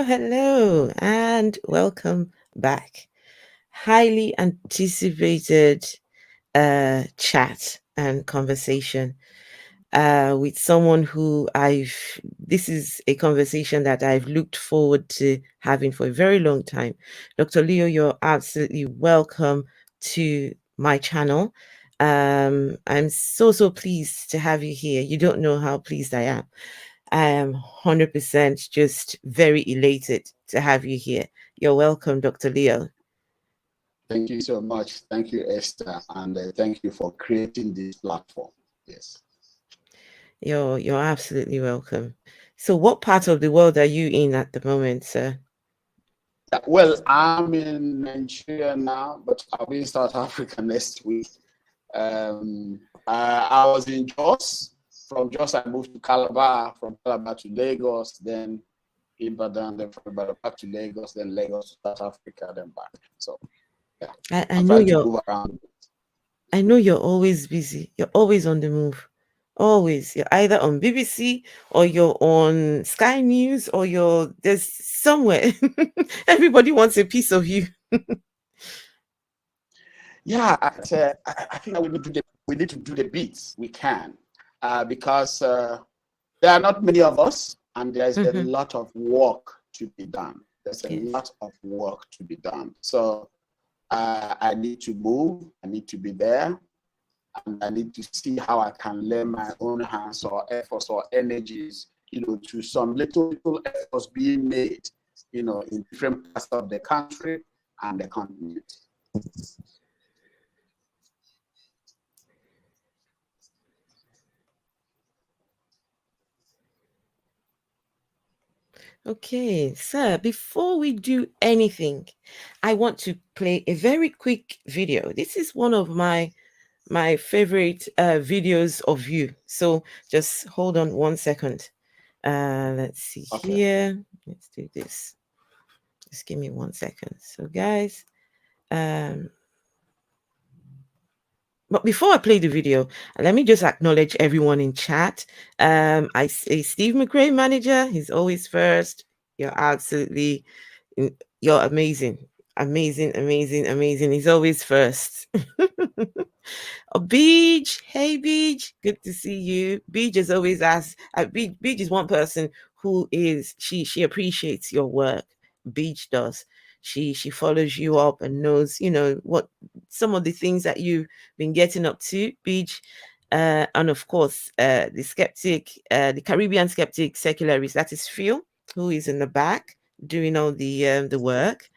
Hello, and welcome back. Highly anticipated chat and conversation with someone who this is a conversation that I've looked forward to having for a very long time. Dr. Leo, you're absolutely welcome to my channel. I'm so pleased to have you here. You don't know how pleased I am. I am 100% just very elated to have you here. You're welcome, Dr. Leo. Thank you so much. Thank you, Esther, and thank you for creating this platform. Yes. You're absolutely welcome. So what part of the world are you in at the moment, sir? Well, I'm in Nigeria now, but I'll be in South Africa next week. I was in Jos. From Jos, I moved to Calabar, from Calabar to Lagos, then Ibadan, then from Ibadan back to Lagos, then Lagos to South Africa, then back. So, yeah. I know you're always busy. You're always on the move. Always. You're either on BBC or you're on Sky News or there's somewhere. Everybody wants a piece of you. Yeah, I think we need to do the beats. We can. Because there are not many of us, and there's a lot of work to be done. There's a lot of work to be done. So I need to move, I need to be there, and I need to see how I can lend my own hands or efforts or energies, to some little efforts being made, in different parts of the country and the continent. Okay, sir, before we do anything, I want to play a very quick video. This is one of my favorite videos of you. So just hold on one second. Let's see here. Let's do this. Just give me 1 second. So guys, but before I play the video, let me just acknowledge everyone in chat. I say Steve McRae, manager. He's always first. You're amazing. Amazing. He's always first. Beej, hey Beej, good to see you. Beej is always asked. Beej is one person who she appreciates your work. Beej does. She follows you up and knows, what some of the things that you've been getting up to, Beej. And of course, the skeptic, the Caribbean skeptic secularist, that is Phil, who is in the back doing all the work.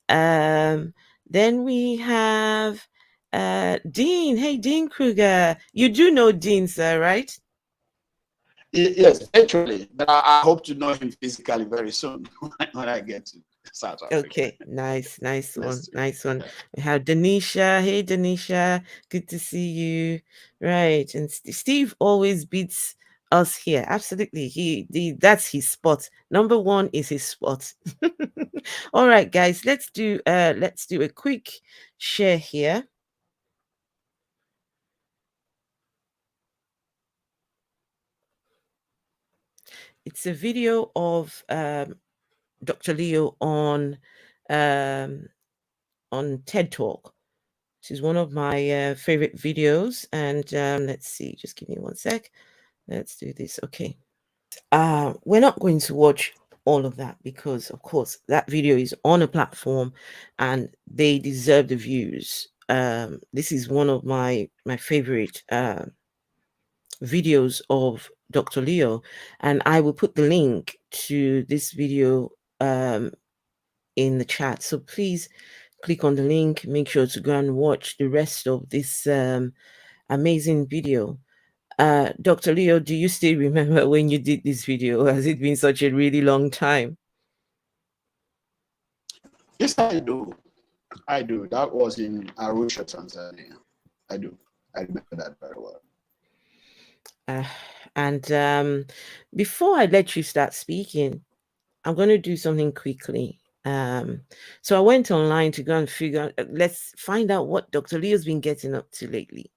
Then we have Dean. Hey, Dean Kruger. You do know Dean, sir, right? Yes, actually, but I hope to know him physically very soon when I get to South Africa. Okay, nice one. We have Denisha. Hey, Denisha, good to see you. Right, and Steve always beats us here. Absolutely, that's his spot. Number one is his spot. All right, guys, let's do a quick share here. It's a video of Dr. Leo on TED Talk. This is one of my favorite videos, and let's see. Just give me 1 sec. Let's do this. Okay. We're not going to watch all of that because, of course, that video is on a platform, and they deserve the views. This is one of my favorite videos of Dr. Leo, and I will put the link to this video in the chat. So please click on the link. Make sure to go and watch the rest of this amazing video. Dr. Leo, do you still remember when you did this video? Has it been such a really long time? Yes, I do. That was in Arusha, Tanzania. I do. I remember that very well. And before I let you start speaking, I'm going to do something quickly. So I went online to go and figure out, let's find out what Dr. Leo's been getting up to lately.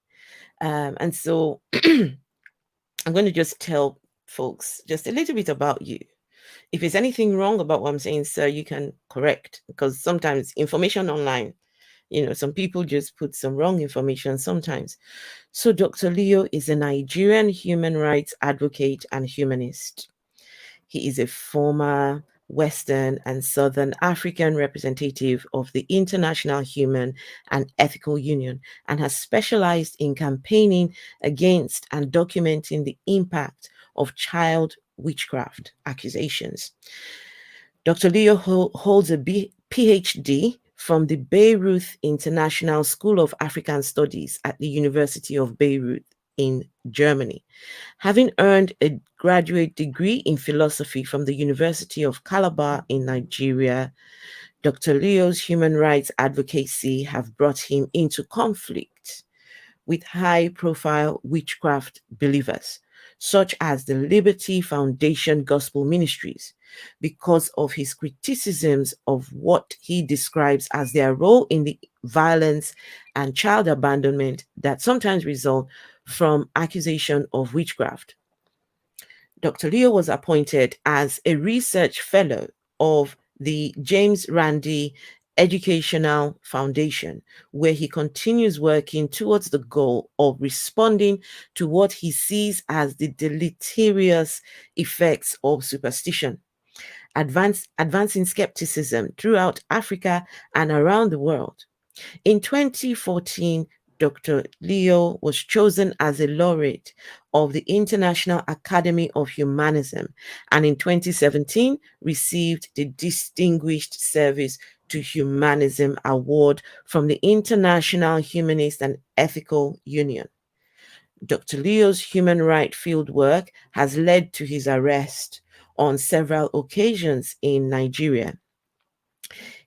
And so I'm going to just tell folks just a little bit about you. If there's anything wrong about what I'm saying, sir, you can correct, because sometimes information online, some people just put some wrong information sometimes. So Dr. Leo is a Nigerian human rights advocate and humanist. He is a former Western and Southern African representative of the International Human and Ethical Union, and has specialized in campaigning against and documenting the impact of child witchcraft accusations. Dr. Leo holds a Ph.D. from the Bayreuth International School of African Studies at the University of Bayreuth in Germany. Having earned a graduate degree in philosophy from the University of Calabar in Nigeria, Dr. Leo's human rights advocacy have brought him into conflict with high-profile witchcraft believers, such as the Liberty Foundation Gospel Ministries, because of his criticisms of what he describes as their role in the violence and child abandonment that sometimes result from accusation of witchcraft. Dr. Leo was appointed as a research fellow of the James Randi Educational Foundation, where he continues working towards the goal of responding to what he sees as the deleterious effects of superstition, advancing skepticism throughout Africa and around the world. In 2014, Dr. Leo was chosen as a laureate of the International Academy of Humanism, and in 2017 received the Distinguished Service to Humanism Award from the International Humanist and Ethical Union. Dr. Leo's human rights field work has led to his arrest on several occasions in Nigeria.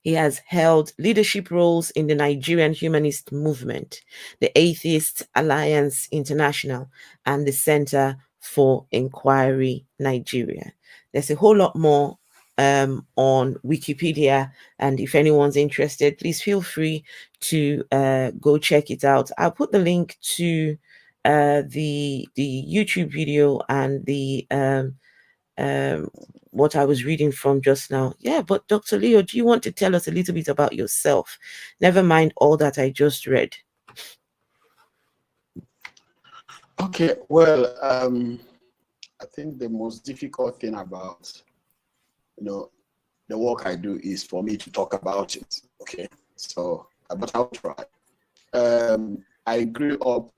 He has held leadership roles in the Nigerian humanist movement, the Atheist Alliance International, and the Center for Inquiry Nigeria. There's a whole lot more on Wikipedia, and if anyone's interested, please feel free to go check it out. I'll put the link to the YouTube video and the what I was reading from just now. Yeah, but Dr. Leo, do you want to tell us a little bit about yourself? Never mind all that I just read. Okay, well, I think the most difficult thing about, the work I do is for me to talk about it. Okay, so, but I'll try. I grew up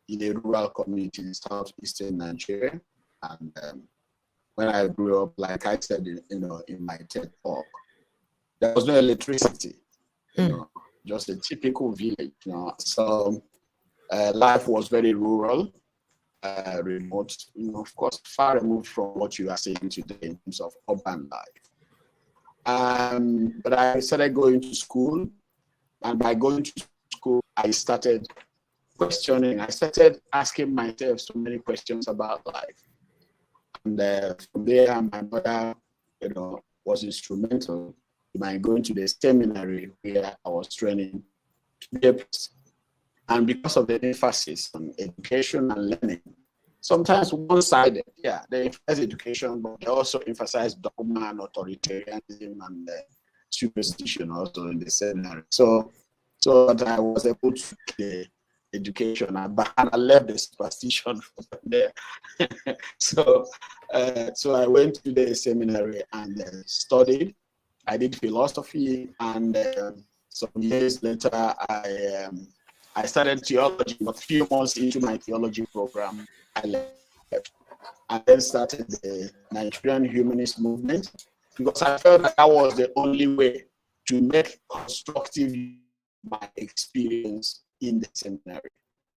in a rural community in southeastern Nigeria, and when I grew up, like I said, in my TED talk, there was no electricity, just a typical village. So life was very rural, remote, of course, far removed from what you are seeing today in terms of urban life. But I started going to school, and by going to school, I started questioning. I started asking myself so many questions about life. And from there, my mother, was instrumental in my going to the seminary where I was training to be a priest. And because of the emphasis on education and learning, sometimes one-sided, they emphasize education, but they also emphasize dogma and authoritarianism and superstition also in the seminary. So that I was able to get education, but I left the superstition from there. So I went to the seminary and studied. I did philosophy, and some years later, I started theology. But a few months into my theology program, I left and then started the Nigerian humanist movement, because I felt that was the only way to make constructive my experience in the seminary.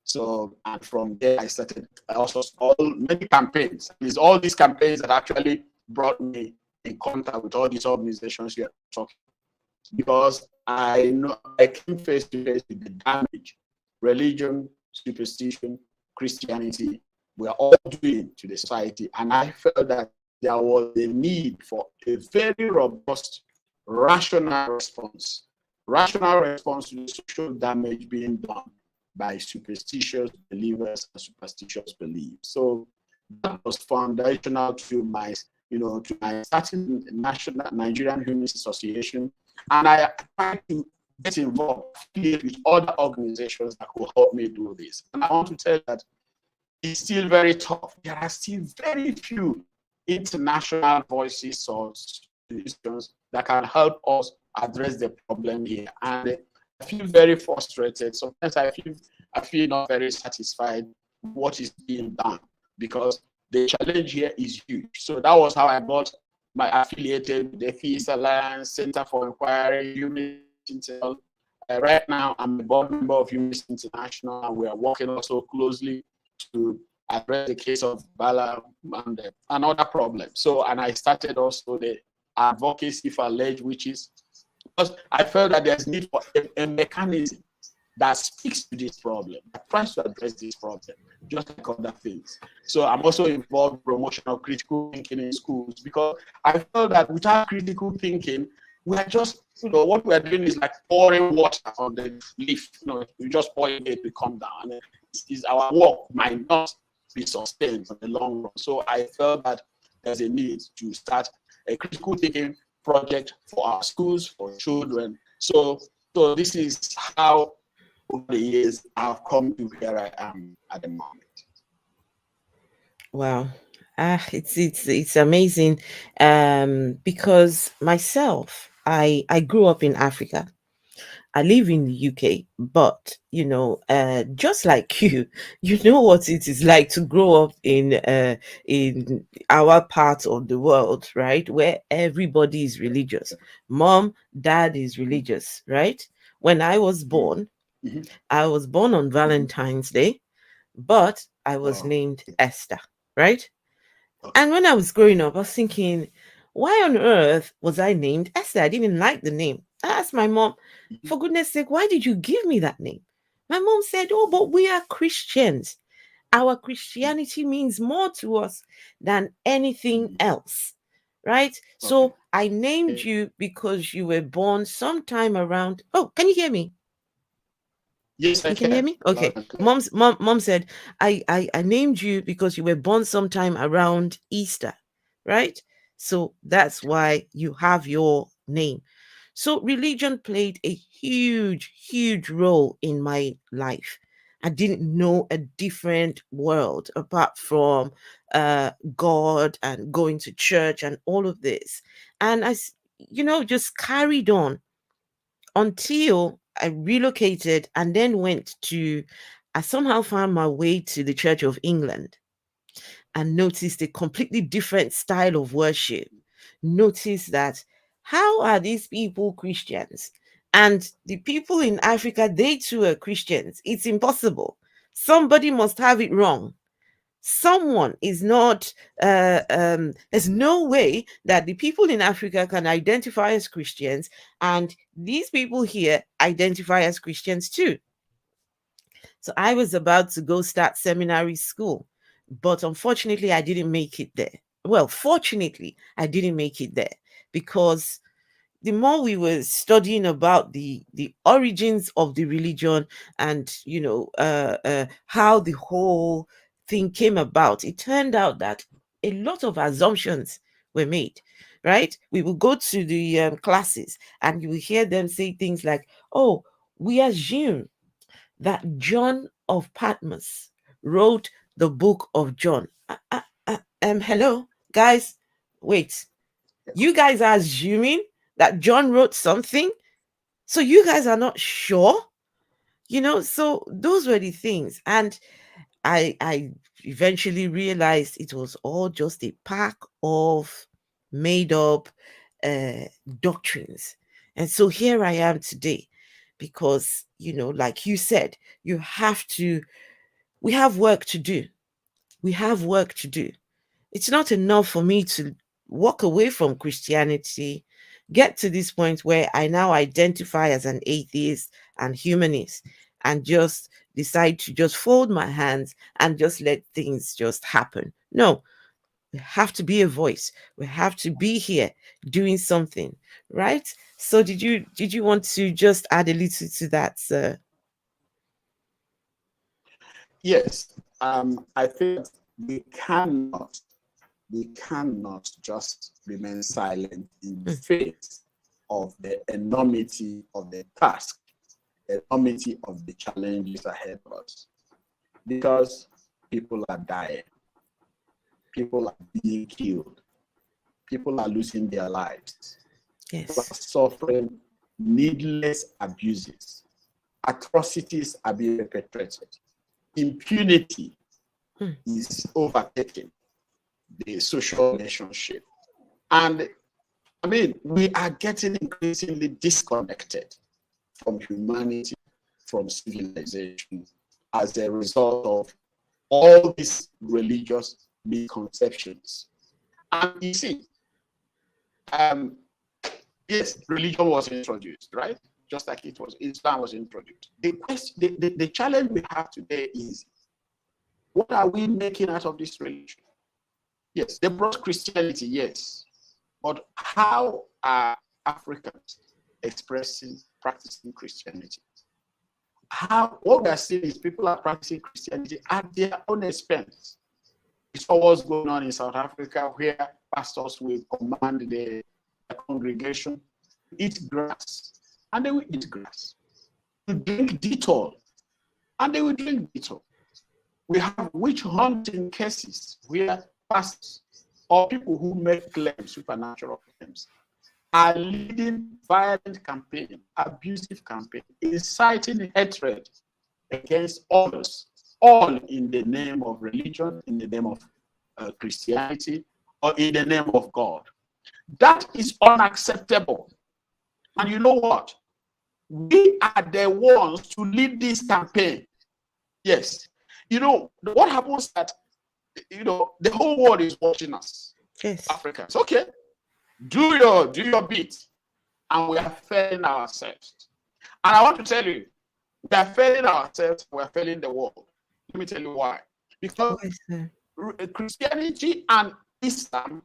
So, and from there, I started also many campaigns. It's all these campaigns that actually brought me in contact with all these organizations you are talking about, because I know I came face to face with the damage religion, superstition, Christianity we are all doing to the society. And I felt that there was a need for a very robust, rational response to the social damage being done by superstitious believers and superstitious beliefs. So that was foundational to my, to my starting national Nigerian Humanist Association. And I tried to get involved with other organizations that could help me do this. And I want to tell you that it's still very tough. There are still very few international voices or institutions that can help us address the problem here. And I feel very frustrated. Sometimes I feel not very satisfied with what is being done, because the challenge here is huge. So that was how I got my affiliated with the Atheist Alliance, Center for Inquiry, Humanist International. Right now, I'm a board member of Humanist International, and we are working also closely to address the case of Bala and another problem. So, and I started also the Advocacy for Alleged Witches, because I felt that there's need for a mechanism that speaks to this problem, that tries to address this problem, just like other things. So I'm also involved in promotion of critical thinking in schools, because I felt that without critical thinking, we are just, what we are doing is like pouring water on the leaf. You just pour it, it will come down. And our work might not be sustained in the long run. So I felt that there's a need to start a critical thinking project for our schools, for children. So this is how over the years I've come to where I am at the moment. Wow. It's amazing. Because myself, I grew up in Africa. I live in the UK, but just like you know what it is like to grow up in our part of the world, right? Where everybody is religious. Mom, dad is religious, right? When I was born, Mm-hmm. I was born on Valentine's Day, but I was named Esther, right? Okay. And when I was growing up, I was thinking, why on earth was I named Esther? I didn't like the name. I asked my mom, for goodness sake, why did you give me that name? My mom said, oh, but we are Christians. Our Christianity means more to us than anything else, right? So I named you because you were born sometime around. Oh, can you hear me? Yes, I You can hear me? Okay. Mom said, I named you because you were born sometime around Easter, right? So that's why you have your name. So religion played a huge, huge role in my life. I didn't know a different world apart from God and going to church and all of this. And just carried on until I relocated and then I somehow found my way to the Church of England and noticed a completely different style of worship. Noticed that how are these people Christians? And the people in Africa, they too are Christians. It's impossible. Somebody must have it wrong. Someone is not there's no way that the people in Africa can identify as Christians and these people here identify as Christians too. So I was about to go start seminary school, but unfortunately I didn't make it there. Well, fortunately I didn't make it there, because the more we were studying about the origins of the religion and how the whole thing came about, it turned out that a lot of assumptions were made, right? We will go to the classes and you will hear them say things like, oh, we assume that John of Patmos wrote the book of John. Hello guys, wait, you guys are assuming that John wrote something, so you guys are not sure, so those were the things. And I eventually realized it was all just a pack of made up doctrines. And so here I am today, because like you said, we have work to do. We have work to do. It's not enough for me to walk away from Christianity, get to this point where I now identify as an atheist and humanist, and just decide to just fold my hands and just let things just happen. No, we have to be a voice. We have to be here doing something, right? So did you want to just add a little to that, sir? Yes, I think we cannot just remain silent in the face of the enormity of the task, the enormity of the challenges ahead of us, because people are dying, people are being killed, people are losing their lives, people Yes. are suffering needless abuses, atrocities are being perpetrated, impunity is overtaking the social relationship. And I mean, we are getting increasingly disconnected from humanity, from civilization, as a result of all these religious misconceptions. And you see, yes, religion was introduced, right? Just like it was, Islam was introduced. The challenge we have today is, what are we making out of this religion? Yes, they brought Christianity, yes. But how are Africans practicing Christianity? What we are seeing is people are practicing Christianity at their own expense. It's what's going on in South Africa, where pastors will command the congregation to eat grass, and they will eat grass. To drink Dettol, and they will drink Dettol. We have witch hunting cases where pastors or people who make claims, supernatural claims, are leading violent campaign, abusive campaign, inciting hatred against others, all in the name of religion, in the name of Christianity, or in the name of God. That is unacceptable. And you know what? We are the ones to lead this campaign. Yes. You know, what happens that, the whole world is watching us. Yes. Africans. Okay, do your bit. And we are failing ourselves. And I want to tell you, we are failing ourselves, we are failing the world. Let me tell you why. Because Christianity and Islam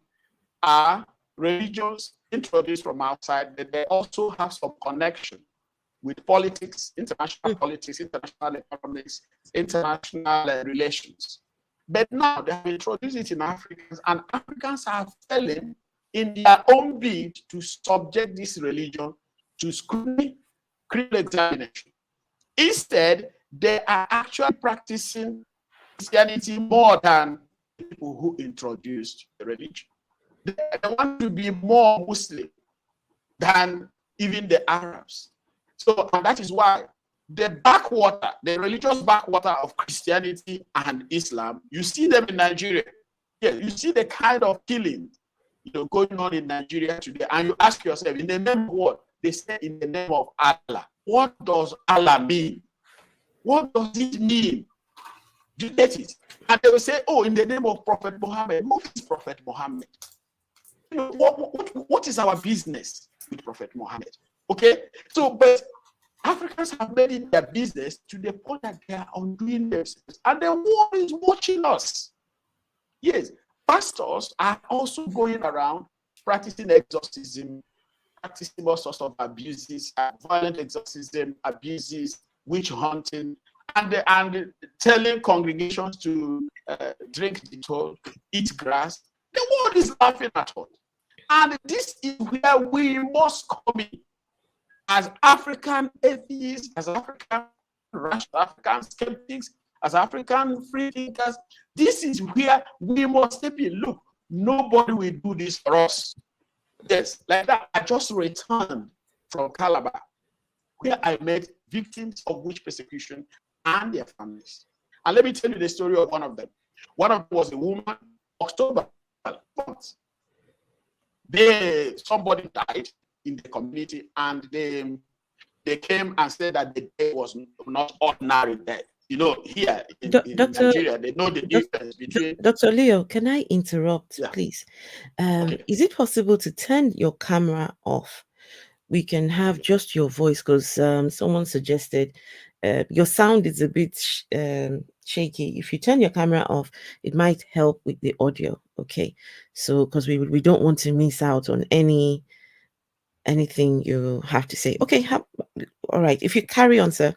are religions introduced from outside, but they also have some connection with politics, international economics, international relations. But now they have introduced it in Africans, and Africans are failing in their own bid to subject this religion to scrutiny, critical examination. Instead, they are actually practicing Christianity more than people who introduced the religion. They want to be more Muslim than even the Arabs. So, and that is why the religious backwater of Christianity and Islam, you see them in Nigeria. Yeah, you see the kind of killing, going on in Nigeria today, and you ask yourself, in the name of what? They say in the name of Allah. What does Allah mean? What does it mean? Do you get it? And they will say, oh, in the name of Prophet Muhammad. Who is Prophet Muhammad? What is our business with Prophet Muhammad? Okay, so but Africans have made it their business to the point that they are undoing themselves, and the world is watching us. Yes, pastors are also going around practicing exorcism, practicing all sorts of abuses, violent exorcism, abuses, witch hunting, and telling congregations to drink Dettol, eat grass. The world is laughing at us. And this is where we must come in as African atheists, as African rational, African skeptics, as African free thinkers. This is where we must step in. Look, nobody will do this for us. Yes, like that. I just returned from Calabar, where I met victims of witch persecution and their families. And let me tell you the story of one of them. One of them was a woman, October. Somebody died in the community, and they came and said that the death was not ordinary death. Here in Nigeria, they know the difference between. Dr. Leo, can I interrupt, Yeah. please? Okay. Is it possible to turn your camera off? We can have just your voice, because someone suggested your sound is a bit shaky. If you turn your camera off, it might help with the audio. Okay, so because we don't want to miss out on anything you have to say. Okay, all right. If you carry on, sir.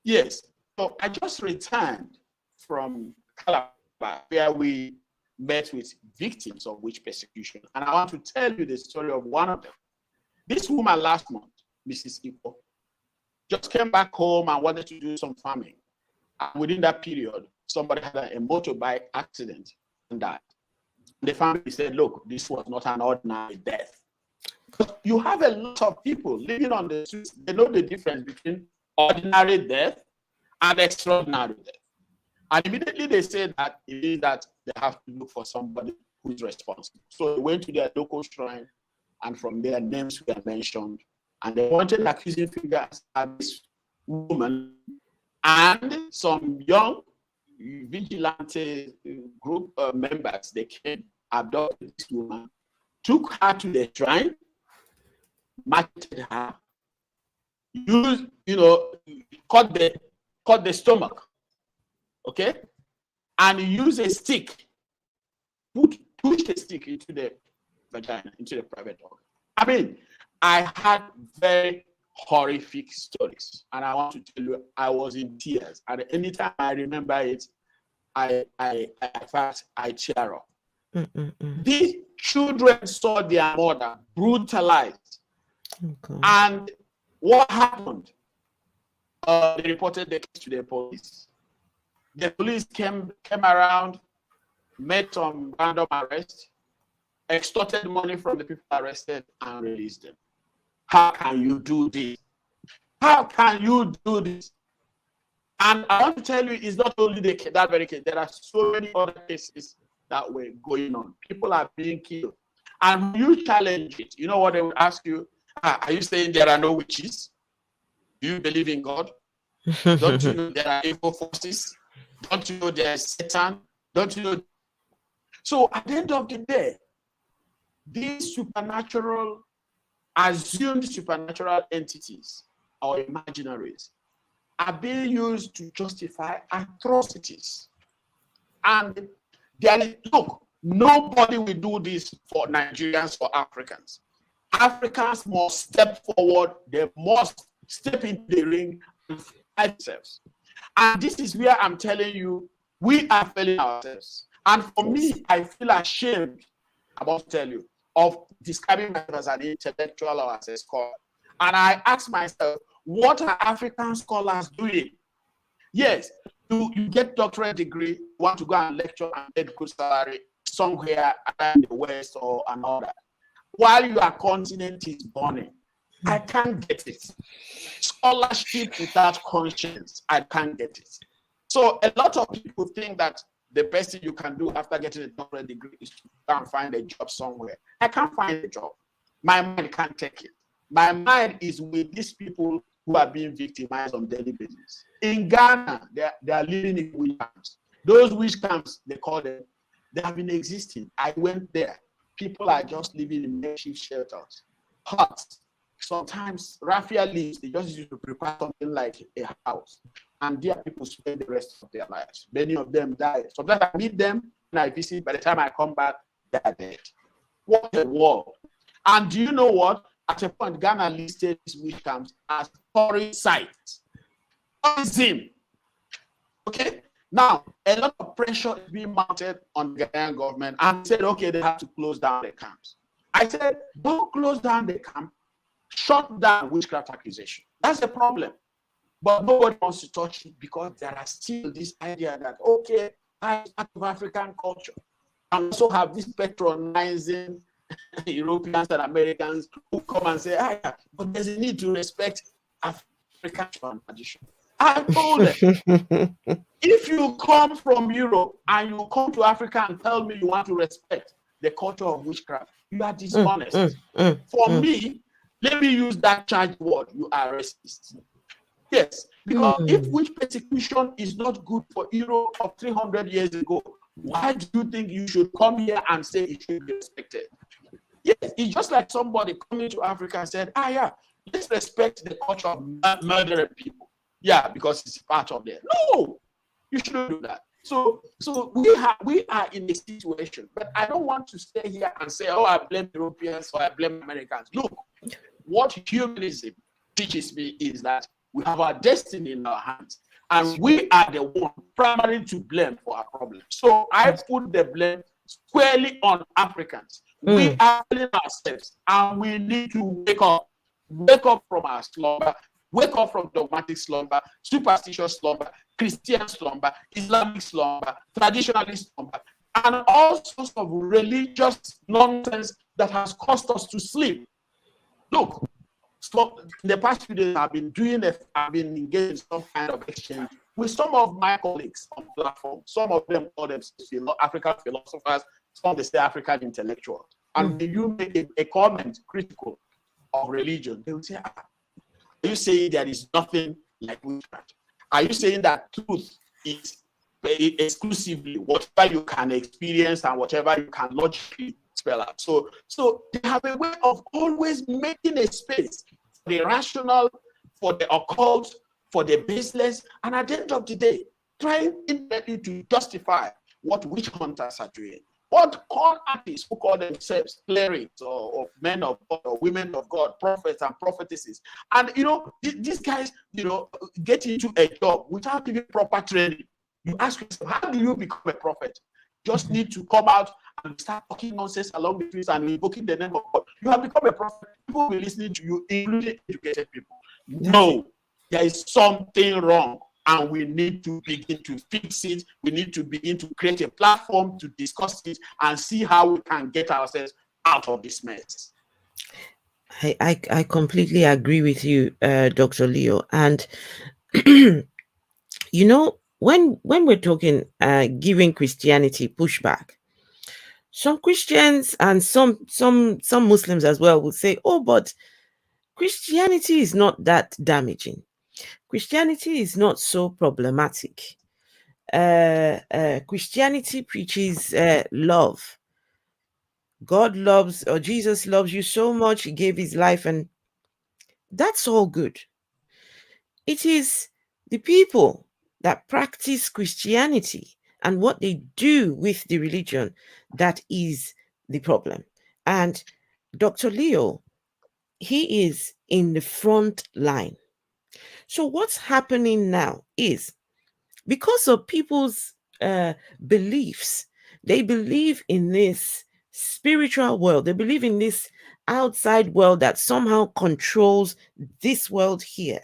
Yes. So I just returned from Calabar, where we met with victims of witch persecution, and I want to tell you the story of one of them. This woman last month, Mrs. Igwe, just came back home and wanted to do some farming. And within that period, somebody had a motorbike accident and died. The family said, look, this was not an ordinary death. You have a lot of people living on the streets, they know the difference between ordinary death and extraordinary death. And immediately they said that it is that they have to look for somebody who is responsible. So they went to their local shrine, and from there, names were mentioned. And they wanted accusing figures at this woman and some young vigilante group members. They came, abducted this woman, took her to the shrine, marketed her, cut the stomach, okay, and use a stick, push the stick into the vagina, into the private organ. I mean, I had very horrific stories, and I want to tell you, I was in tears. And anytime I remember it, I tear up. These children saw their mother brutalized. Okay. And what happened? They reported the case to the police. The police came around, made some random arrests, extorted money from the people arrested, and released them. How can you do this? How can you do this? And I want to tell you, it's not only that very case. There are so many other cases that were going on. People are being killed. And when you challenge it, you know what they will ask you? Are you saying there are no witches? Do you believe in God? Don't you know there are evil forces? Don't you know there is Satan? Don't you know? So at the end of the day, these assumed supernatural entities or imaginaries are being used to justify atrocities. And look, nobody will do this for Nigerians or Africans. Africans must step forward. They must step into the ring and fight themselves. And this is where I'm telling you, we are failing ourselves. And for me, I feel ashamed about to tell you of describing myself as an intellectual or as a scholar. And I ask myself, what are African scholars doing? Yes, you get doctorate degree, you want to go and lecture and get good salary somewhere in the West or another. While your continent is burning, I can't get it. Scholarship without conscience, I can't get it. So a lot of people think that the best thing you can do after getting a doctorate degree is to go and find a job somewhere. I can't find a job. My mind can't take it. My mind is with these people who are being victimized on a daily basis. In Ghana, they are living in witch camps. Those witch camps, they call them, they have been existing. I went there. People are just living in makeshift shelters, huts. Sometimes raffia leaves, they just used to prepare something like a house. And there people spend the rest of their lives. Many of them die. Sometimes I meet them and I visit. By the time I come back, they are dead. What a world. And do you know what? At a point, Ghana listed these witch camps as tourist sites. Tourism. Okay? Now, a lot of pressure is being mounted on the Ghanaian government and said, okay, they have to close down the camps. I said, don't close down the camp. Shut down witchcraft accusation. That's the problem. But nobody wants to touch it because there are still this idea that, okay, I'm part of African culture. And also have this patronizing Europeans and Americans who come and say, but there's a need to respect African tradition. I told them, if you come from Europe and you come to Africa and tell me you want to respect the culture of witchcraft, you are dishonest. For me, let me use that charged word, you are racist. Yes, because if witch persecution is not good for Europe of 300 years ago, why do you think you should come here and say it should be respected? Yes, it's just like somebody coming to Africa and said, let's respect the culture of murdering people. yeah, because it's part of them. No, you shouldn't do that. So we are in a situation, but I don't want to stay here and say, oh, I blame Europeans or I blame Americans. Look, what humanism teaches me is that we have our destiny in our hands, and we are the one primarily to blame for our problems. So I put the blame squarely on Africans. We are failing ourselves, and we need to wake up from our slumber, wake up from dogmatic slumber, superstitious slumber, Christian slumber, Islamic slumber, traditionalist slumber, and all sorts of religious nonsense that has caused us to sleep. Look, in the past few days, I've been engaged in some kind of exchange with some of my colleagues on the platform. Some of them call themselves African philosophers, some they say African intellectuals. And when you make a comment critical of religion, they will say, are you saying there is nothing like witchcraft? Are you saying that truth is exclusively whatever you can experience and whatever you can logically spell out? So they have a way of always making a space for the rational, for the occult, for the baseless, and at the end of the day, trying indirectly to justify what witch hunters are doing. What con artists who call themselves clerics or men of God or women of God, prophets and prophetesses. And, these guys, get into a job without even proper training. You ask yourself, how do you become a prophet? Just need to come out and start talking nonsense along the streets and invoking the name of God. You have become a prophet. People will be listening to you, including educated people. No, there is something wrong. And we need to begin to fix it. We need to begin to create a platform to discuss it and see how we can get ourselves out of this mess. I completely agree with you, Dr. Leo. And when we're talking giving Christianity pushback, some Christians and some Muslims as well would say, oh, but Christianity is not that damaging. Christianity is not so problematic. Christianity preaches love. God loves, or Jesus loves you so much, he gave his life, and that's all good. It is the people that practice Christianity and what they do with the religion that is the problem. And Dr. Leo, he is in the front line. So what's happening now is, because of people's beliefs, they believe in this spiritual world. They believe in this outside world that somehow controls this world here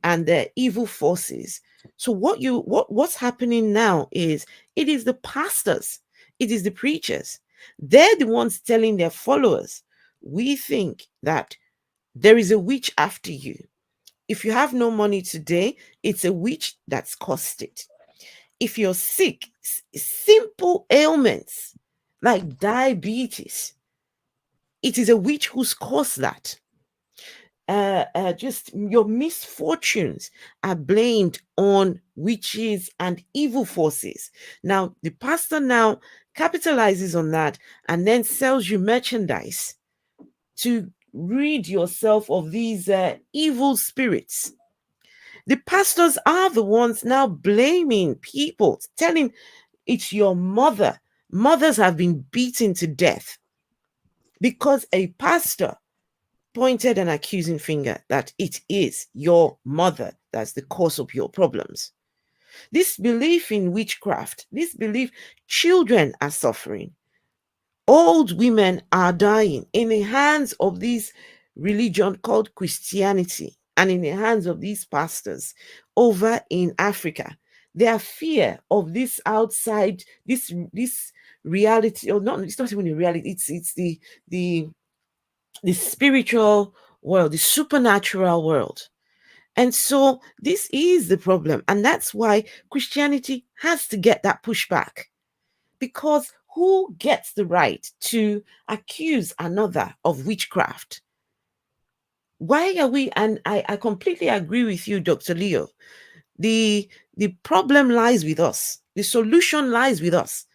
and the evil forces. So what's happening now is, it is the pastors, it is the preachers. They're the ones telling their followers, we think that there is a witch after you. If you have no money today, it's a witch that's caused it. If you're sick, simple ailments like diabetes, it is a witch who's caused that. Just your misfortunes are blamed on witches and evil forces. Now, the pastor now capitalizes on that and then sells you merchandise to rid yourself of these evil spirits. The pastors are the ones now blaming people, telling it's your mother. Mothers have been beaten to death because a pastor pointed an accusing finger that it is your mother that's the cause of your problems. This belief in witchcraft, this belief, children are suffering. Old women are dying in the hands of this religion called Christianity and in the hands of these pastors over in Africa. Their fear of this outside, this reality, or not, it's not even a reality, it's the spiritual world, the supernatural world. And so this is the problem. And that's why Christianity has to get that pushback. Because who gets the right to accuse another of witchcraft? Why are we, and I completely agree with you, Dr. Leo, the problem lies with us. The solution lies with us.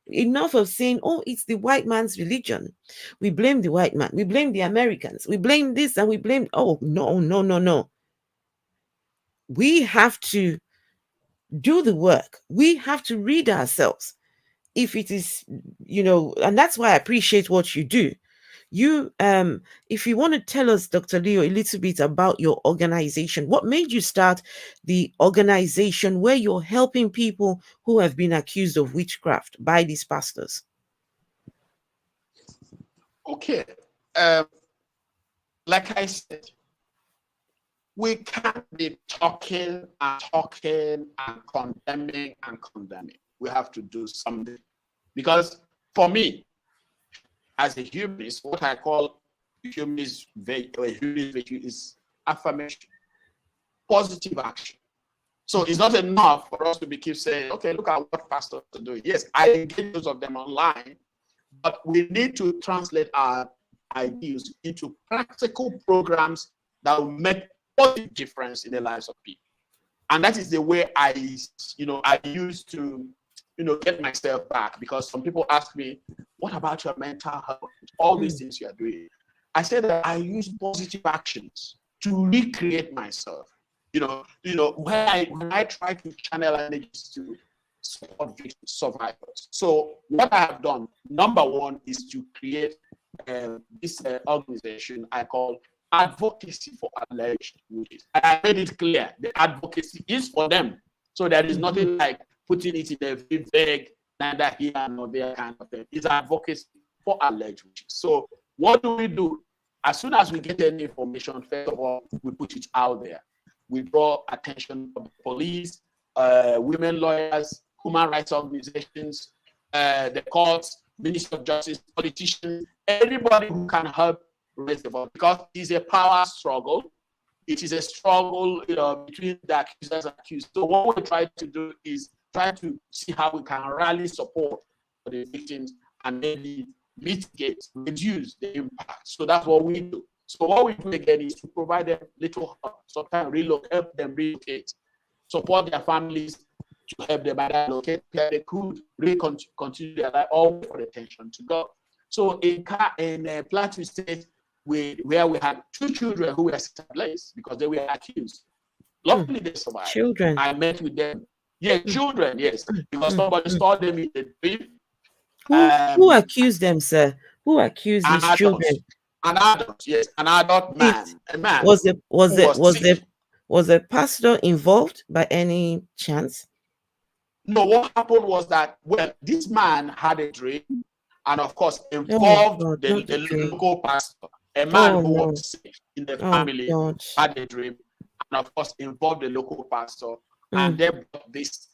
Enough of saying, oh, it's the white man's religion. We blame the white man. We blame the Americans. We blame this and we blame, oh, no. we have to do the work. We have to read ourselves. If it is, and that's why I appreciate what you do. You, if you want to tell us, Dr. Leo, a little bit about your organization, what made you start the organization where you're helping people who have been accused of witchcraft by these pastors? Okay. Like I said, we can't be talking and condemning and condemning. We have to do something. Because for me, as a humanist, what I call humanist virtue is affirmation, positive action. So it's not enough for us to keep saying, okay, look at what pastors are doing. Yes, I engage those of them online, but we need to translate our ideas into practical programs that will make positive difference in the lives of people. And that is the way I used to, get myself back, because some people ask me, what about your mental health? All these things you are doing. I said that I use positive actions to recreate myself. When I try to channel energies to support survivors. So what I have done, number one, is to create this organization I call Advocacy for Alleged Witches. I made it clear the advocacy is for them. So there is nothing like putting it in a very vague, neither here nor there kind of thing. It's advocacy for alleged witches. So what do? As soon as we get any information, first of all, we put it out there. We draw attention of the police, women lawyers, human rights organizations, the courts, Ministry of Justice, politicians, everybody who can help raise the voice, because it's a power struggle. It is a struggle, between the accusers and accused. So what we try to do is try to see how we can rally support for the victims and maybe mitigate, reduce the impact. So that's what we do. So what we do again is to provide them little help, sometimes help them relocate, support their families, to help them locate where they could really continue their life, all for the attention to God. So in Plateau State, where we had 2 children who were established because they were accused. Luckily, they survived. Children. I met with them. Yeah, children, yes. Because somebody saw them in the dream. Who accused them, sir? Who accused these children? An adult, yes, an adult man. A man. Was the pastor involved by any chance? No, what happened was that, this man had a dream, and of course involved the local pastor. A man who was sick in the family had a dream, and of course involved the local pastor, and they brought these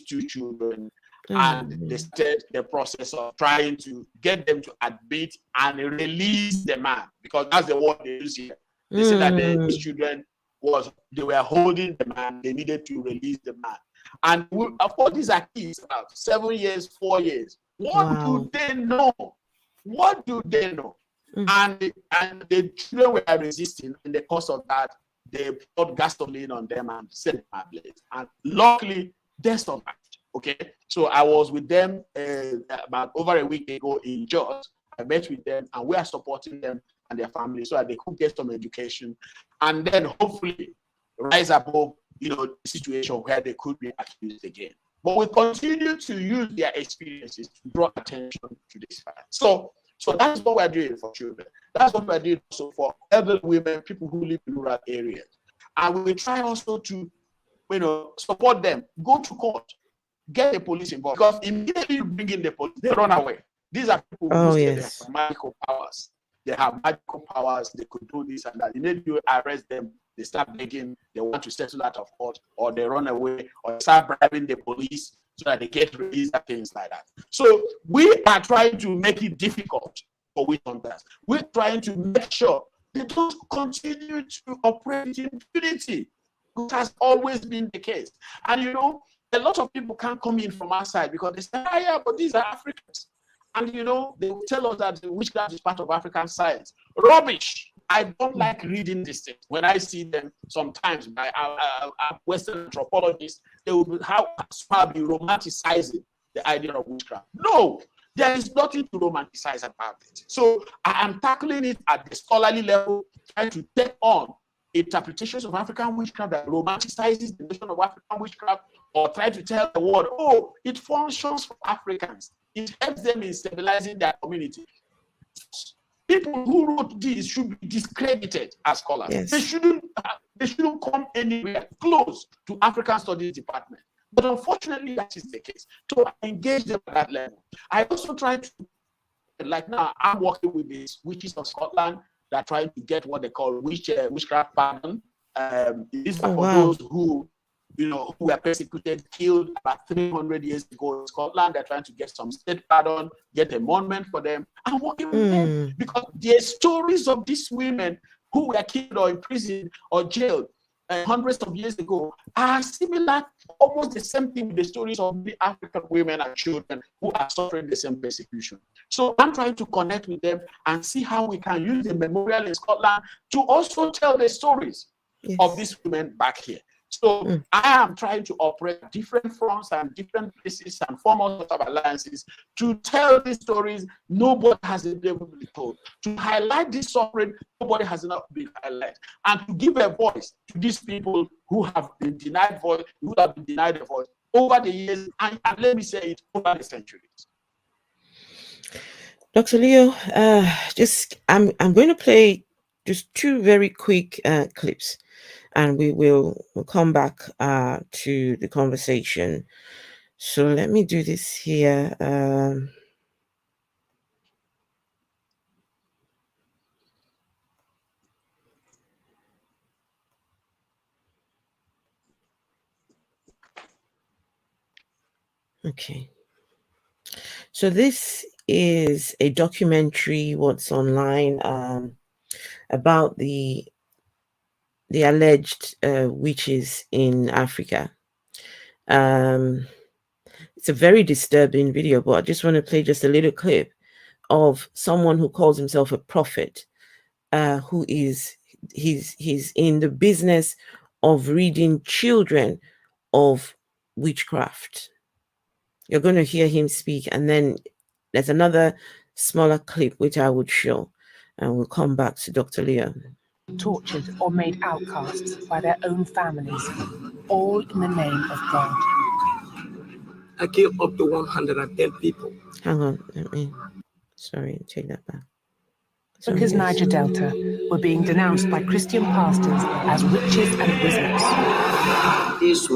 2 children, and they started the process of trying to get them to admit and release the man, because that's the word they use here. They said that these children they were holding the man, they needed to release the man. And of course, these are kids, about 7 years, 4 years. What do they know? What do they know? And the children were resisting. In the course of that, they poured gasoline on them and set them ablaze. And luckily, they survived. Okay, so I was with them about over a week ago in Jos. I met with them, and we are supporting them and their families so that they could get some education, and then hopefully rise above, the situation where they could be accused again. But we continue to use their experiences to draw attention to this fact. So that's what we're doing for children. That's what we're doing also for elderly women, people who live in rural areas. And we try also to, support them, go to court, get the police involved. Because immediately you bring in the police, they run away. These are people who say they have magical powers. They have magical powers, they could do this and that. Immediately you arrest them, they start begging, they want to settle out of court, or they run away, or start bribing the police so that they get released and things like that. So we are trying to make it difficult for witch hunters. We're trying to make sure they don't continue to operate in impunity, which has always been the case. And a lot of people can't come in from outside because they say, yeah, but these are Africans. And they will tell us that witchcraft is part of African science. Rubbish. I don't like reading these things. When I see them sometimes by Western anthropologists, they will be romanticizing the idea of witchcraft. No, there is nothing to romanticize about it. So I am tackling it at the scholarly level, trying to take on interpretations of African witchcraft that romanticizes the notion of African witchcraft, or try to tell the world, oh, it functions for Africans. It helps them in stabilizing their community. People who wrote this should be discredited as scholars. Yes. They shouldn't come anywhere close to African Studies Department. But unfortunately, that is the case. So I engage them at that level. I also try to, like now, I'm working with these witches of Scotland that are trying to get what they call witchcraft pardon. These are for those who, who were persecuted, killed about 300 years ago in Scotland. They're trying to get some state pardon, get a monument for them. I'm working with them because the stories of these women who were killed or imprisoned or jailed hundreds of years ago are similar, almost the same thing with the stories of the African women and children who are suffering the same persecution. So I'm trying to connect with them and see how we can use the memorial in Scotland to also tell the stories of these women back here. So I am trying to operate different fronts and different places and form all sorts of alliances to tell these stories nobody has been able to be told, to highlight this suffering nobody has not been highlighted, and to give a voice to these people who have been denied voice, who have been denied a voice over the years, and let me say it, over the centuries. Dr. Leo, I'm going to play just two very quick clips, and we'll come back to the conversation. So let me do this here. Okay. So this is a documentary, what's online, about the alleged witches in Africa. It's a very disturbing video, but I just want to play just a little clip of someone who calls himself a prophet, who is he's in the business of reading children of witchcraft. You're going to hear him speak, and then there's another smaller clip which I would show, and we'll come back to Dr. Leo. Tortured or made outcasts by their own families, all in the name of God. I killed up to 110 people. Hang on, sorry, take that back. Africa's Niger Delta were being denounced by Christian pastors as witches and wizards. This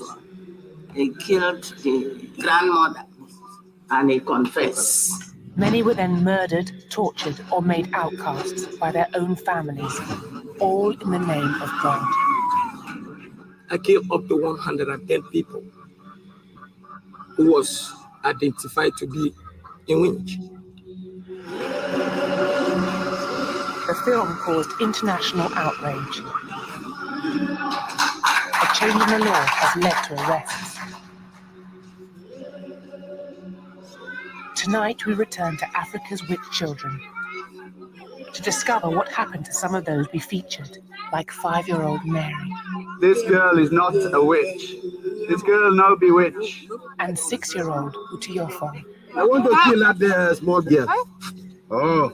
one, he killed the grandmother and he confessed. Many were then murdered, tortured, or made outcasts by their own families, all in the name of God. I killed up to 110 people who was identified to be in winch. The film caused international outrage. A change in the law has led to arrests. Tonight we return to Africa's witch children to discover what happened to some of those we featured, like 5-year-old Mary. This girl is not a witch. This girl no be witch. And 6-year-old Utiofo. I want to kill that small girl. Oh.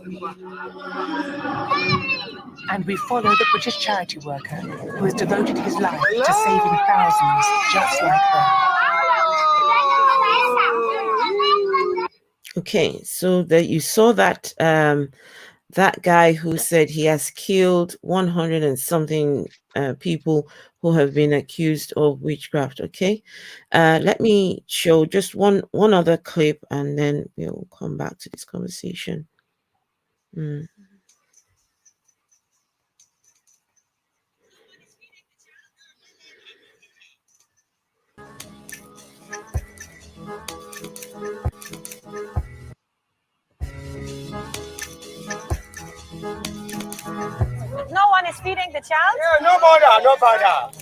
And we follow the British charity worker who has devoted his life to saving thousands just like her. Okay, so that you saw that that guy who said he has killed 100 and something people who have been accused of witchcraft. Okay, let me show just one other clip, and then we'll come back to this conversation. No one is feeding the child? Yeah, no bother, no bother.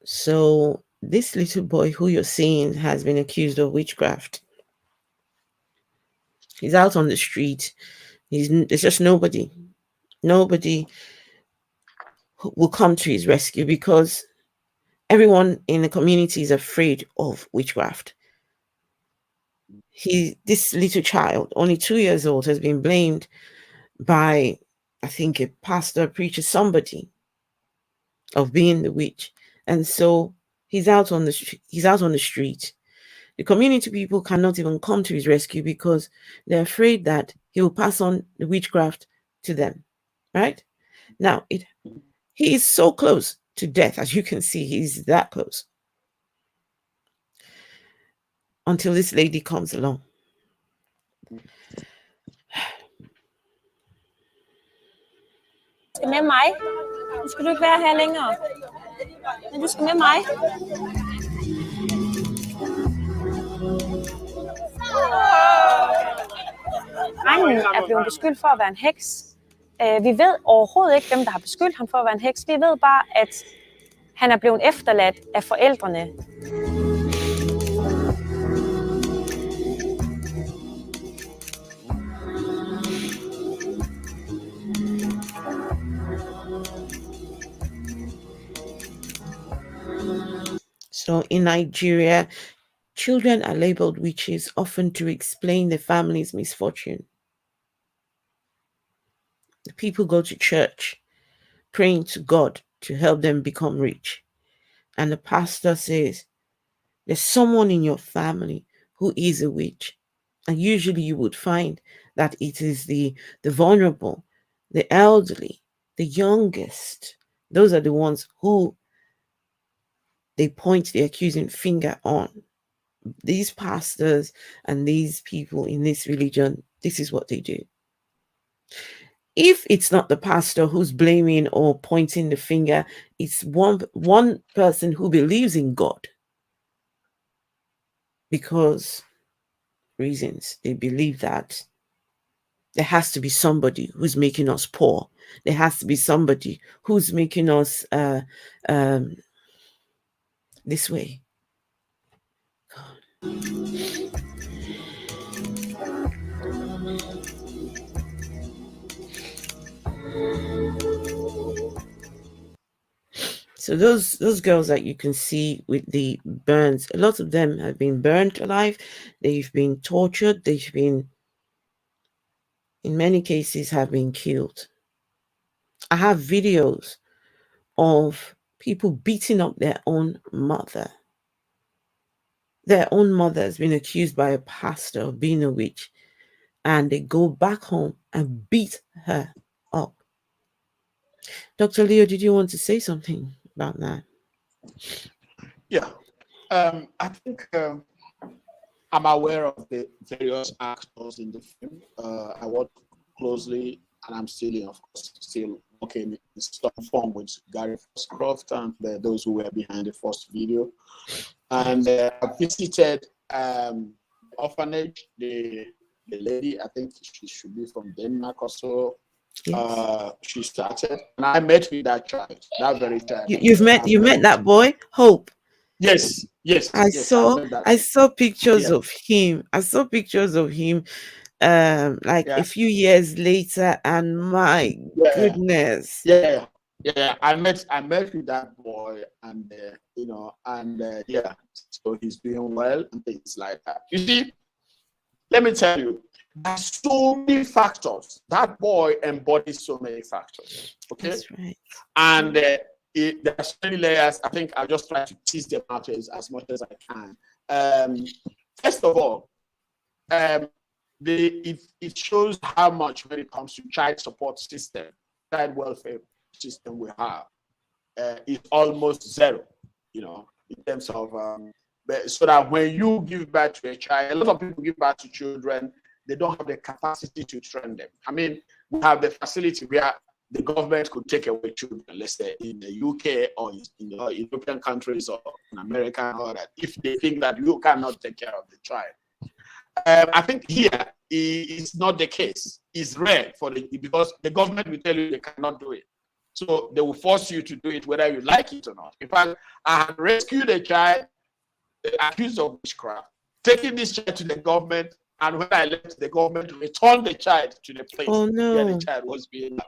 So this little boy who you're seeing has been accused of witchcraft. He's out on the street. There's just nobody who will come to his rescue because everyone in the community is afraid of witchcraft. This little child, only 2 years old, has been blamed by, I think, a pastor, preacher, somebody, of being the witch, and so he's out on the street. The community people cannot even come to his rescue because they're afraid that he will pass on the witchcraft to them. Right now, he is so close to death, as you can see. He's that close until this lady comes along. Med mig. Nu skal du ikke være her længere. Men du skal med mig. Drengen er blevet beskyldt for at være en heks. Vi ved overhovedet ikke, hvem der har beskyldt ham for at være en heks. Vi ved bare, at han er blevet efterladt af forældrene. So in Nigeria, children are labeled witches, often to explain the family's misfortune. The people go to church, praying to God to help them become rich. And the pastor says, there's someone in your family who is a witch. And usually you would find that it is the vulnerable, the elderly, the youngest. Those are the ones who they point the accusing finger on. These pastors and these people in this religion, this is what they do. If it's not the pastor who's blaming or pointing the finger, it's one person who believes in God. Because reasons, they believe that there has to be somebody who's making us poor. There has to be somebody who's making us this way. So those girls that you can see with the burns, a lot of them have been burnt alive. They've been tortured. They've been, in many cases, have been killed. I have videos of people beating up their own mother. Their own mother has been accused by a pastor of being a witch, and they go back home and beat her up. Dr. Leo, did you want to say something about that? Yeah, I think I'm aware of the various actors in the film. I work closely, and I'm still working in some form with Gary Foxcroft and those who were behind the first video. And I visited orphanage. The lady, I think she should be from Denmark or so. Yes. She started, and I met with that child, that very child. You met that boy, Hope. Yes. I saw pictures of him. I saw pictures of him a few years later, and my goodness. Yeah. I met with that boy, and so he's doing well and things like that. You see, let me tell you, there's so many factors. That boy embodies so many factors. Okay, that's right. And there are so many layers. I think I'll just try to tease them out as much as I can. First of all, it shows how much, when it comes to child support system, child welfare system we have, is almost zero. In terms of so that when you give birth to a child, a lot of people give birth to children, they don't have the capacity to train them. I mean, we have the facility where the government could take away children, let's say in the UK or in European countries or in America and all that, if they think that you cannot take care of the child. I think here it's not the case. It's rare because the government will tell you they cannot do it. So they will force you to do it whether you like it or not. In fact, I had rescued a child accused of witchcraft, taking this child to the government, and when I left the government, returned the child to the place where the child was being.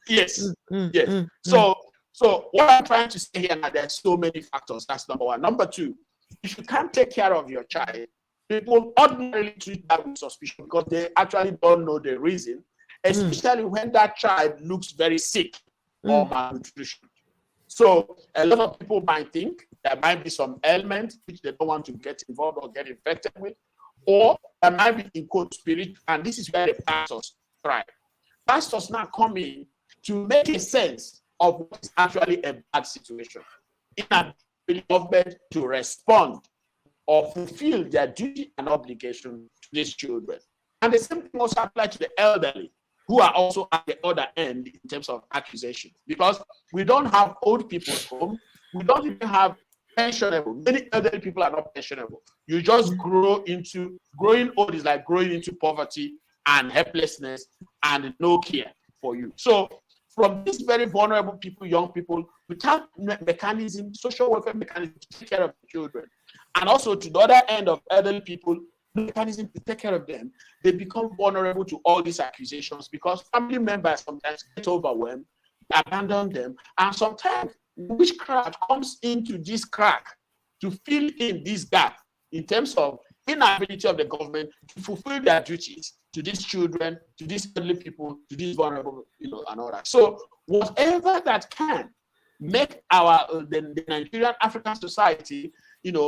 Yes, yes. So what I'm trying to say here now, there's so many factors. That's number one. Number two, if you can't take care of your child, people ordinarily treat that with suspicion because they actually don't know the reason, especially when that child looks very sick or malnutrition. So a lot of people might think there might be some ailment which they don't want to get involved or get infected with, or there might be in quote spirit, and this is where the pastors thrive. Pastors now come in to make a sense of what is actually a bad situation, in a government to respond or fulfill their duty and obligation to these children. And the same thing also applies to the elderly, who are also at the other end in terms of accusation, because we don't have old people's home, we don't even have pensionable. Many elderly people are not pensionable. You just growing old is like growing into poverty and helplessness and no care for you. So from these very vulnerable people, young people, without mechanism, social welfare mechanism to take care of the children, and also to the other end of elderly people, mechanism to take care of them, they become vulnerable to all these accusations because family members sometimes get overwhelmed, abandon them, and sometimes witchcraft comes into this crack to fill in this gap in terms of inability of the government to fulfill their duties to these children, to these elderly people, to these vulnerable, and all that. So whatever that can make our the Nigerian African society,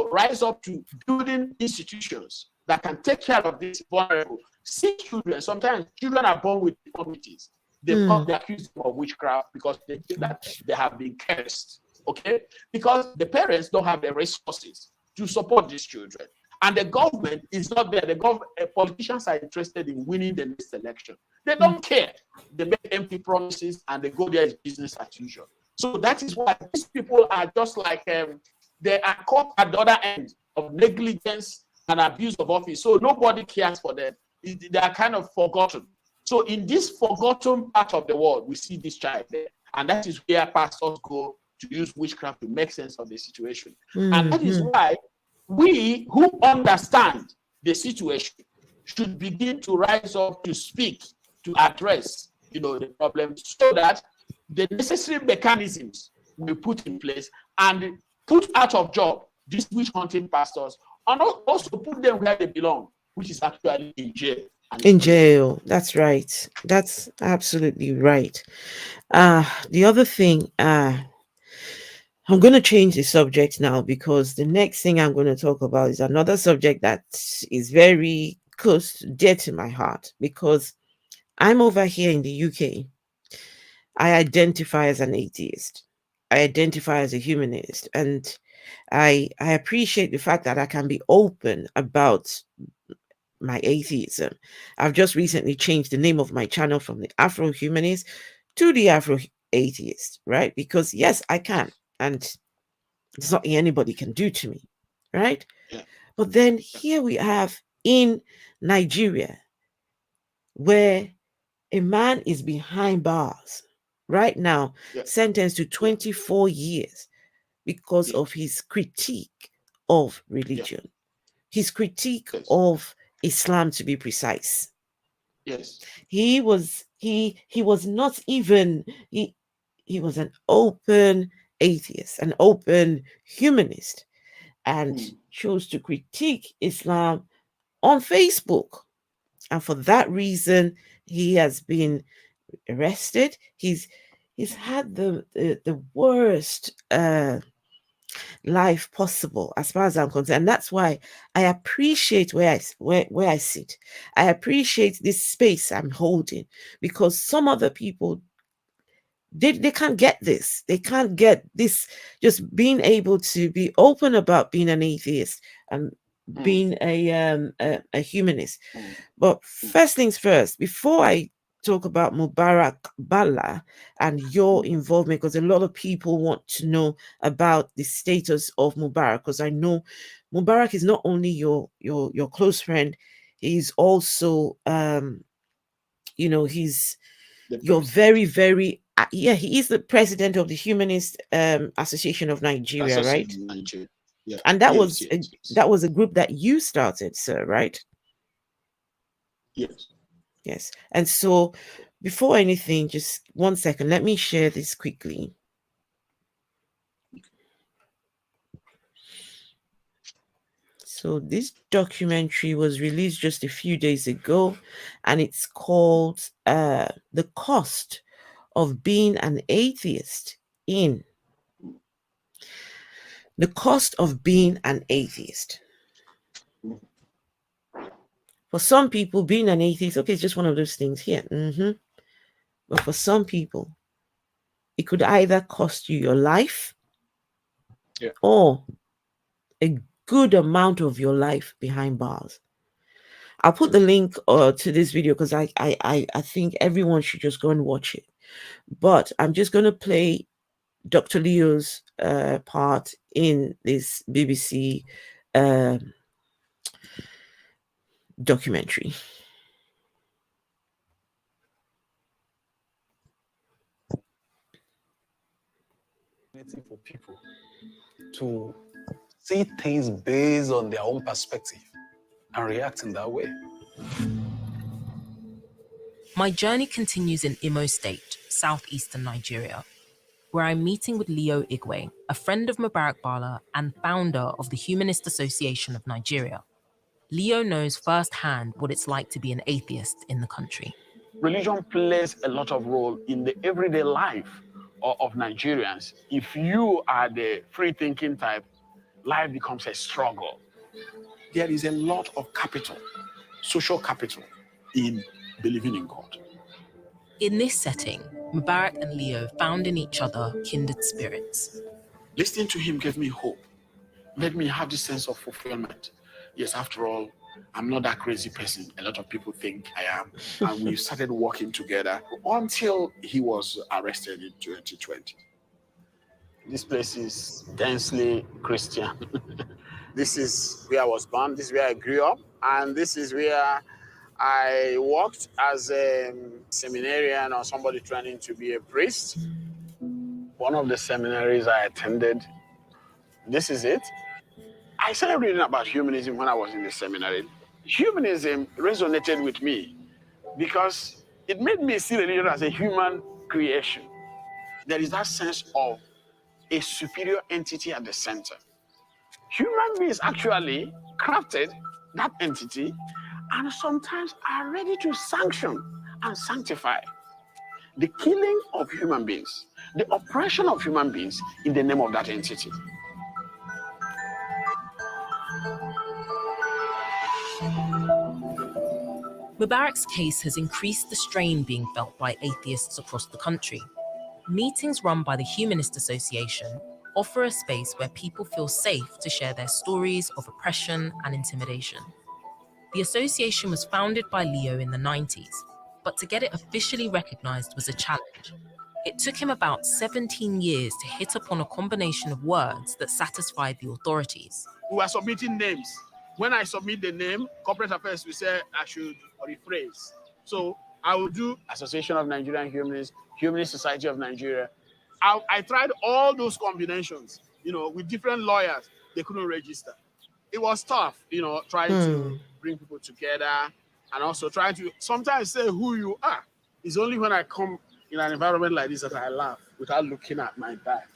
rise up to building institutions that can take care of these vulnerable sick children. Sometimes children are born with deformities. They accuse them of witchcraft because they think that they have been cursed. Okay, because the parents don't have the resources to support these children. And the government is not there. The politicians are interested in winning the next election. They don't care. They make empty promises and they go there as business as usual. So that is why these people are just like, they are caught at the other end of negligence and abuse of office. So nobody cares for them. They are kind of forgotten. So in this forgotten part of the world, we see this child there. And that is where pastors go to use witchcraft to make sense of the situation. And that is why we who understand the situation should begin to rise up to speak, to address, the problem, so that the necessary mechanisms will be put in place and put out of job these witch hunting pastors, and also put them where they belong, which is actually in jail. In jail. That's right. That's absolutely right. The other thing, I'm going to change the subject now because the next thing I'm going to talk about is another subject that is very close, dear to my heart, because I'm over here in the UK. I identify as an atheist. I identify as a humanist. And I appreciate the fact that I can be open about my atheism. I've just recently changed the name of my channel from the Afro Humanist to the Afro Atheist, right? Because yes, I can. And it's not anybody can do to me, right? Yeah. But then here we have in Nigeria, where a man is behind bars right now, sentenced to 24 years because of his critique of religion, his critique of Islam, to be precise. Yes. He was not even, he was an open atheist, an open humanist, and chose to critique Islam on Facebook. And for that reason, he has been arrested. He's had the worst life possible, as far as I'm concerned. And that's why I appreciate where I sit. I appreciate this space I'm holding, because some other people, they can't get this. They can't get this, just being able to be open about being an atheist and being a humanist. But first things first, before I talk about Mubarak Bala and your involvement, because a lot of people want to know about the status of Mubarak, because I know Mubarak is not only your close friend, he's also he's your very, very Yeah, he is the president of the Humanist Association of Nigeria, right? Nigeria. Yeah. And that yes, was a group that you started, sir, right? Yes. Yes. And so before anything, just 1 second, let me share this quickly. So this documentary was released just a few days ago, and it's called The Cost of Being an Atheist in. The Cost of Being an Atheist. For some people, being an atheist, okay, it's just one of those things here. But for some people, it could either cost you your life or a good amount of your life behind bars. I'll put the link to this video because I think everyone should just go and watch it. But I'm just going to play Dr. Leo's part in this BBC documentary. For people to see things based on their own perspective and react in that way. My journey continues in Imo State, southeastern Nigeria, where I'm meeting with Leo Igwe, a friend of Mubarak Bala and founder of the Humanist Association of Nigeria. Leo knows firsthand what it's like to be an atheist in the country. Religion plays a lot of role in the everyday life of Nigerians. If you are the free-thinking type, life becomes a struggle. There is a lot of capital, social capital, in believing in God. In this setting, Mubarak and Leo found in each other kindred spirits. Listening to him gave me hope, made me have this sense of fulfillment. Yes, after all, I'm not that crazy person a lot of people think I am. And we started working together until he was arrested in 2020. This place is densely Christian. This is where I was born, this is where I grew up, and this is where I worked as a seminarian or somebody training to be a priest. One of the seminaries I attended, this is it. I started reading about humanism when I was in the seminary. Humanism resonated with me because it made me see religion as a human creation. There is that sense of a superior entity at the center. Human beings actually crafted that entity and sometimes are ready to sanction and sanctify the killing of human beings, the oppression of human beings in the name of that entity. Mubarak's case has increased the strain being felt by atheists across the country. Meetings run by the Humanist Association offer a space where people feel safe to share their stories of oppression and intimidation. The association was founded by Leo in the 90s, but to get it officially recognized was a challenge. It took him about 17 years to hit upon a combination of words that satisfied the authorities. We were submitting names. When I submit the name, corporate affairs will say I should rephrase. So I will do Association of Nigerian Humanists, Humanist Society of Nigeria. I tried all those combinations, with different lawyers. They couldn't register. It was tough, trying to bring people together and also trying to sometimes say who you are. It's only when I come in an environment like this that I laugh without looking at my back.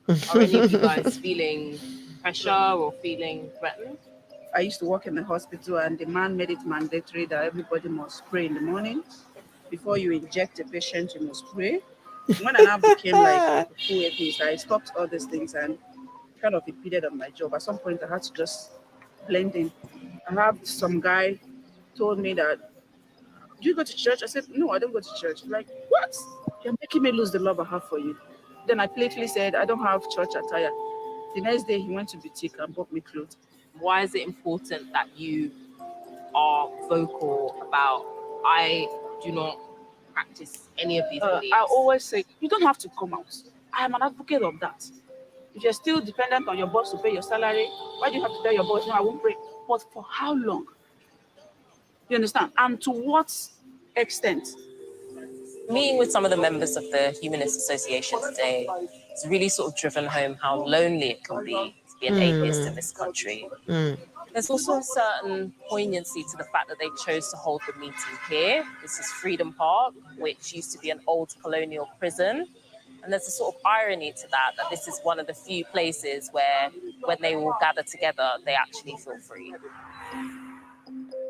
Are any of you guys feeling pressure or feeling threatened? I used to work in the hospital, and the man made it mandatory that everybody must pray in the morning. Before you inject a patient, you must pray. When I now became like a full atheist, I stopped all these things and kind of impeded on my job. At some point, I had to just blend in. I have some guy told me that, do you go to church? I said, no, I don't go to church. Like, what? You're making me lose the love I have for you. Then I playfully said, I don't have church attire. The next day, he went to boutique and bought me clothes. Why is it important that you are vocal about, I do not practice any of these beliefs? I always say, you don't have to come out. I am an advocate of that. If you're still dependent on your boss to pay your salary, why do you have to tell your boss, no, I won't pray? But for how long? You understand? And to what extent? meeting with some of the members of the Humanist Association today, it's really sort of driven home how lonely it can be to be an atheist in this country. There's also a certain poignancy to the fact that they chose to hold the meeting here. This is Freedom Park, which used to be an old colonial prison. And there's a sort of irony to that this is one of the few places where when they all gather together, they actually feel free.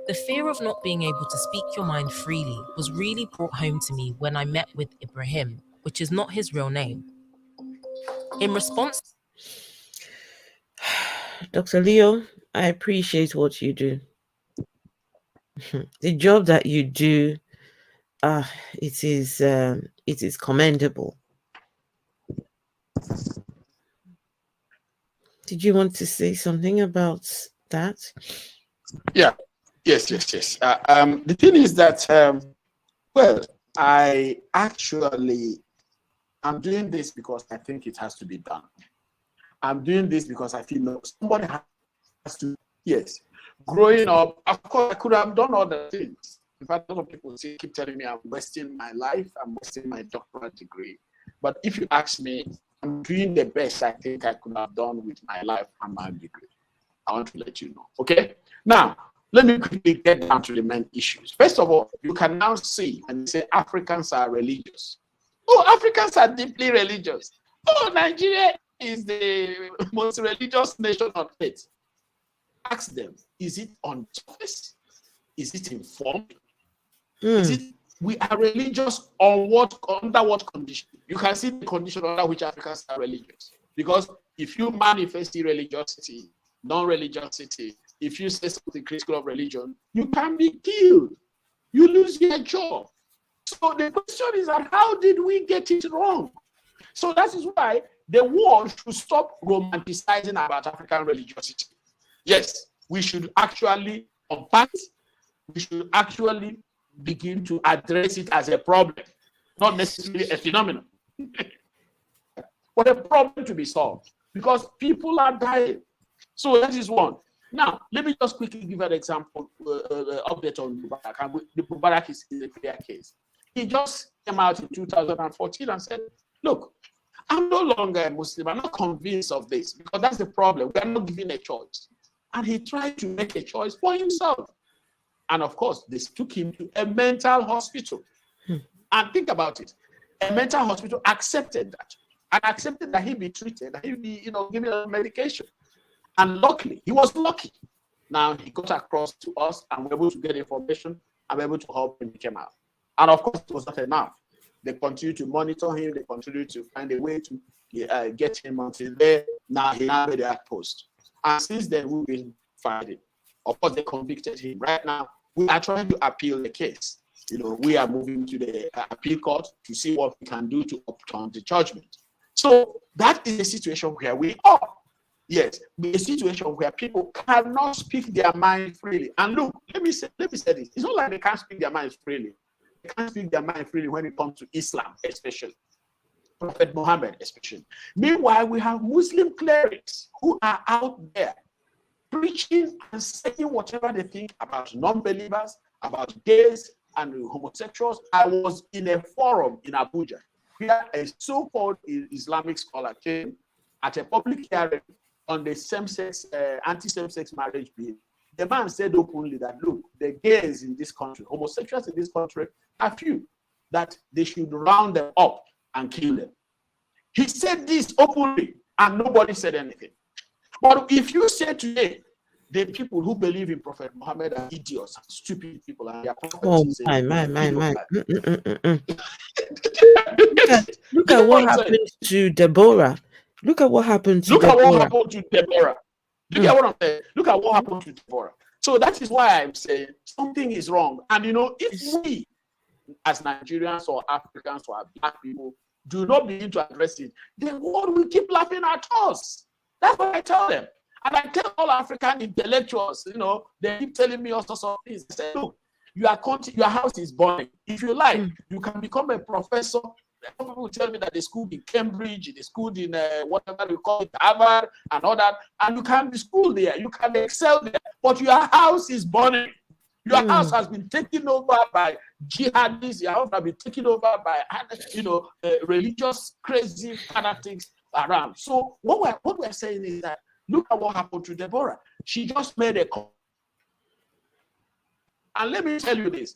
The fear of not being able to speak your mind freely was really brought home to me when I met with Ibrahim, which is not his real name. In response... Dr. Leo, I appreciate what you do. The job that you do, it is commendable. Did you want to say something about that? Yeah. Yes. The thing is that, well, I'm doing this because I think it has to be done. I'm doing this because I feel no, somebody has to, yes. Growing up, of course, I could have done other things. In fact, a lot of people keep telling me I'm wasting my life, I'm wasting my doctorate degree. But if you ask me, I'm doing the best I think I could have done with my life and my degree. I want to let you know. Okay? Now, let me quickly get down to the main issues. First of all, you can now see and say Africans are religious. Oh, Africans are deeply religious. Oh, Nigeria is the most religious nation on earth. Ask them, is it on surface? Is it informed? Is it, we are religious on what, under what condition? You can see the condition under which Africans are religious. Because if you manifest irreligiosity, non-religiosity, if you say something critical of religion, you can be killed. You lose your job. So the question is that how did we get it wrong? So that is why the world should stop romanticizing about African religiosity. Yes, we should actually unpack it. We should actually begin to address it as a problem, not necessarily a phenomenon, but a problem to be solved because people are dying. So that is one. Now, let me just quickly give an example, update on Mubarak. And the Mubarak is a clear case. He just came out in 2014 and said, look, I'm no longer a Muslim. I'm not convinced of this because that's the problem. We are not given a choice. And he tried to make a choice for himself. And of course, they took him to a mental hospital. And think about it. A mental hospital accepted that. And accepted that he'd be treated, that he'd be, given a medication. And luckily, he was lucky. Now he got across to us and we're able to get information and we're able to help him came out. And of course, it was not enough. They continue to monitor him. They continue to find a way to get him until there. Now he had the post. And since then, we've been fighting. Of course, they convicted him. Right now, we are trying to appeal the case. We are moving to the appeal court to see what we can do to upturn the judgment. So that is a situation where we are. Yes, a situation where people cannot speak their mind freely. And look, let me say this. It's not like they can't speak their minds freely. They can't speak their mind freely when it comes to Islam, especially. Prophet Muhammad, especially. Meanwhile, we have Muslim clerics who are out there preaching and saying whatever they think about non-believers, about gays and homosexuals. I was in a forum in Abuja where a so-called Islamic scholar came at a public hearing on the same-sex, anti-same-sex marriage bill. The man said openly that, look, the gays in this country, homosexuals in this country are few, that they should round them up and kill them. He said this openly, and nobody said anything. But if you say today, the people who believe in Prophet Muhammad are idiots, stupid people, and they are prophets. Oh, my. Look at what happened to Deborah. Look at what happened to Deborah. Look at what happened to Deborah. Look at what I'm saying. Look at what happened to Deborah. So that is why I'm saying something is wrong. And if we, as Nigerians or Africans or Black people, do not begin to address it, the world will keep laughing at us. That's what I tell them. And I tell all African intellectuals, they keep telling me all sorts of things. They say, look, your house is burning. If you like, you can become a professor. Some people tell me that they schooled in Cambridge, they schooled in whatever we call it, Harvard and all that, and you can be schooled there, you can excel there, but your house is burning. Your house has been taken over by jihadists. Your house has been taken over by, religious crazy fanatics around. So what we're saying is that look at what happened to Deborah. She just made a call. And let me tell you this.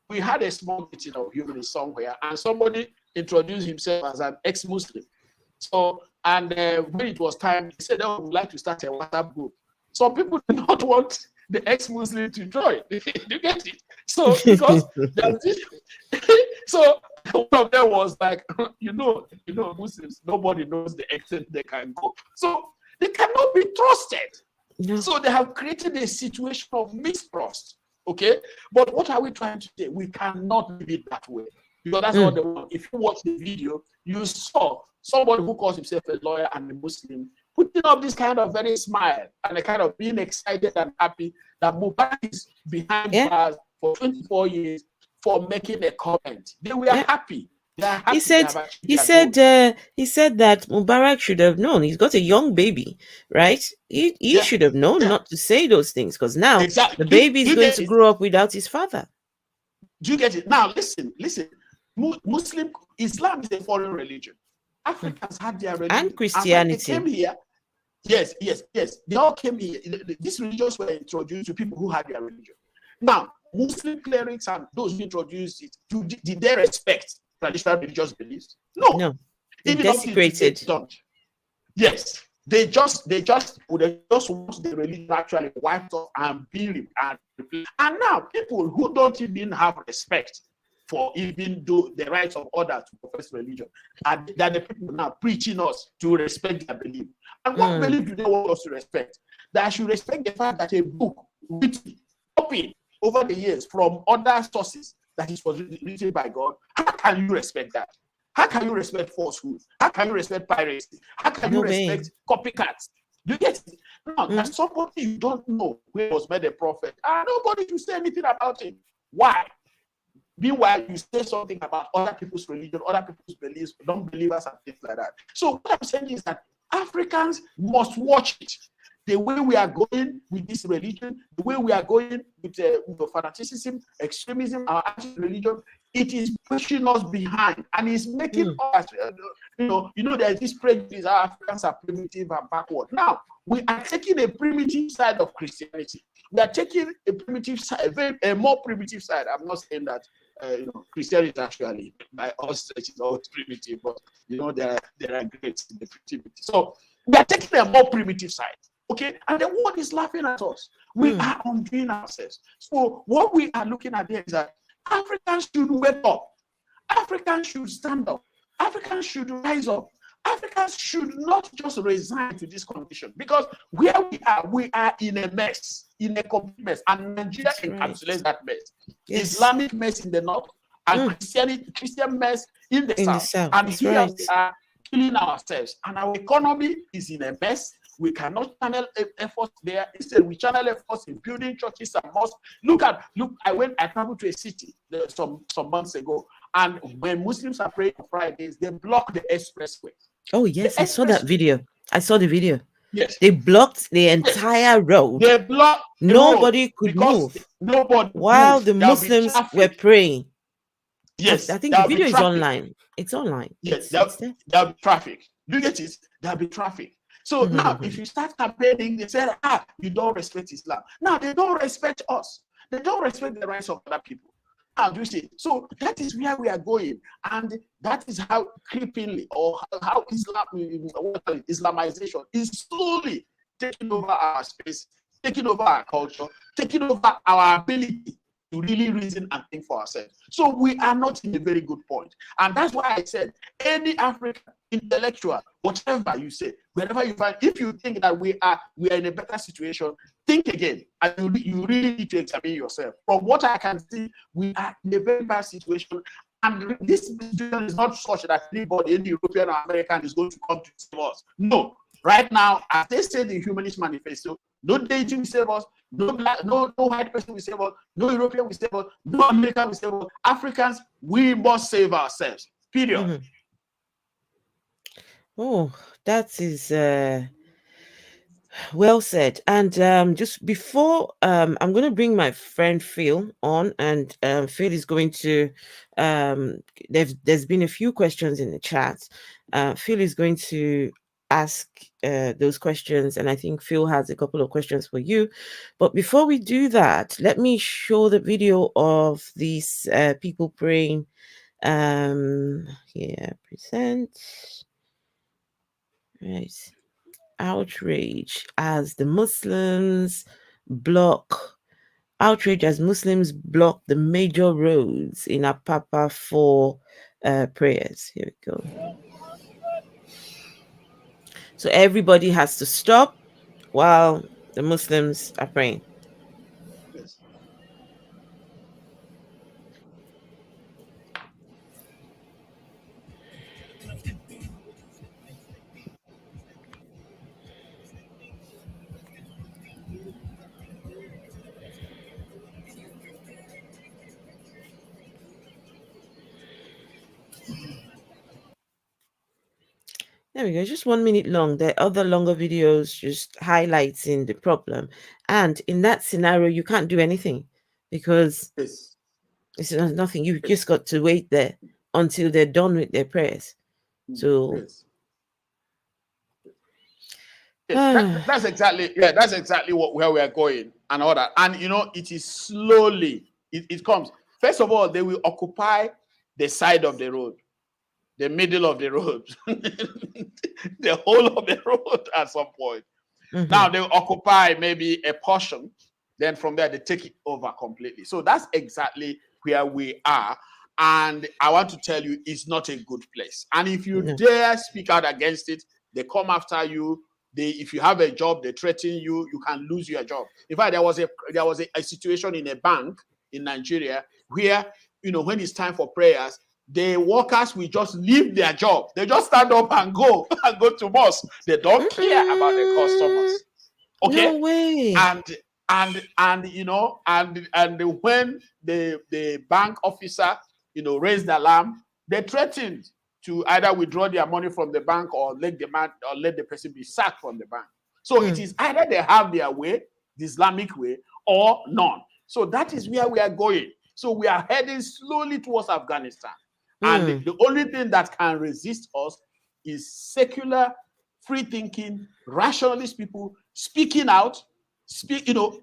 We had a small meeting of humanists somewhere, and somebody introduced himself as an ex-Muslim. So, and when it was time, he said, "Oh, we'd like to start a WhatsApp group." Some people do not want the ex-Muslim to join. You get it? So, because so one of them was like, you know, Muslims, nobody knows the extent they can go. So they cannot be trusted. No. So they have created a situation of mistrust. Okay, but what are we trying to say? We cannot leave it that way, because that's what they want. If you watch the video, you saw somebody who calls himself a lawyer and a Muslim putting up this kind of very smile and a kind of being excited and happy that Mubarak is behind bars for 24 years for making a comment. They were happy. He said that Mubarak should have known. He's got a young baby, right? He should have known not to say those things, because now the baby is going to grow up without his father. Do you get it? Now listen. Muslim Islam is a foreign religion. Africans had their religion and Christianity. They came here. Yes. They all came here. These religions were introduced to people who had their religion. Now, Muslim clerics and those who introduced it, did they respect traditional religious beliefs? No. They desecrated. Yes. They just want the religion actually wiped off and built and now people who don't even have respect for even though the rights of others to profess religion, and that the people now preaching us to respect their belief. And what belief do they want us to respect? That I should respect the fact that a book written, copied over the years from other sources that it was written by God. How can you respect that? How can you respect falsehood? How can you respect piracy? How can you respect copycats? You get it? Now, there's somebody you don't know who was made a prophet, and nobody to say anything about it. Why? Meanwhile, you say something about other people's religion, other people's beliefs, non-believers, and things like that. So what I'm saying is that Africans must watch it. The way we are going with this religion, the way we are going with the fanaticism, extremism, our religion, it is pushing us behind, and it's making us, there's this prejudice, our Africans are primitive and backward. Now, we are taking a primitive side of Christianity. We are taking a primitive side, a more primitive side. I'm not saying that Christianity actually, by us, it is always primitive, but there are grades in the primitivity. So we are taking a more primitive side. Okay, and the world is laughing at us. We are undoing ourselves. So what we are looking at here is that Africans should wake up. Africans should stand up. Africans should rise up. Africans should not just resign to this condition, because where we are in a mess, in a complete mess, and Nigeria encapsulates that mess. Yes. Islamic mess in the north, and Christian mess in the south. And here we are killing ourselves, and our economy is in a mess. We cannot channel efforts there. Instead, we channel efforts in building churches and mosques. Look, I traveled to a city some months ago, and when Muslims are praying on Fridays, they block the expressway. Oh, yes, I saw that video. I saw the video. Yes. They blocked the entire road. They blocked nobody could move. While the Muslims were praying. Yes. I think the video is online. It's online. Yes, there'll be traffic. You get it? There'll be traffic. So now, if you start campaigning, they say, you don't respect Islam. Now, they don't respect us. They don't respect the rights of other people. How do you see? So that is where we are going. And that is how creepingly, or how Islamization is slowly taking over our space, taking over our culture, taking over our ability to really reason and think for ourselves. So we are not in a very good point. And that's why I said, any African intellectual, whatever you say, wherever you find, if you think that we are in a better situation, think again, and you really need to examine yourself. From what I can see, we are in a very bad situation, and this situation is not such that anybody, any European or American, is going to come to save us. No. Right now, as they say in the Humanist Manifesto, no deity will save us, no white person will save us, no European will save us, no American will save us. Africans, we must save ourselves. Period. Oh, that is Well said. And just before I'm going to bring my friend Phil on, and Phil is going to there's been a few questions in the chat. Phil is going to ask those questions, and I think Phil has a couple of questions for you. But before we do that, let me show the video of these people praying. Here, present. Right. Outrage as Muslims block the major roads in Apapa for prayers. Here we go. So everybody has to stop while the Muslims are praying. Yes. There we go. Just 1 minute long. There are other longer videos just highlighting the problem. And in that scenario, you can't do anything because Yes. it's nothing. You've just got to wait there until they're done with their prayers. So yes. That's exactly where we are going and all that. And it is slowly it comes. First of all, they will occupy the side of the road, the middle of the road, the whole of the road at some point. Mm-hmm. Now they occupy maybe a portion, then from there they take it over completely. So that's exactly where we are. And I want to tell you, it's not a good place. And if you dare speak out against it, they come after you. If you have a job, they threaten you. You can lose your job. In fact, there was a situation in a bank in Nigeria where, when it's time for prayers, the workers will just leave their job. They just stand up and go to mosque. They don't care about the customers. Okay. No way. And when the bank officer, raised the alarm, they threatened to either withdraw their money from the bank or let the person be sacked from the bank. So it is either they have their way, the Islamic way, or none. So that is where we are going. So we are heading slowly towards Afghanistan. And the only thing that can resist us is secular, free-thinking, rationalist people speaking out,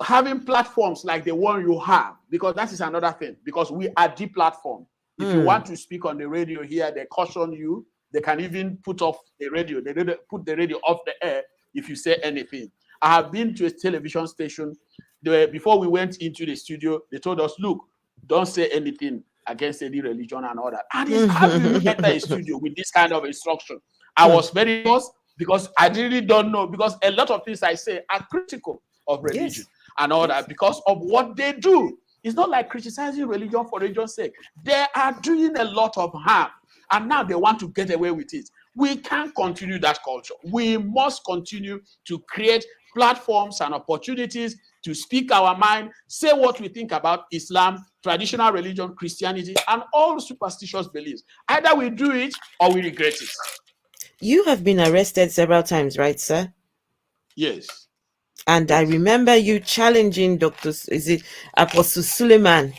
having platforms like the one you have, because that is another thing, because we are the platform. If you want to speak on the radio here, they caution you. They can even put off the radio. They put the radio off the air if you say anything. I have been to a television station. Before we went into the studio, they told us, look, don't say anything against any religion and all that. And it's how do you enter a studio with this kind of instruction? I was very lost because I really don't know, because a lot of things I say are critical of religion and all that because of what they do. It's not like criticizing religion for religion's sake. They are doing a lot of harm, and now they want to get away with it. We can't continue that culture. We must continue to create platforms and opportunities to speak our mind, say what we think about Islam, traditional religion, Christianity, and all superstitious beliefs. Either we do it or we regret it. You have been arrested several times, right, sir? Yes. And I remember you challenging Apostle Suleiman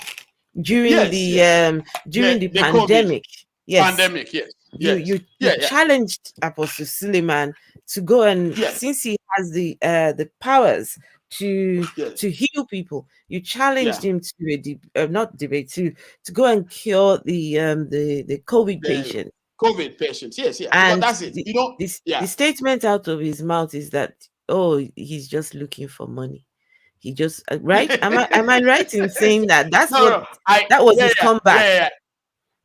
during the pandemic. COVID. Yes. Pandemic, yes. You challenged Apostle Suleiman to go and since he has the powers to heal people, you challenged him to to go and cure the COVID patient. COVID patients, yes. And that's it. The statement out of his mouth is that, he's just looking for money. He just right? Am I right in saying that? That was his comeback.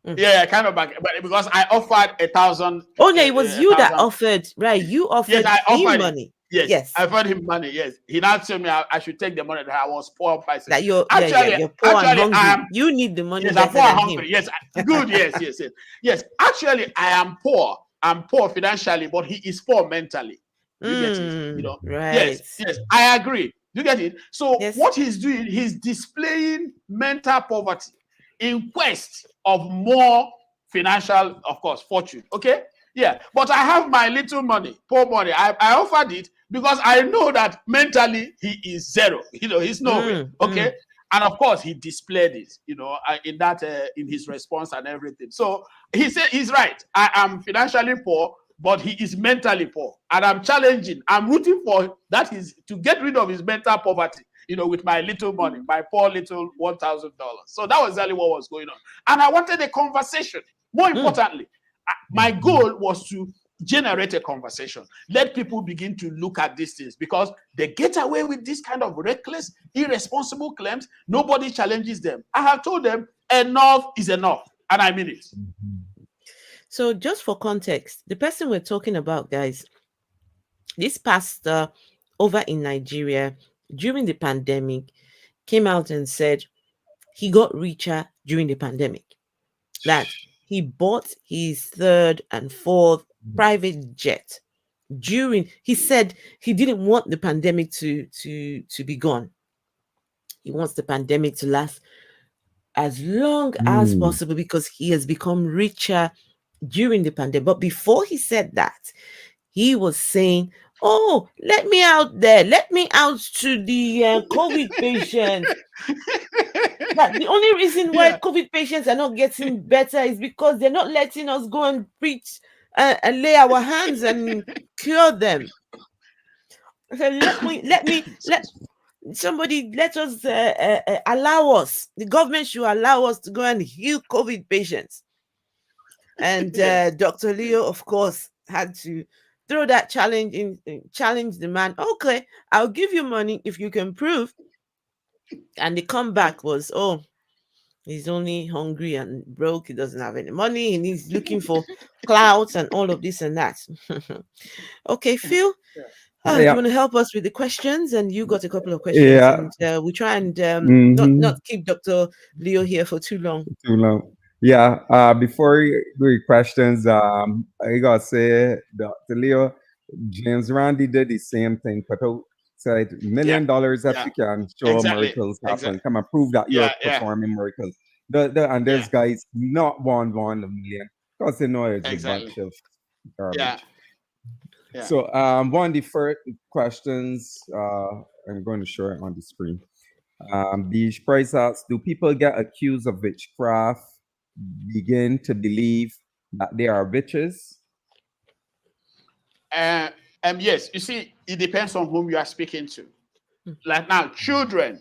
Yeah, kind of back, but because I offered 1,000. Oh no, it was you that offered, right? You offered him money. Yes, I offered him money. Yes, he now told me I should take the money that I was poor. That you're poor and hungry. You need the money. Yes, I'm poor and hungry. Yes, good. Yes. Actually, I am poor. I'm poor financially, but he is poor mentally. You get it? Right. Yes. I agree. You get it? So what he's doing, he's displaying mental poverty in quest of more financial, of course, fortune. Okay? Yeah. But I have my little money, poor money. I offered it because I know that mentally he is zero. He's nowhere. Okay. And of course, he displayed it, in that in his response and everything. So he said he's right. I am financially poor, but he is mentally poor, and I'm challenging. I'm rooting for that is to get rid of his mental poverty. With my little money, my poor little $1,000. So that was exactly what was going on, and I wanted a conversation. More importantly, my goal was to generate a conversation. Let people begin to look at these things, because they get away with this kind of reckless, irresponsible claims. Nobody challenges them. I have told them enough is enough, and I mean it. So just for context, the person we're talking about, guys, this pastor over in Nigeria during the pandemic came out and said he got richer during the pandemic, that he bought his third and fourth private jet he said he didn't want the pandemic to be gone. He wants the pandemic to last as long as possible, because he has become richer during the pandemic. But before he said that, he was saying, oh, let me out there. Let me out to the COVID patients. That the only reason why COVID patients are not getting better is because they're not letting us go and preach and lay our hands and cure them. So somebody let us allow us. The government should allow us to go and heal COVID patients. And Dr. Leo, of course, had to throw that challenge in, challenge the man. Okay, I'll give you money if you can prove. And the comeback was, oh, he's only hungry and broke. He doesn't have any money. And he's looking for clouds and all of this and that. Okay, Phil, you want to help us with the questions? And you got a couple of questions. And we try and not keep Dr. Leo here for too long. Yeah. Before you do your questions, I gotta say, Dr. Leo, James Randi did the same thing. Put out said $1 million if you can show miracles happen. Come and prove that you're performing miracles. And there's guys not one $1 million, because they know it's a bunch of garbage. So one of the first questions, I'm going to show it on the screen. The price asks, do people get accused of witchcraft begin to believe that they are witches? Yes, you see, it depends on whom you are speaking to. Like now, children,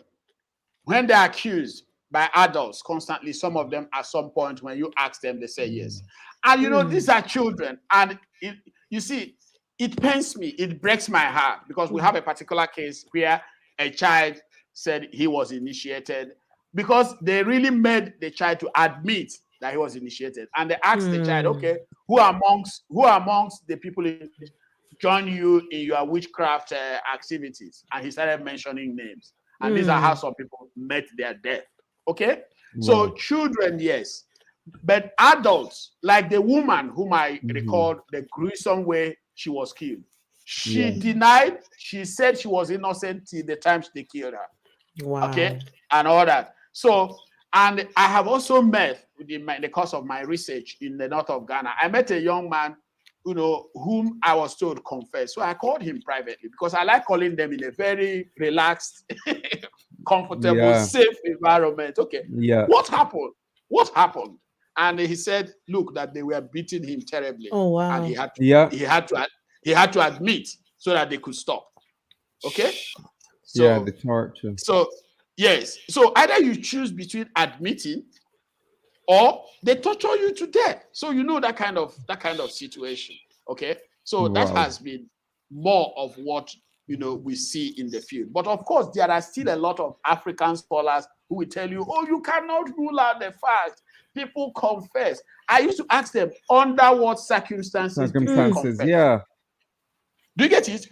when they're accused by adults constantly, some of them at some point when you ask them, they say yes. And these are children. And you see, it pains me, it breaks my heart, because we have a particular case where a child said he was initiated, because they really made the child to admit that he was initiated. And they asked the child, okay, who amongst the people join you in your witchcraft activities? And he started mentioning names. And these are how some people met their death. Okay? So children, yes. But adults, like the woman whom I recalled the gruesome way she was killed, she denied, she said she was innocent till the time they killed her. Wow. Okay? And all that. So, and I have also met, in the course of my research in the north of Ghana, I met a young man, whom I was told confessed. So I called him privately, because I like calling them in a very relaxed, comfortable, safe environment. Okay. Yeah. What happened? What happened? And he said, look, that they were beating him terribly. Oh, wow. And he had to admit so that they could stop. Okay? So, the torture. So, yes. So either you choose between admitting, or they torture you to death. So that kind of situation. Okay. So that has been more of what we see in the field. But of course, there are still a lot of African scholars who will tell you, oh, you cannot rule out the fact. People confess. I used to ask them, under what circumstances do you confess? Do you get it?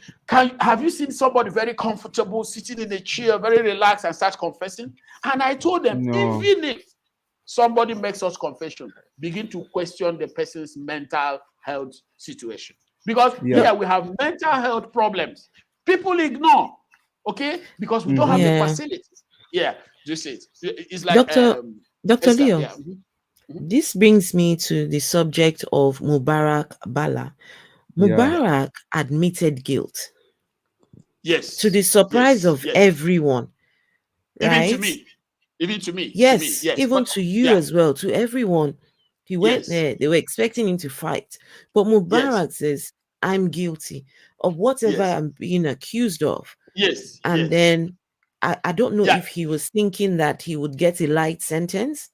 Have you seen somebody very comfortable sitting in a chair, very relaxed, and start confessing? And I told them, even if somebody makes us confession, begin to question the person's mental health situation. Because here we have mental health problems. People ignore, okay? Because we don't have the facilities. Yeah, just it. It's like Dr. Leo, this brings me to the subject of Mubarak Bala. Mubarak admitted guilt. Yes. To the surprise of everyone. Right? Even to me. Even to me. Yes, to me, yes. even But, to you as well, to everyone. He went there, they were expecting him to fight. But Mubarak says, I'm guilty of whatever I'm being accused of. Yes. And then I don't know if he was thinking that he would get a light sentence.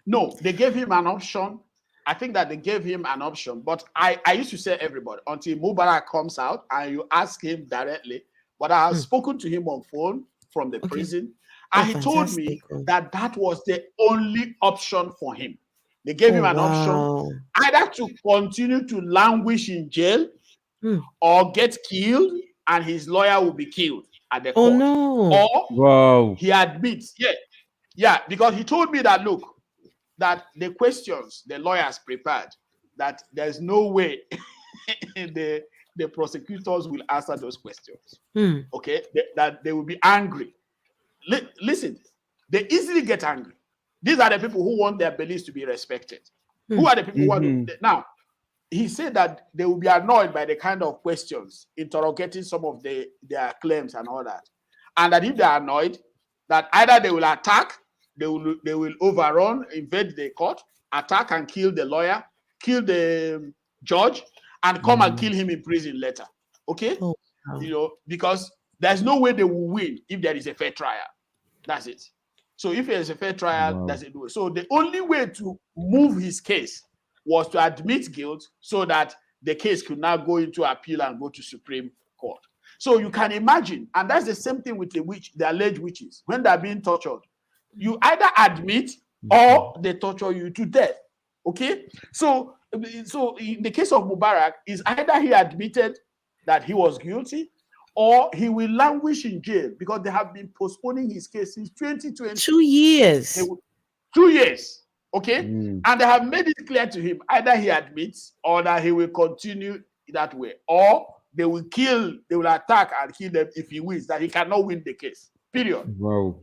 No, they gave him an option. I think that they gave him an option. But I used to say everybody, until Mubarak comes out and you ask him directly. But I have spoken to him on phone from the prison. And he told me that that was the only option for him. They gave him an option either to continue to languish in jail or get killed, and his lawyer will be killed at the court. Or he admits, because he told me that, look, that the questions the lawyers prepared, that there's no way the prosecutors will answer those questions. Okay, that they will be angry. Listen, they easily get angry. These are the people who want their beliefs to be respected. Who are the people who want to, now, he said that they will be annoyed by the kind of questions, interrogating some of their claims and all that. And that if they are annoyed, that either they will attack, they will overrun, invade the court, attack and kill the lawyer, kill the judge, and come and kill him in prison later. Okay? You know, because there's no way they will win if there is a fair trial. That's it. So if there's a fair trial, that's it. So the only way to move his case was to admit guilt so that the case could now go into appeal and go to Supreme Court. So you can imagine, and that's the same thing with the alleged witches. When they're being tortured, you either admit or they torture you to death. Okay? So in the case of Mubarak, is either he admitted that he was guilty, or he will languish in jail, because they have been postponing his case since 2020. 2 years. 2 years. Okay? And they have made it clear to him, either he admits or that he will continue that way, or they will attack and kill them if he wins, that he cannot win the case. Period.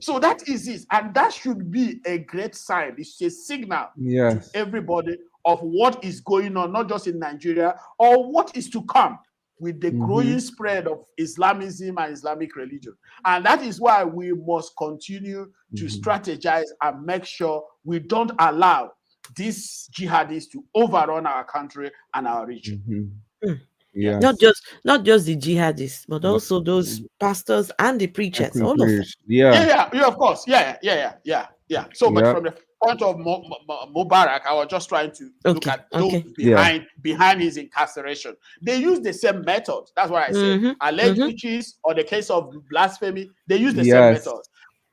So that is it. And that should be a great sign. It's a signal to everybody of what is going on, not just in Nigeria, or what is to come with the growing spread of Islamism and Islamic religion. And that is why we must continue to strategize and make sure we don't allow these jihadists to overrun our country and our region. Not just the jihadists, but also those pastors and the preachers. All of them. Of course. So, but from the point of Mubarak, I was just trying to look at those behind his incarceration. They use the same method. That's what I said. Alleged witches, or the case of blasphemy, they use the same method.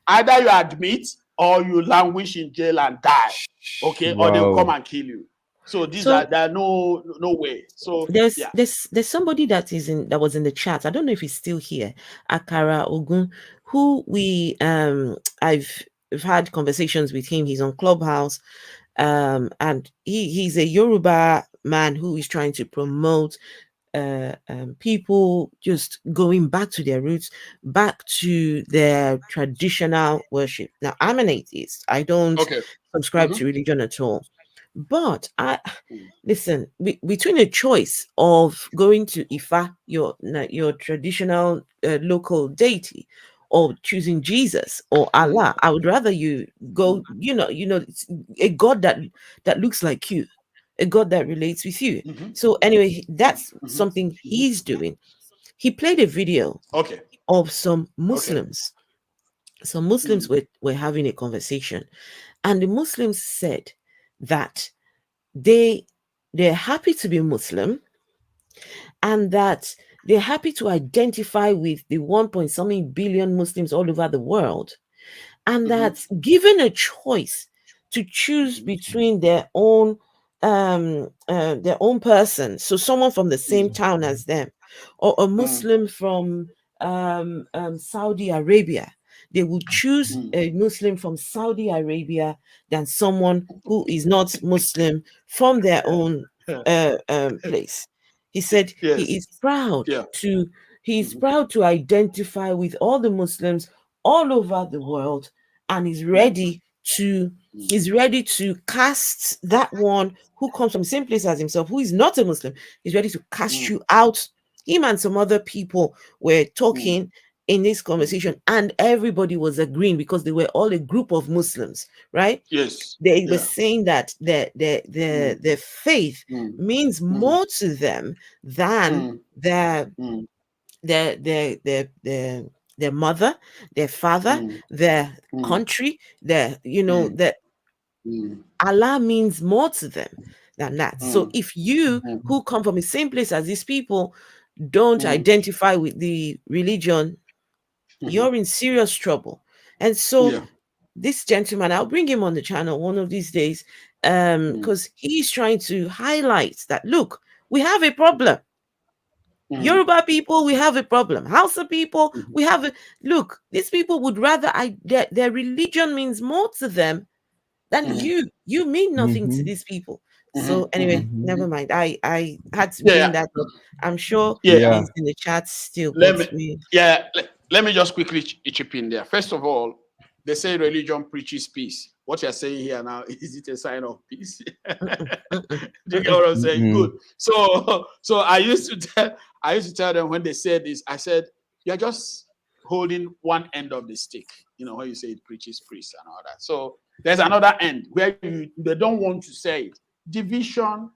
Either you admit or you languish in jail and die. Okay, or they'll come and kill you. So there are no way. So there's somebody that was in the chat. I don't know if he's still here. Akara Ogun, who I've had conversations with him. He's on Clubhouse, and he's a Yoruba man who is trying to promote people just going back to their roots, back to their traditional worship. Now, I'm an atheist. I don't subscribe to religion at all. But listen, between a choice of going to Ifa, your traditional local deity, or choosing Jesus or Allah, I would rather you go, a God that looks like you, a God that relates with you. So anyway, that's something he's doing. He played a video of some Muslims. Some Muslims were having a conversation, and the Muslims said that they're happy to be Muslim, and that they're happy to identify with the 1.something billion Muslims all over the world, and that given a choice to choose between their own person, so someone from the same town as them, or a Muslim from Saudi Arabia, they will choose a Muslim from Saudi Arabia than someone who is not Muslim from their own place. He said he is proud to identify with all the Muslims all over the world, and is ready to cast that one who comes from the same place as himself, who is not a Muslim. He's ready to cast you out him and some other people were talking in this conversation, and everybody was agreeing because they were all a group of Muslims, right? Yes. They were saying that the faith means more to them than their mother, their father, their country, that Allah means more to them than that. So if you who come from the same place as these people don't identify with the religion, you're in serious trouble. And so this gentleman, I'll bring him on the channel one of these days, because he's trying to highlight that, look, we have a problem. Yoruba people, we have a problem. Hausa people, we have a look. These people would rather their religion means more to them than you. You mean nothing to these people. So anyway, never mind. I had to bring that up. I'm sure he's in the chat still. Let me just quickly chip in there. First of all, they say religion preaches peace. What you're saying here now, is it a sign of peace? Do you get what I'm saying? Good. So I used to tell them when they said this, I said, you're just holding one end of the stick. You know, when you say it preaches peace and all that. So there's another end where they don't want to say it. Division,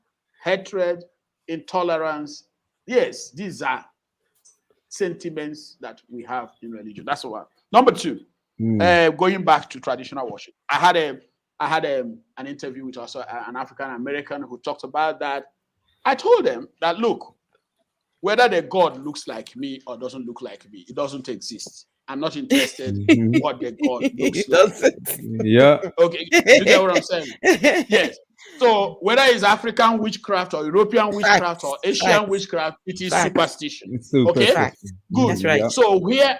hatred, intolerance. Yes, these are sentiments that we have in religion. That's one. Number two, going back to traditional worship. I had an interview with also an African American who talked about that. I told them that, look, whether the God looks like me or doesn't look like me, it doesn't exist. I'm not interested in what the God looks like. Yeah. Okay, you get what I'm saying? Yes. So whether it's African witchcraft or European witchcraft or Asian witchcraft, it is superstition. Okay, good. That's right. So where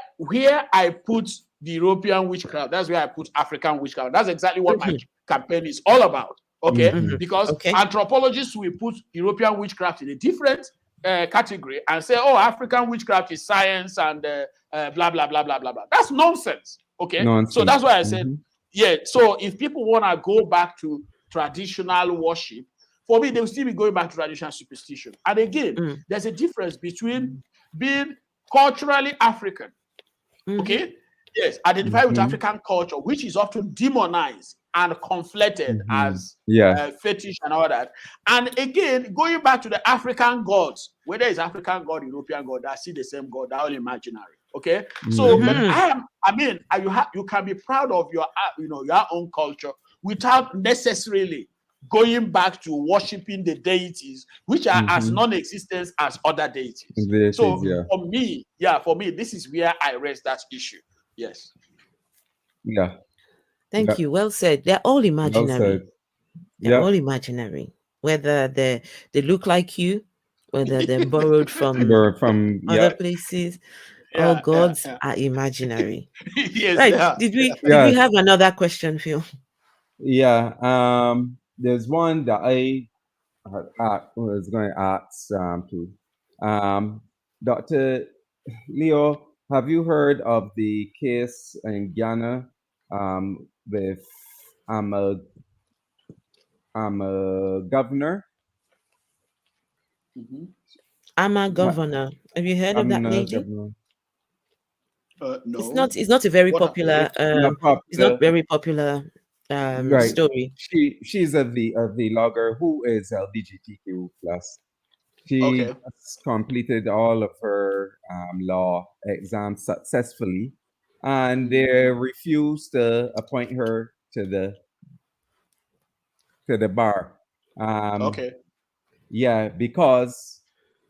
I put the European witchcraft, that's where I put African witchcraft. That's exactly what my campaign is all about. Okay, because anthropologists will put European witchcraft in a different category and say, oh, African witchcraft is science and blah blah blah blah blah blah. That's nonsense. Okay, so that's why I said, so if people want to go back to traditional worship, for me, they will still be going back to traditional superstition. And again, there's a difference between being culturally African, okay? Yes, identify with African culture, which is often demonized and conflated as fetish and all that. And again, going back to the African gods, whether it's African god, European god, they're still the same god, they're all imaginary. Okay, so you can be proud of your own culture without necessarily going back to worshiping the deities, which are as non-existent as other deities. So for me, this is where I raise that issue. Yes. Yeah. Thank you. Well said. They're all imaginary. They're all imaginary. Whether they look like you, whether they're borrowed from other places. All gods are imaginary. Yes, right. Did we have another question, Phil? Yeah. There's one that I was going to ask to Dr. Leo. Have you heard of the case in Ghana with I'm a governor? I'm a governor. Have you heard of that lady? No. It's not a very popular. It's not very popular story. She's a vlogger who is LGBTQ plus. She has completed all of her law exams successfully, and they refused to appoint her to the bar. Yeah, because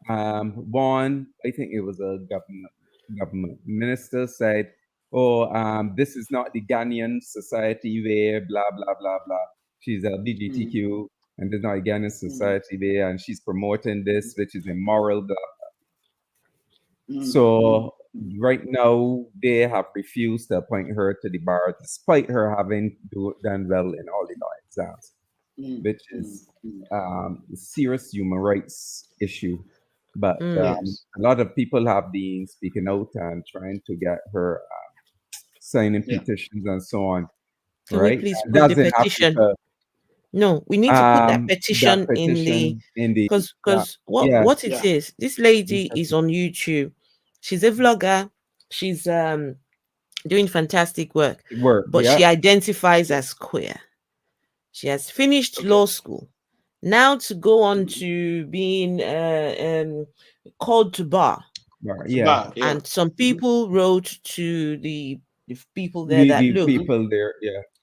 one, I think it was a government minister said, "Oh, this is not the Ghanaian society where blah blah blah blah. She's LGBTQ, and there's not a Ghanaian society there, and she's promoting this, which is immoral." Blah, blah. So right now they have refused to appoint her to the bar, despite her having done well in all the law exams, which is a serious human rights issue. But a lot of people have been speaking out and trying to get her signing petitions and so on. Can right? we please put the petition? No, we need to put that petition in the, because what it is. This lady is on YouTube. She's a vlogger. She's doing fantastic work. But she identifies as queer. She has finished law school. Now to go on to being called to bar. And some people wrote to the people there that look,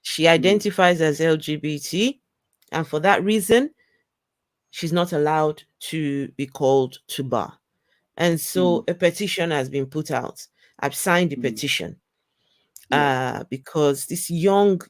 she identifies as LGBT, and for that reason, she's not allowed to be called to bar. And so a petition has been put out. I've signed the petition because this young,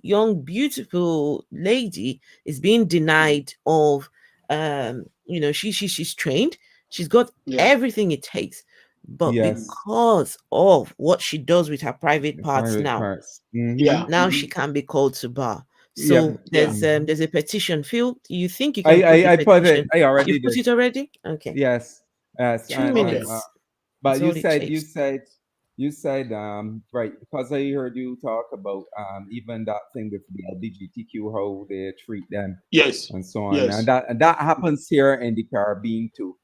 beautiful lady is being denied of, she's trained. She's got everything it takes. But because of what she does with her private parts now, now she can't be called to bar. So there's a petition. Phil, you think you can put it? I already you put it already? Okay. Yes. 2 minutes. But you said right, because I heard you talk about even that thing with the LGBTQ, how they treat them, and so on, and that happens here in the Caribbean too.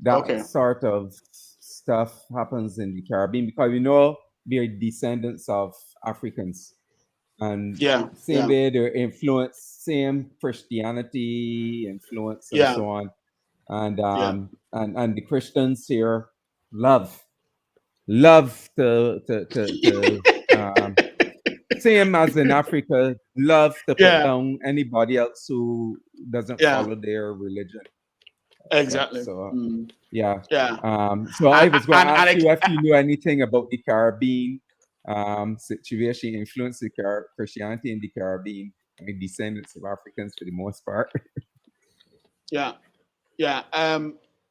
That sort of stuff happens in the Caribbean because we are descendants of Africans, and same way they're influenced, same Christianity influence, and so on, and the Christians here love to same as in Africa, love to put down anybody else who doesn't follow their religion. Exactly. So so I was going to ask you if you knew anything about the Caribbean situation, influence of Christianity in the Caribbean. I mean, descendants of Africans for the most part.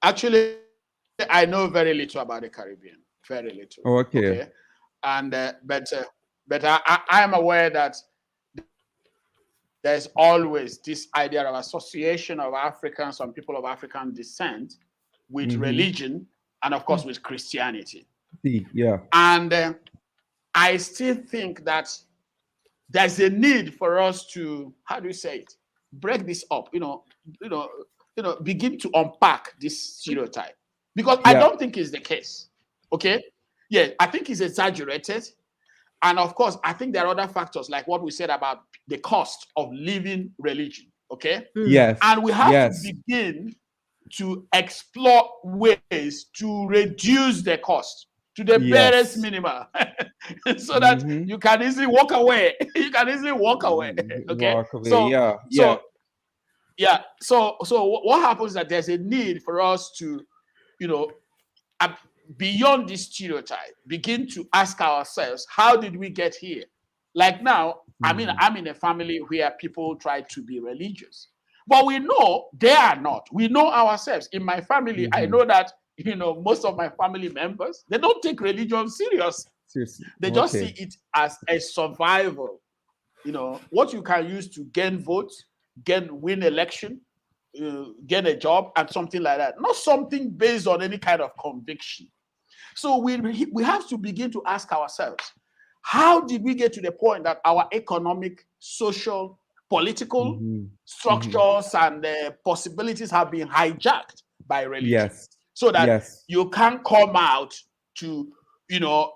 Actually, I know very little about the Caribbean. Very little. Okay. And but I am aware that there's always this idea of association of Africans, some people of African descent, with religion, and of course with Christianity. And I still think that there's a need for us to, how do you say it, break this up, begin to unpack this stereotype, because I don't think it's the case. Okay, I think it's exaggerated. And of course, I think there are other factors like what we said about the cost of living religion. Okay. And we have to begin to explore ways to reduce the cost to the barest minimum, so that you can easily walk away. You can easily walk away. Okay. So what happens is that there's a need for us to, beyond this stereotype, begin to ask ourselves, how did we get here? Like now, I'm in a family where people try to be religious, but we know they are not. We know ourselves. In my family, I know that, most of my family members, they don't take religion serious. They just see it as a survival. What you can use to gain votes, win election, get a job, and something like that. Not something based on any kind of conviction. So we have to begin to ask ourselves, how did we get to the point that our economic, social, political structures and possibilities have been hijacked by religion? So that you can't come out to,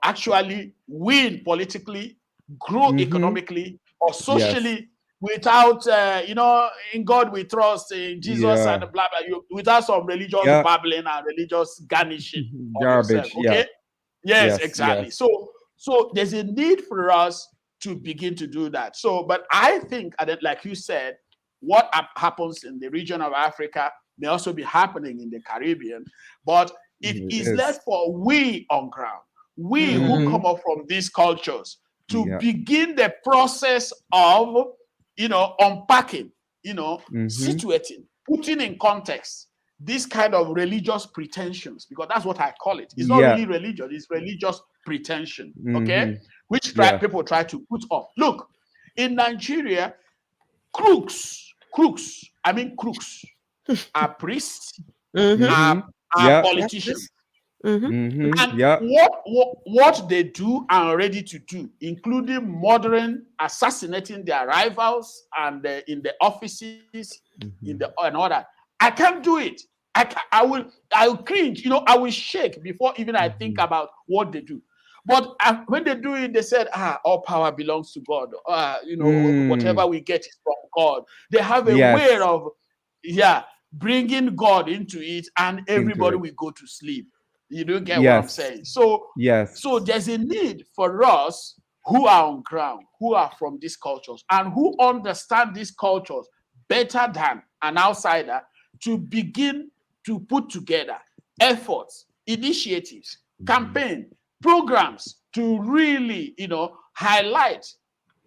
actually win politically, grow economically or socially without, in God we trust, in Jesus and blah, blah, without some religious babbling and religious garnishing. Garbage, okay? Yes, exactly. So there's a need for us to begin to do that. So, but I think, like you said, what happens in the region of Africa may also be happening in the Caribbean, but it is left for we on ground, we who come up from these cultures, to begin the process of unpacking, situating, putting in context this kind of religious pretensions, because that's what I call it. It's not really religion, it's religious pretension, okay? Which people try to put up. Look, in Nigeria, crooks are priests, are politicians. Mm-hmm. And what they do and are ready to do, including murdering, assassinating their rivals and in the offices, in the and all that. I can't do it. I will cringe. I will shake before even I think about what they do. But when they do it, they said, all power belongs to God. Whatever we get is from God. They have a way of, bringing God into it, and everybody will go to sleep. You don't get what I'm saying? So there's a need for us who are on ground, who are from these cultures, and who understand these cultures better than an outsider, to begin to put together efforts, initiatives, campaign, programs to really, highlight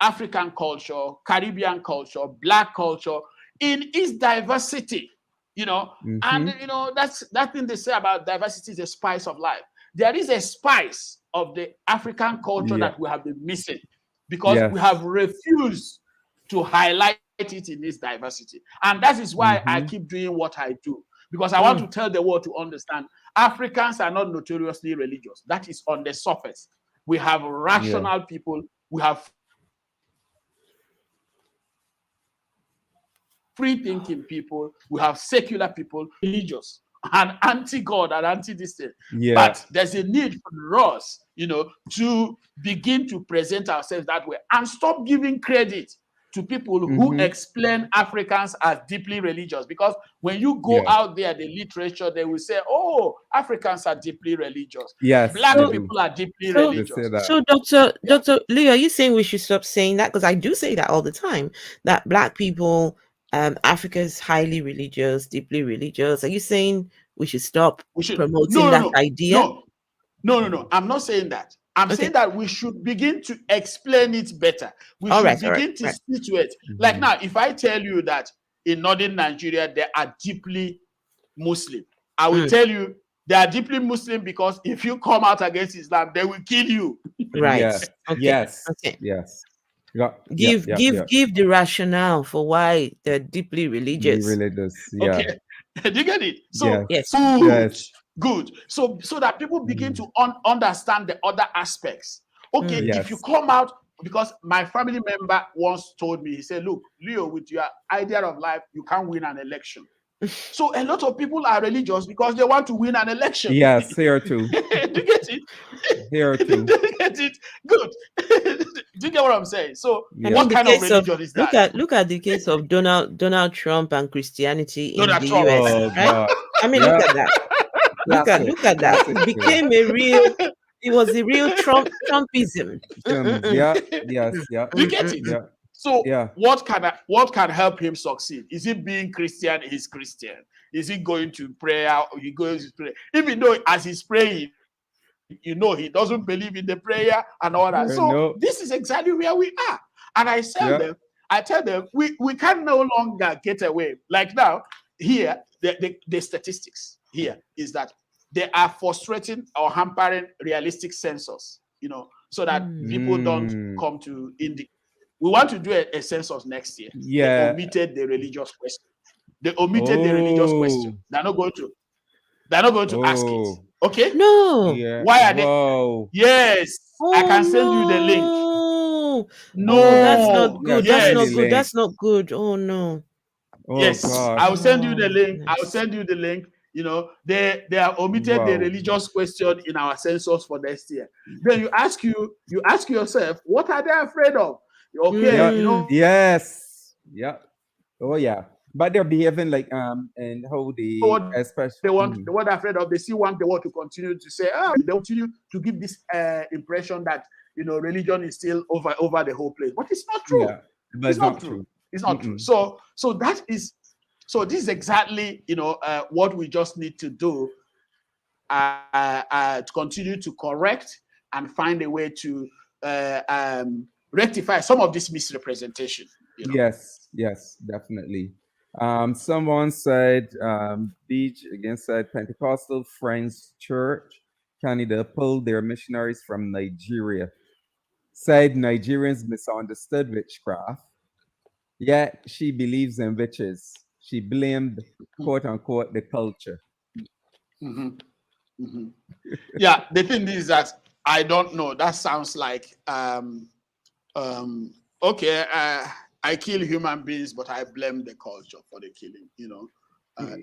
African culture, Caribbean culture, Black culture in its diversity. And that's that thing they say about diversity is a spice of life. There is a spice of the African culture that we have been missing, because we have refused to highlight it in this diversity. And that is why I keep doing what I do, because I want to tell the world to understand Africans are not notoriously religious. That is on the surface. We have rational people, we have free-thinking people, we have secular people, religious, and anti-God and anti-this thing. But there's a need for us, to begin to present ourselves that way and stop giving credit to people who explain Africans as deeply religious. Because when you go out there, the literature, they will say, Africans are deeply religious. Black people are deeply religious. So, Dr. Lee, are you saying we should stop saying that? Because I do say that all the time, that Black people, Africa is highly religious, deeply religious. Are you saying we should stop promoting that idea? No. I'm not saying that. I'm saying that we should begin to explain it better. We should begin to situate. Like now, if I tell you that in northern Nigeria, they are deeply Muslim, I will tell you they are deeply Muslim because if you come out against Islam, they will kill you. Right. Yes. Give the rationale for why they're deeply religious. Okay. Do you get it? So good. So that people begin to understand the other aspects. Okay, if you come out, because my family member once told me, he said, look, Leo, with your idea of life, you can't win an election. So a lot of people are religious because they want to win an election. Yes, here too. Do you get it? Here too. Do you get it? Good. Do you get what I'm saying? So what kind of religion is that? Look at the case of Donald Trump and Christianity in the Trump. US. Right? I mean, look at that. Look at that. It became it was a real Trumpism. You get it? So what can help him succeed? Is he being Christian? He's Christian. Is he going to prayer? He goes to pray. Even though as he's praying, he doesn't believe in the prayer and all that. So this is exactly where we are. And I tell them, we can no longer get away. Like now, here, the statistics here is that they are frustrating or hampering realistic census, so that people don't come to indicate. We want to do a census next year. They omitted the religious question. They omitted the religious question. They're not going to ask it. Okay? No. Why are they? Yes. I can send you the link. No, that's not good. Yes. That's not good. That's not good. Oh no. Yes. I'll send you the link. I'll send you the link. They have omitted the religious question in our census for next year. Then you ask yourself, what are they afraid of? Okay, Yes. Yeah. Oh yeah. But they're behaving like and how they especially they want afraid of. They still want the world to continue to say, they continue to give this impression that religion is still over the whole place. But it's not true. Yeah, but it's not true. It's not true. So this is exactly what we just need to do to continue to correct and find a way to rectify some of this misrepresentation. Yes, definitely. Someone said, Beach again said, Pentecostal Friends Church, Canada, pulled their missionaries from Nigeria. Said Nigerians misunderstood witchcraft, yet she believes in witches. She blamed, quote unquote, the culture. Mm-hmm. Yeah, the thing is that I don't know. That sounds like okay. I kill human beings, but I blame the culture for the killing. You know,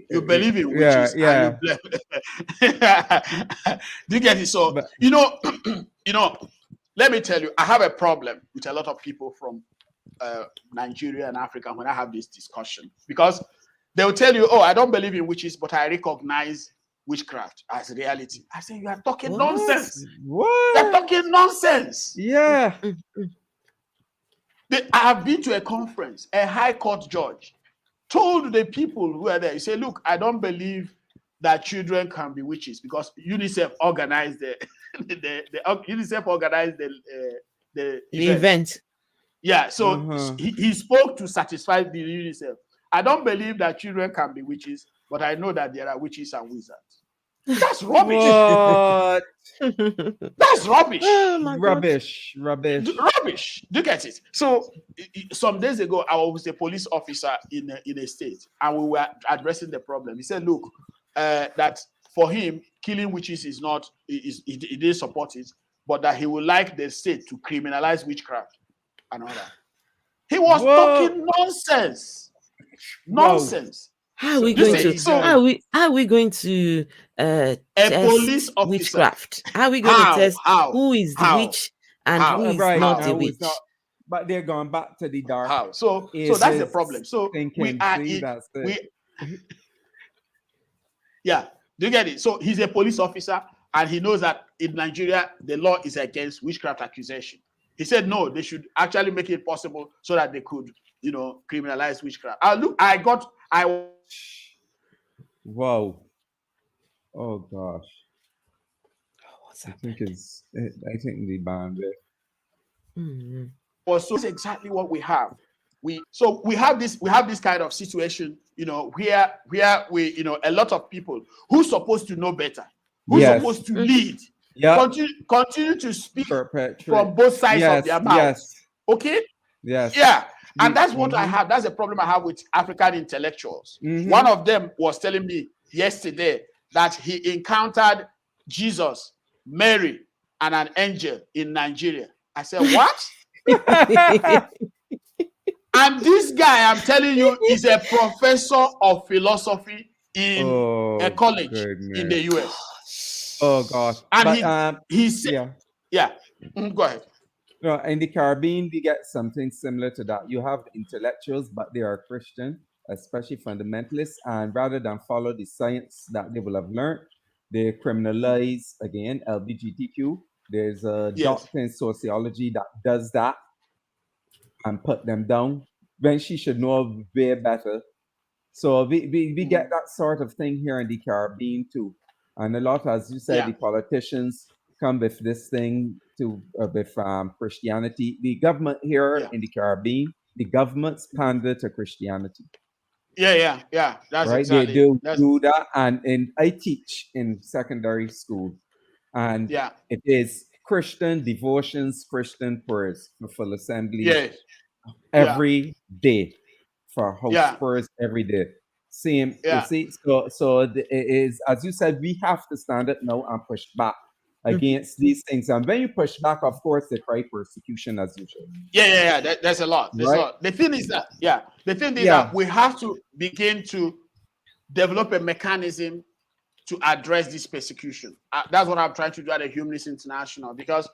you believe in witches, and you blame. Do you get it? So you know, let me tell you, I have a problem with a lot of people from Nigeria and Africa when I have this discussion, because they will tell you, "Oh, I don't believe in witches, but I recognize witchcraft as reality." I say, you are talking nonsense. What? You're talking nonsense. Yeah. I have been to a conference. A high court judge told the people who are there, he said, look, I don't believe that children can be witches, because UNICEF organized the UNICEF organized the event. Yeah, so he spoke to satisfy the UNICEF. I don't believe that children can be witches, but I know that there are witches and wizards. That's rubbish. What? That's rubbish. Oh rubbish. Rubbish. Look at it. So some days ago, I was a police officer in a state, and we were addressing the problem. He said, look, that for him, killing witches is not, he didn't support it, but that he would like the state to criminalize witchcraft and all that. He was talking nonsense. Nonsense. How are we going to? How are we going to a test police officer? Witchcraft? How are we going to test who is the witch and who is not the witch? But they're going back to the dark. How? So that's the problem. So we are yeah. Do you get it? So he's a police officer, and he knows that in Nigeria the law is against witchcraft accusation. He said no, they should actually make it possible so that they could, criminalize witchcraft. Wow. Oh gosh. What's happening? I think the band there. Well, so that's exactly what we have. We have this kind of situation, where we, a lot of people who's supposed to know better, who's supposed to lead, continue to speak from both sides of their mouth. Yes. Okay? Yes. Yeah. And that's what I have. That's the problem I have with African intellectuals. One of them was telling me yesterday that he encountered Jesus, Mary, and an angel in Nigeria. I said, what? And this guy, I'm telling you, is a professor of philosophy in a college in the US. Oh gosh. And he said, go ahead. No, in the Caribbean, we get something similar to that. You have intellectuals, but they are Christian, especially fundamentalists, and rather than follow the science that they will have learned, they criminalize, again, LGBTQ. There's a doctor in sociology that does that and put them down when she should know way better. So we get that sort of thing here in the Caribbean too. And a lot, as you said, the politicians come with this thing with Christianity. The government here in the Caribbean, the governments pander to Christianity. Yeah. That's right. Exactly. They do that, and I teach in secondary school, and it is Christian devotions, Christian prayers for full assembly every day, for house prayers every day. Same, you see. So it is, as you said, we have to stand up now and push back against these things. And when you push back, of course, they cry persecution as usual. Yeah. There's a lot. There's a lot. The thing is that, that we have to begin to develop a mechanism to address this persecution. That's what I'm trying to do at the Humanist International, because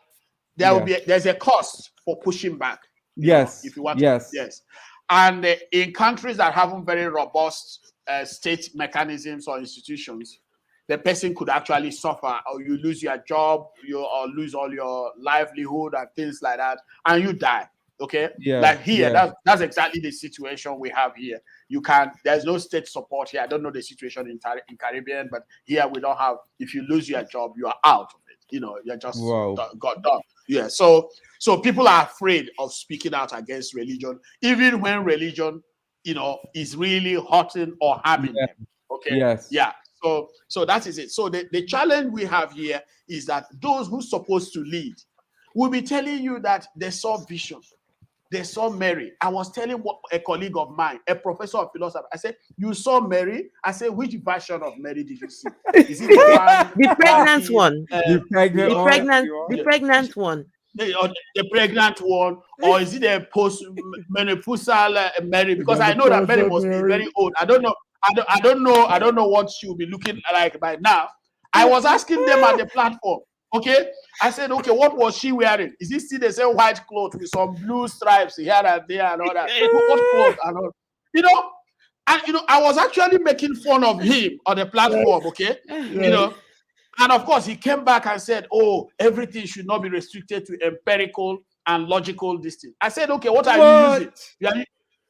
there's a cost for pushing back. Yes. If you want to. Yes. And in countries that haven't very robust state mechanisms or institutions, the person could actually suffer, or you lose your job, or lose all your livelihood and things like that, and you die. Okay? Like here, that's exactly the situation we have here. There's no state support here. I don't know the situation in Caribbean, but here we don't have, if you lose your job, you are out of it. You're just got done. Yeah. So people are afraid of speaking out against religion, even when religion, is really hurting or harming them. Okay. Yes. Yeah. So that is it. So the challenge we have here is that those who are supposed to lead will be telling you that they saw vision. they saw Mary. I was telling a colleague of mine, a professor of philosophy. I said, "You saw Mary?" I said, "Which version of Mary did you see? Is it the one, the pregnant one? The pregnant The pregnant one. The pregnant one, or is it a post-menopausal Mary? Because I know that Mary must be very old. I don't know. I don't know what she will be looking like by now. I was asking them at the platform. Okay, I said, okay, what was she wearing? Is it still the same white clothes with some blue stripes here and there and all that? What clothes and all? And I was actually making fun of him on the platform. Okay, and of course he came back and said, "Oh, everything should not be restricted to empirical and logical distance." I said, "Okay, what are you using?"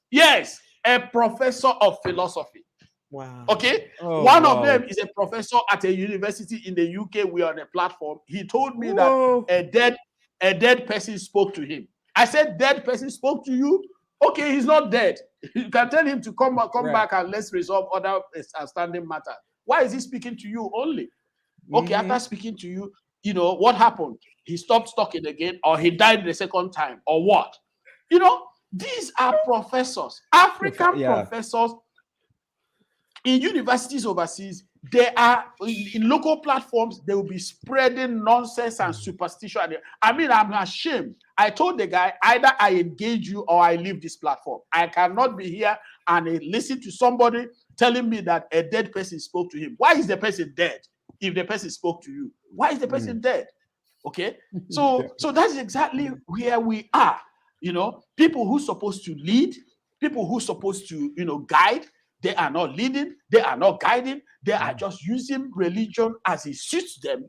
Yes, a professor of philosophy. Wow. Okay. One of them is a professor at a university in the UK. We are on a platform. He told me that a dead person spoke to him. I said, "Dead person spoke to you? Okay, he's not dead. You can tell him to come back and let's resolve other outstanding matters. Why is he speaking to you only? Okay, after speaking to you, what happened? He stopped talking again, or he died the second time, or what? These are professors, African professors in universities overseas. They are in local platforms. They will be spreading nonsense and superstition. I mean, I'm ashamed. I told the guy, either I engage you or I leave this platform. I cannot be here and listen to somebody telling me that a dead person spoke to him. Why is the person dead? If the person spoke to you, why is the person dead? Okay, so that's exactly where we are. People who are supposed to lead, people who are supposed to guide, they are not leading, they are not guiding, they are just using religion as it suits them,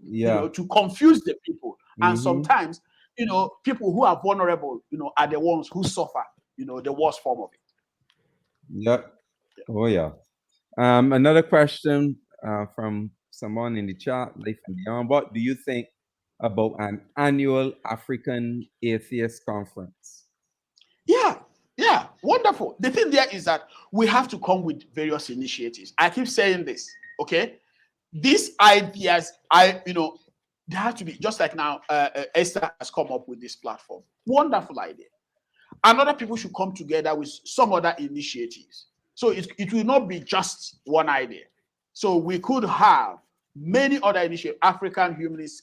to confuse the people. And sometimes, people who are vulnerable, are the ones who suffer, the worst form of it. Yep. Oh yeah. Another question from someone in the chat, Life and Beyond. What do you think about an annual African Atheist conference? Yeah, wonderful. The thing there is that we have to come with various initiatives. I keep saying this, okay? These ideas, they have to be, just like now, Esther has come up with this platform. Wonderful idea. And other people should come together with some other initiatives. So it will not be just one idea. So we could have many other initiatives: African Humanist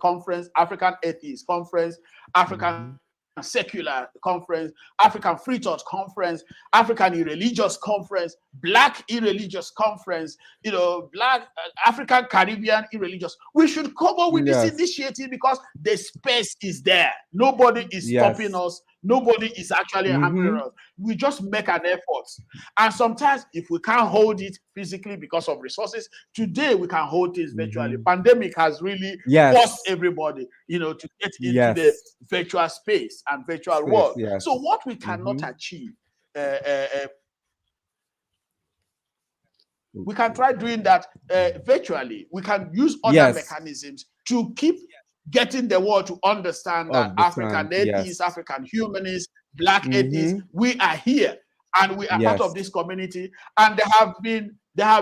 Conference, African Atheist Conference, African Secular Conference, African Free Thought Conference, African Irreligious Conference, Black Irreligious Conference, Black African Caribbean Irreligious. We should come up with this initiative because the space is there. Nobody is stopping us. Nobody is actually hampering us. We just make an effort. And sometimes if we can't hold it physically because of resources, today we can hold things virtually. Pandemic has really forced everybody, to get into the virtual space and virtual world. So what we cannot achieve, we can try doing that virtually. We can use other mechanisms to keep getting the world to understand that African Atheists, African Humanists, Black Atheists, we are here and we are part of this community. And they have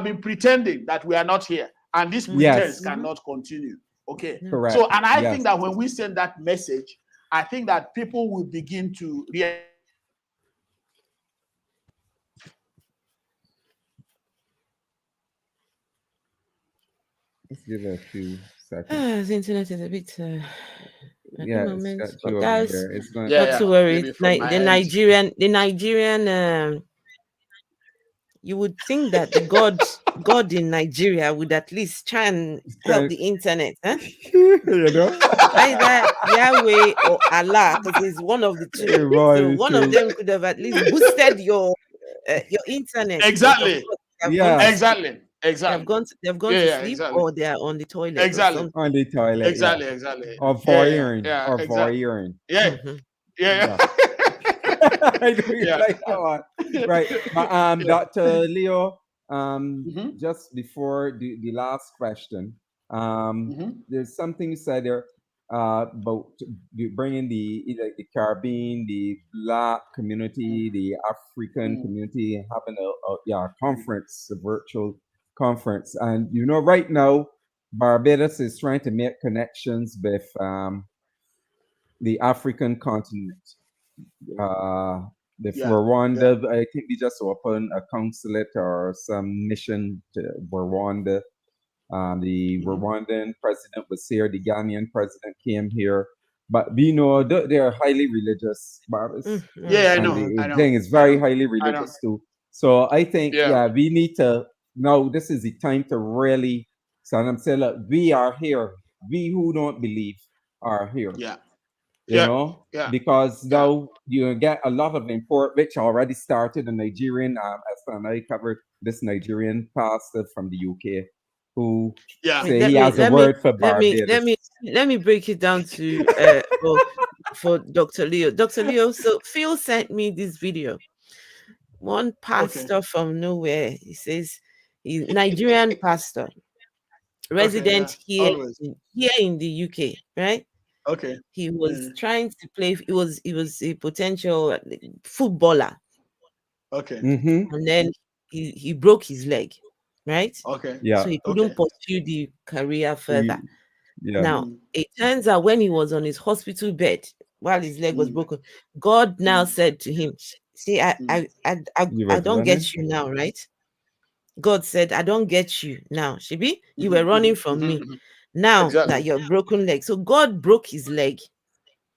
been pretending that we are not here, and this pretense cannot continue. Okay, correct. So, and I think that when we send that message, I think that people will begin to react. Let's give it a few seconds. The internet is a bit at the moment. But Guys, it's going not to worry. The Nigerian you would think that the God in Nigeria would at least try and help the internet, huh? Either Yahweh or Allah, because it's one of the two. So one of them could have at least boosted your internet. Exactly. Exactly. Exactly. They've gone to sleep, or they are on the toilet. Exactly. On the toilet. Exactly. Or voyeuring. Or exactly. voyeuring. Right. Dr. Leo, just before the last question, there's something you said there about bringing the Caribbean, the Black community, the African community, having a conference, a virtual conference. And right now, Barbados is trying to make connections with the African continent. the Yeah, Rwanda, I think we just opened a consulate or some mission to Rwanda. The Rwandan president was here. The Ghanaian president came here. But we know they are highly religious, Barbara. Yeah, I And know. the thing is very highly religious too. So I think, we need to, now this is the time to really, so I'm saying, look, we are here. We who don't believe are here. Yeah. You know, because now you get a lot of import, which already started in Nigerian, as I covered this Nigerian pastor from the UK who say he has a word for Barbados. Let me break it down to for Dr. Leo. Dr. Leo, so Phil sent me this video. One pastor from nowhere, he says he's Nigerian pastor, resident here in the UK, right? Okay. He was trying to play. He was a potential footballer. Okay. And then he broke his leg, right? Okay. Yeah. So he couldn't pursue the career further. Now it turns out when he was on his hospital bed while his leg was broken, God now said to him, "See, I don't get you now, right?" God said, "I don't get you now, Shibi. You were running from me. Now that you're broken leg." So God broke his leg.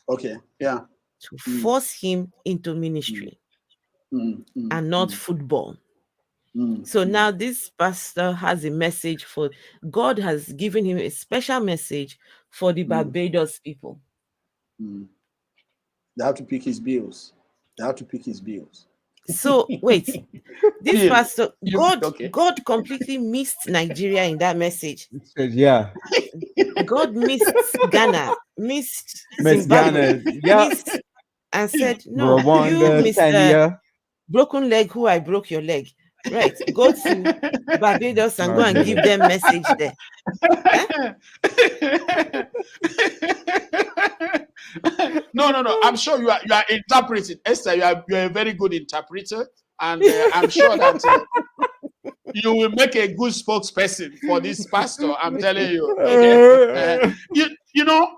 Okay. Yeah. To force him into ministry and not football. So now this pastor has a message for God, has given him a special message for the Barbados people. They have to pick his bills. So wait, this pastor, God completely missed Nigeria in that message. Yeah. God missed Ghana, missed Zimbabwe, missed, and said, "No, Rwanda, you, Mr. Kenya. Broken leg, who I broke your leg. Right, go to Barbados and go and give them message there." No. I'm sure you are interpreting. Esther, you are a very good interpreter, and I'm sure that you will make a good spokesperson for this pastor. I'm telling you. Okay? You know.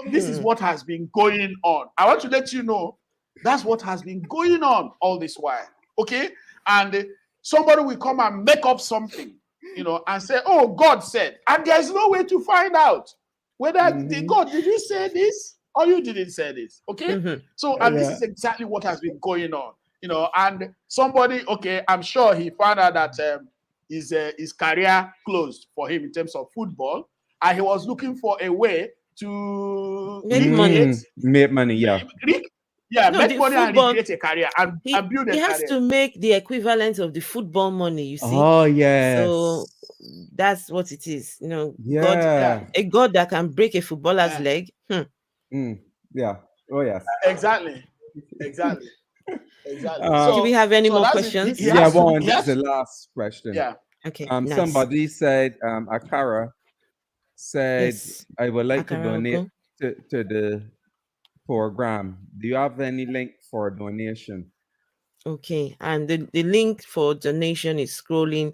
This is what has been going on. I want to let you know that's what has been going on all this while. Okay, and somebody will come and make up something, and say, "Oh, God said," and there's no way to find out whether God, did you say this or you didn't say this. Okay, so this is exactly what has been going on, and somebody, okay, I'm sure he found out that his career closed for him in terms of football, and he was looking for a way to make money. Make money, make money and recreate a career and build a career. He has to make the equivalent of the football money, you see. Oh, yes. So that's what it is. Yeah. A God that can break a footballer's leg. Yeah. Oh, yes. Exactly. Do we have any more questions? That's the last question. Yeah. Okay. Somebody said, Akara said, I would like to donate to the program. Do you have any link for donation? Okay, and the link for donation is scrolling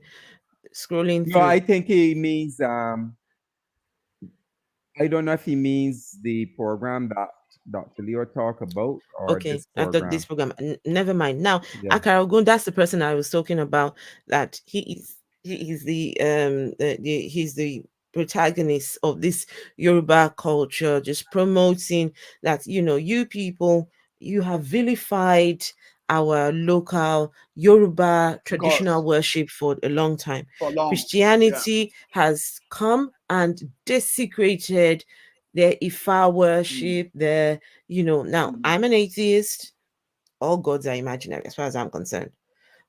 through. No, I think he means I don't know if he means the program that Dr. Leo talk about, or this program. After this program. Never mind. Now, Akara Ogun, that's the person I was talking about. That he's the protagonist of this Yoruba culture, just promoting that, you people, you have vilified our local Yoruba traditional worship for a long time. Christianity has come and desecrated their Ifa worship, now I'm an atheist. All gods are imaginary as far as I'm concerned.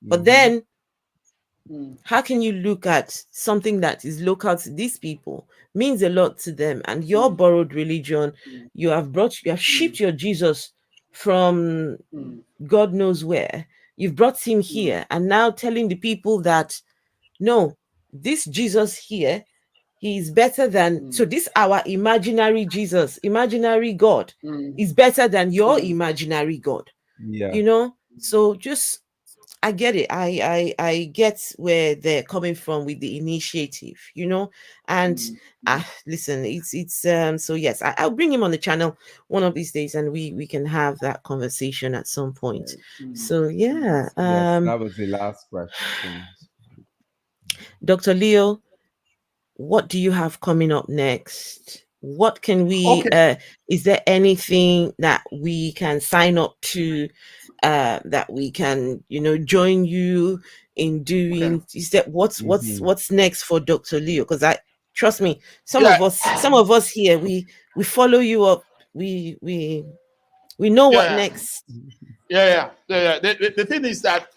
But then how can you look at something that is local to these people, means a lot to them, and your borrowed religion, you have shipped your Jesus from God knows where, you've brought him here, and now telling the people that no, this Jesus here, he is better than, so this our imaginary Jesus, imaginary God is better than your imaginary God. So just I get it. I get where they're coming from with the initiative, you know. And listen, it's so yes, I'll bring him on the channel one of these days, and we can have that conversation at some point. So yeah, yes, that was the last question. Dr. Leo, what do you have coming up next? What can we is there anything that we can sign up to, that we can, you know, join you in doing? Is that what's next for Dr. Leo? Because I trust me, some of us here, we follow you up, we know what next. The thing is that,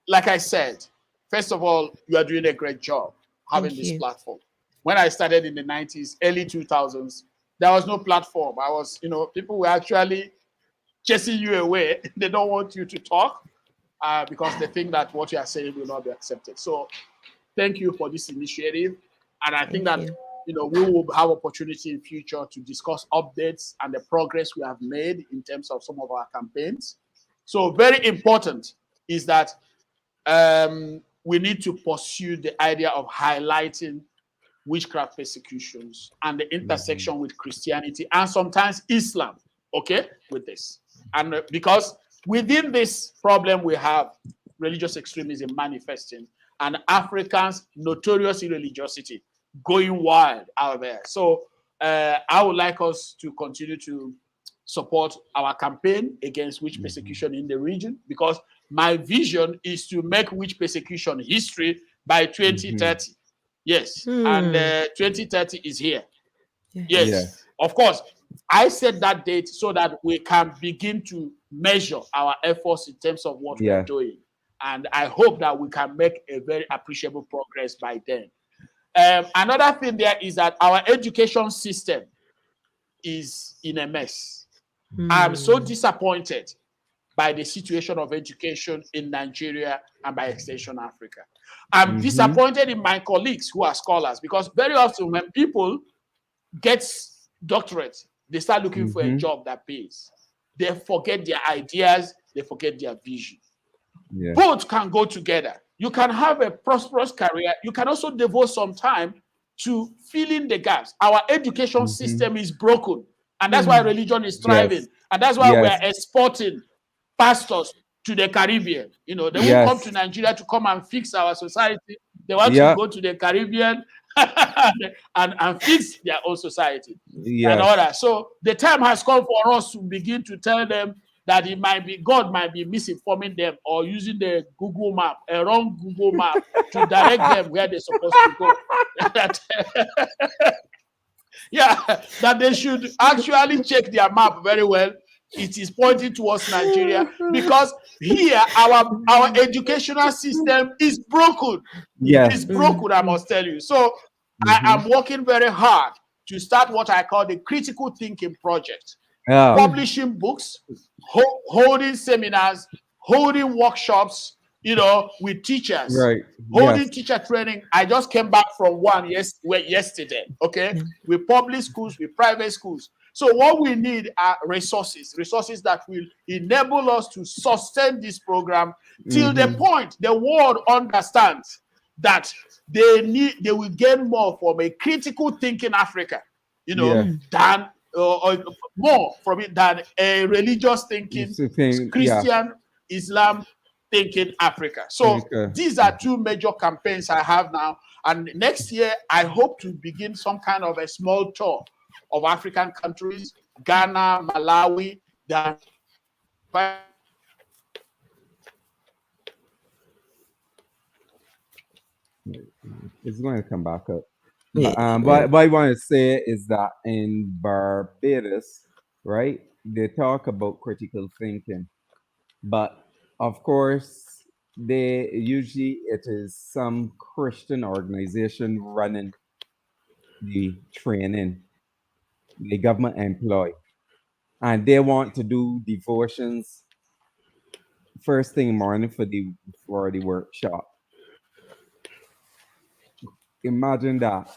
like I said, first of all, you are doing a great job having this platform. When I started in the 90s, early 2000s, there was no platform. I was, you know, people were actually chasing you away. They don't want you to talk because they think that what you are saying will not be accepted. So thank you for this initiative. And I think that, you know, we will have opportunity in future to discuss updates and the progress we have made in terms of some of our campaigns. So very important is that we need to pursue the idea of highlighting witchcraft persecutions and the intersection with Christianity and sometimes Islam, with this. And because within this problem, we have religious extremism manifesting and Africans' notorious irreligiosity going wild out there. So I would like us to continue to support our campaign against witch persecution in the region, because my vision is to make witch persecution history by 2030. Yes, and 2030 is here. Yes, of course. I set that date so that we can begin to measure our efforts in terms of what we're doing. And I hope that we can make a very appreciable progress by then. Another thing there is that our education system is in a mess. I'm so disappointed by the situation of education in Nigeria and by extension Africa. I'm disappointed in my colleagues who are scholars, because very often when people get doctorates, they start looking for a job that pays. They forget their ideas, they forget their vision. Both can go together. You can have a prosperous career. You can also devote some time to filling the gaps. Our education system is broken, and that's why religion is thriving. And that's why we're exporting pastors to the Caribbean. You know, they won't come to Nigeria to come and fix our society. They want to go to the Caribbean and fix their own society and all that. So the time has come for us to begin to tell them that it might be God might be misinforming them or using the Google map, a wrong Google map, to direct them where they're supposed to go. That they should actually check their map very well. It is pointing towards Nigeria, because here our educational system is broken. It's broken, I must tell you. So I am working very hard to start what I call the critical thinking project. Publishing books, holding seminars, holding workshops, you know, with teachers, holding teacher training. I just came back from one yesterday. With public schools, with private schools. So what we need are resources that will enable us to sustain this program till the point the world understands that they will gain more from a critical thinking Africa, you know, than or more from it than a religious thinking Christian Islam thinking Africa. So these are two major campaigns I have now, and next year I hope to begin some kind of a small tour of African countries, Ghana, Malawi. It's going to come back up. What I want to say is that in Barbados, right, they talk about critical thinking, but of course, it is some Christian organization running the training, the government employee, and they want to do devotions first thing in the morning for the workshop. Imagine that.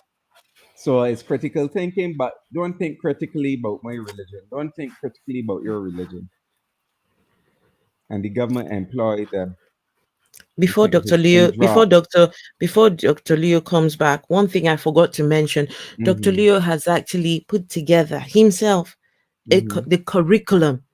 So it's critical thinking, but don't think critically about my religion. Don't think critically about your religion. And the government employ them Before Dr. Leo, before Dr. Leo comes back, one thing I forgot to mention, Dr. Leo has actually put together himself the curriculum.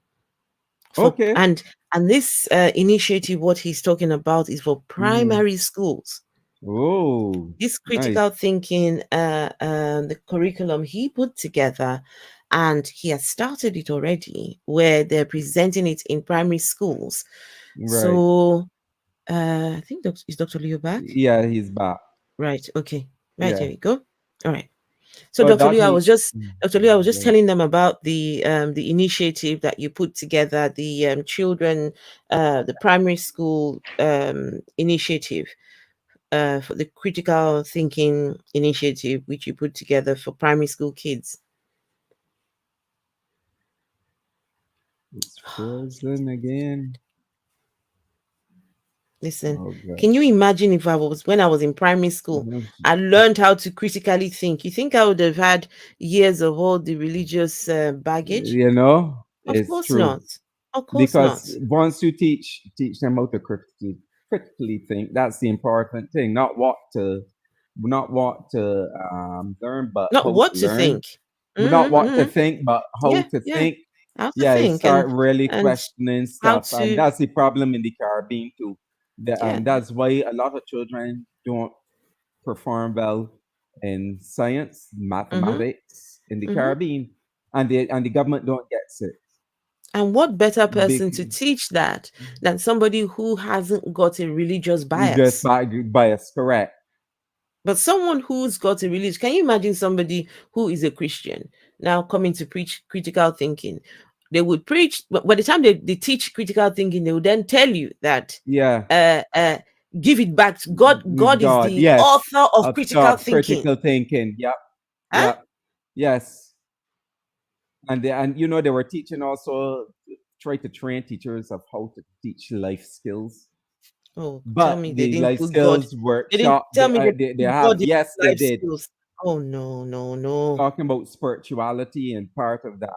And this initiative, what he's talking about, is for primary schools. Oh, this critical thinking, the curriculum he put together, and he has started it already, where they're presenting it in primary schools. Right. So I think is Dr. Leo back? Yeah, he's back. Right. Okay. Right. Yeah. Here we go. All right. So Dr. Leo, I was just telling them about the initiative that you put together, the children, the primary school initiative, for the critical thinking initiative, which you put together for primary school kids. It's frozen again. Listen, can you imagine if when I was in primary school, I learned how to critically think? You think I would have had years of all the religious baggage? You know, of course true. not. Of course because not. Once you teach them how to critically think, that's the important thing. Not what to learn, but not how what to to learn. think. Not what to think, but how to think. How to think. Start really questioning stuff, and that's the problem in the Caribbean too. That's why a lot of children don't perform well in science, mathematics in the Caribbean, and the government don't get it. And what better person to teach that than somebody who hasn't got a religious bias? Bias, correct. But someone who's got a religion, can you imagine somebody who is a Christian now coming to preach critical thinking? They would preach, but by the time they teach critical thinking, they would then tell you that give it back to God. God is the author of critical thinking. Critical thinking, yes. And they were teaching also, try to train teachers of how to teach life skills. Oh, but tell me the they didn't life put skills God. workshop, They have. God yes, they did. Skills. Oh no. Talking about spirituality and part of that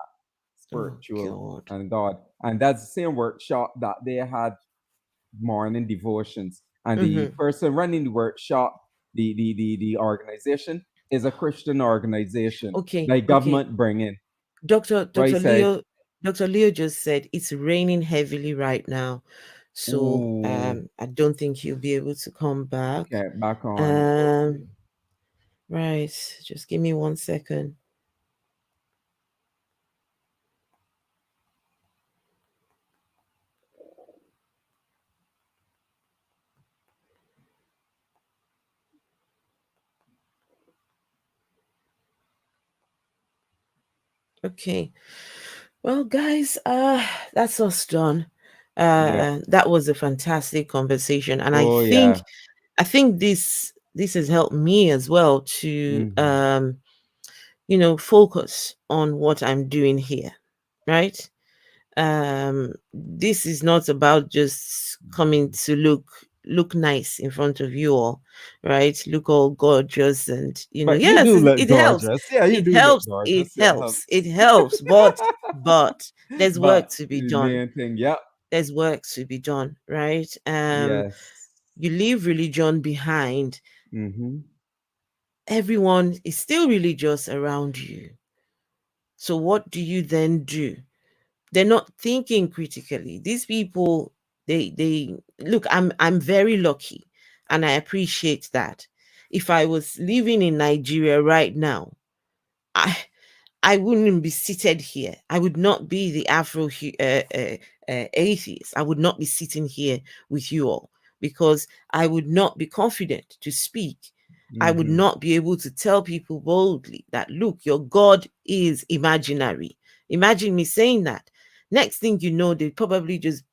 spiritual and God, and that's the same workshop that they had morning devotions, and the person running the workshop, the organization is a Christian organization. Like government bringing. Dr. Leo just said it's raining heavily right now. So I don't think he'll be able to come back. Okay, back on. Right. Just give me 1 second. Okay. Well, guys, that's us done. That was a fantastic conversation, and I think this has helped me as well to focus on what I'm doing here, right? This is not about just coming to look nice in front of you all, right? Look all gorgeous, and but yes, it helps. Yeah, it helps, but there's work to be done. There's work to be done, right? You leave religion behind. Everyone is still religious around you. So what do you then do? They're not thinking critically. These people, they look, I'm very lucky, and I appreciate that. If I was living in Nigeria right now, I wouldn't be seated here. I would not be the Afro atheist. I would not be sitting here with you all, because I would not be confident to speak. I would not be able to tell people boldly that, look, your God is imaginary. Imagine me saying that. Next thing you know, they probably just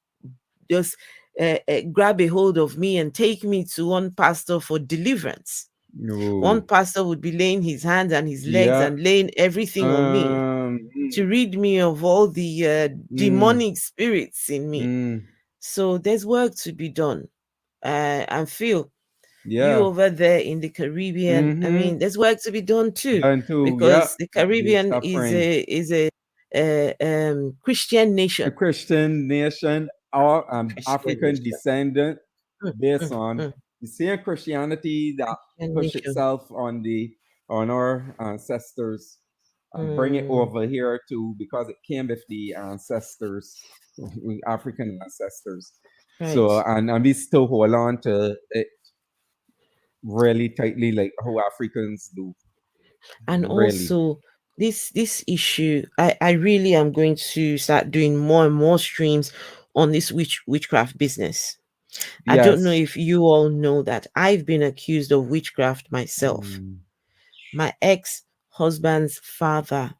grab a hold of me and take me to one pastor for deliverance. One pastor would be laying his hands and his legs and laying everything on me to rid me of all the demonic spirits in me. So there's work to be done. And Phil, you over there in the Caribbean, I mean, there's work to be done too, because the Caribbean is a Christian nation. A Christian nation, or African descendant. based on the same Christianity that push itself on our ancestors and bring it over here too, because it came with the ancestors, African ancestors. Right. So and we still hold on to it really tightly, like how Africans do. And also this issue, I really am going to start doing more and more streams on this witchcraft business. I don't know if you all know that I've been accused of witchcraft myself. My ex-husband's father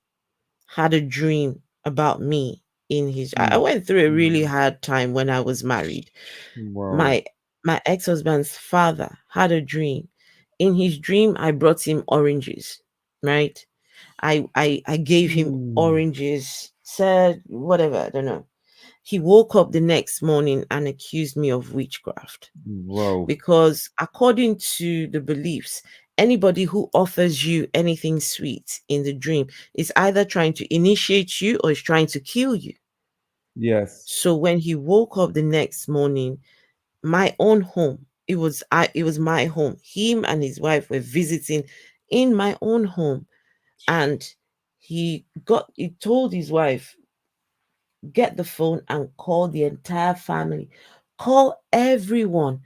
had a dream about me in his I went through a really hard time when I was married. My ex-husband's father had a dream. In his dream, I brought him oranges, right? I gave him oranges, said whatever, I don't know. He woke up the next morning and accused me of witchcraft. Because according to the beliefs, anybody who offers you anything sweet in the dream is either trying to initiate you or is trying to kill you. Yes. So when he woke up the next morning, my own home, it was my home. Him and his wife were visiting in my own home. And he told his wife, get the phone and call the entire family. Call everyone.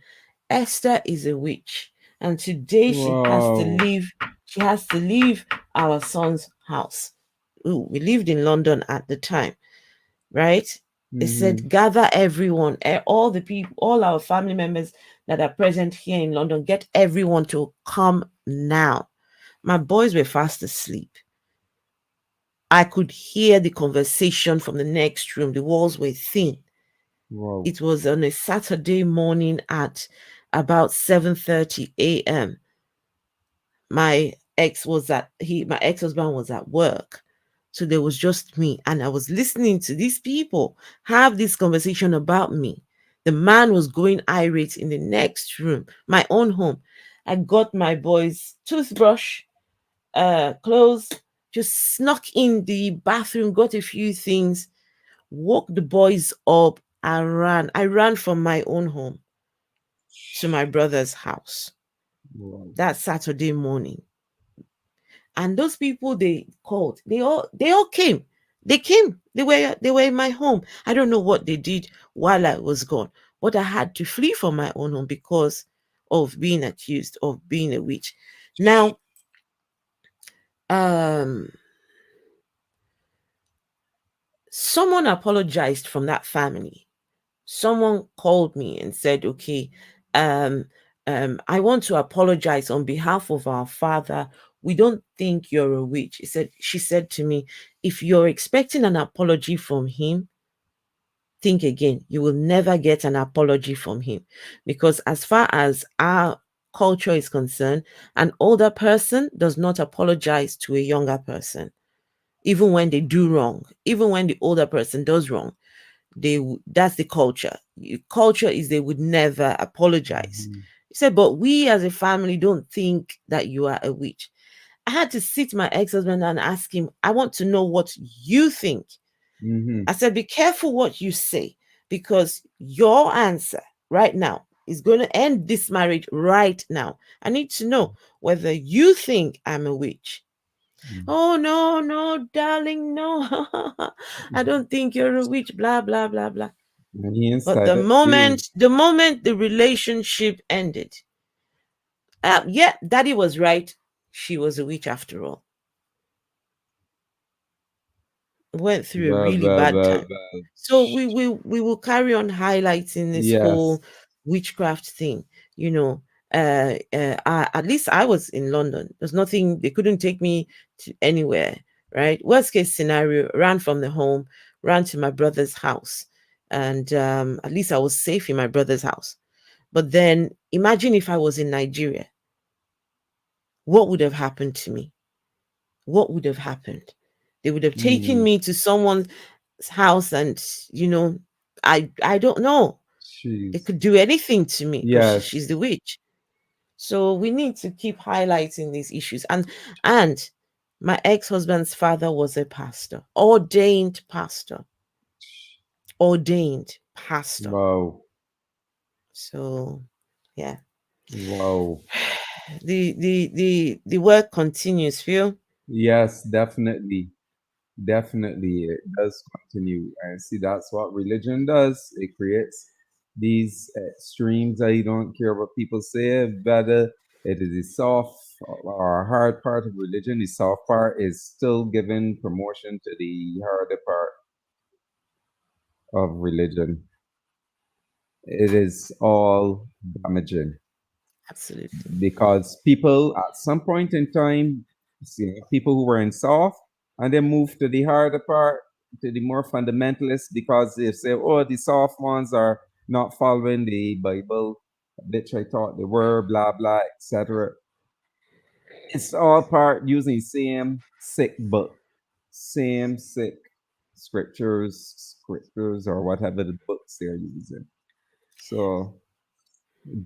Esther is a witch. And today she has to leave our son's house. Ooh, we lived in London at the time, right? They said, gather everyone, all the people, all our family members that are present here in London, get everyone to come now. My boys were fast asleep. I could hear the conversation from the next room. The walls were thin. It was on a Saturday morning at about 7:30 a.m. My ex-husband was at work. So there was just me. And I was listening to these people have this conversation about me. The man was going irate in the next room, my own home. I got my boys' toothbrush, clothes, just snuck in the bathroom, got a few things, woke the boys up, and ran. I ran from my own home to my brother's house. That Saturday morning. And those people they called, they all came. They came. They were in my home. I don't know what they did while I was gone, but I had to flee from my own home because of being accused of being a witch. Now, someone apologized from that family. Someone called me and said, okay, I want to apologize on behalf of our father. We don't think you're a witch. She said to me, if you're expecting an apology from him, think again. You will never get an apology from him, because as far as our culture is concerned, an older person does not apologize to a younger person, even when they do wrong. Even when the older person does wrong, that's the culture. Culture is they would never apologize. He said, but we as a family don't think that you are a witch. I had to sit my ex-husband and ask him, I want to know what you think. I said, be careful what you say, because your answer right now is going to end this marriage right now. I need to know whether you think I'm a witch. Oh, no, darling, no. I don't think you're a witch, blah, blah, blah, blah. But the moment the relationship ended, yeah, Daddy was right. She was a witch after all. Went through a really bad time. So we will carry on highlighting this whole witchcraft thing. You know, at least I was in London. There's nothing, they couldn't take me to anywhere, right? Worst case scenario, ran from the home, ran to my brother's house. And at least I was safe in my brother's house. But then imagine if I was in Nigeria. What would have happened to me? What would have happened? They would have taken me to someone's house and, you know, I don't know. They could do anything to me because she's the witch. So we need to keep highlighting these issues. And my ex-husband's father was a pastor, ordained pastor. Wow. So, yeah. Wow. The work continues, Phil. Yes, definitely. Definitely, it does continue. And see, that's what religion does. It creates these extremes that you don't care what people say. Whether it is the soft or hard part of religion, the soft part is still giving promotion to the harder part of religion. It is all damaging. Absolutely. Because people at some point in time, see, people who were in soft and they move to the harder part, to the more fundamentalists, because they say, oh, the soft ones are not following the Bible, which I thought they were, blah, blah, etc. It's all part using the same sick book, same sick scriptures, or whatever the books they're using. So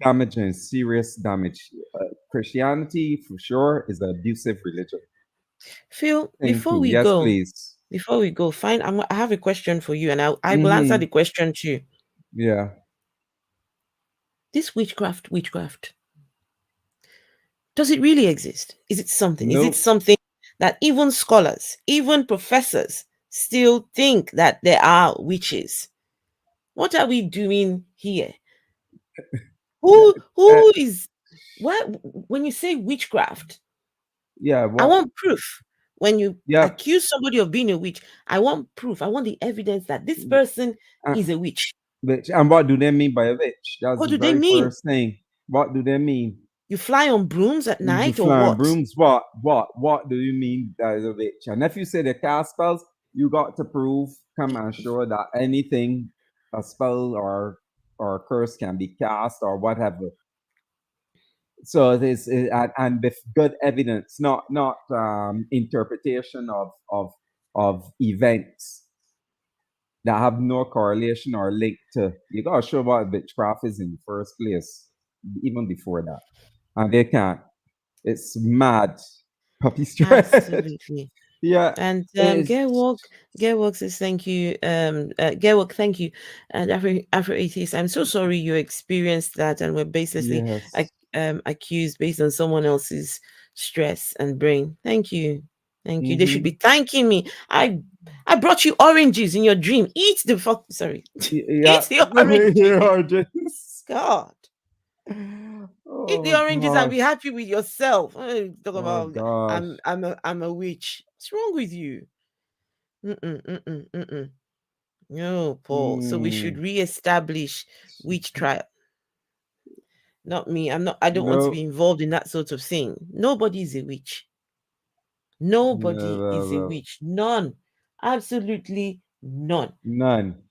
damaging, serious damage. Christianity, for sure, is an abusive religion. Phil, Thank before you. we Yes, go, please. I have a question for you, and I will answer the question too. Yeah. This witchcraft, does it really exist? Is it something? Nope. Is it something that even scholars, even professors still think that there are witches? What are we doing here? Who is what when you say witchcraft? Yeah, I want proof. When you Yeah. accuse somebody of being a witch, I want proof. I want the evidence that this person is a witch. Witch. And what do they mean by a witch? That's What the do they very mean? first thing. What do they mean? You fly on brooms at You night or fly on what? brooms. What do you mean that is a witch? And if you say they cast spells, you got to prove, come and show that anything, a spell or a curse can be cast or whatever. So this is, and with good evidence, not interpretation of events that have no correlation or link to. You gotta show what witchcraft is in the first place, even before that, and they can't. It's mad, puppy stress. Absolutely. Yeah. And Gerwalk says thank you. Gerwalk, thank you. And Afro Atheist, I'm so sorry you experienced that and were baselessly accused based on someone else's stress and brain. Thank you. Thank you. They should be thanking me. I brought you oranges in your dream. Eat the fuck. Sorry. Yeah. Eat the oranges. God. Eat the oranges and be happy with yourself. Talk about gosh. I'm a witch. What's wrong with you? No, Paul. So we should reestablish witch trial. Not me. I don't want to be involved in that sort of thing. Nobody is a witch. Nobody is a witch. None. Absolutely none. None.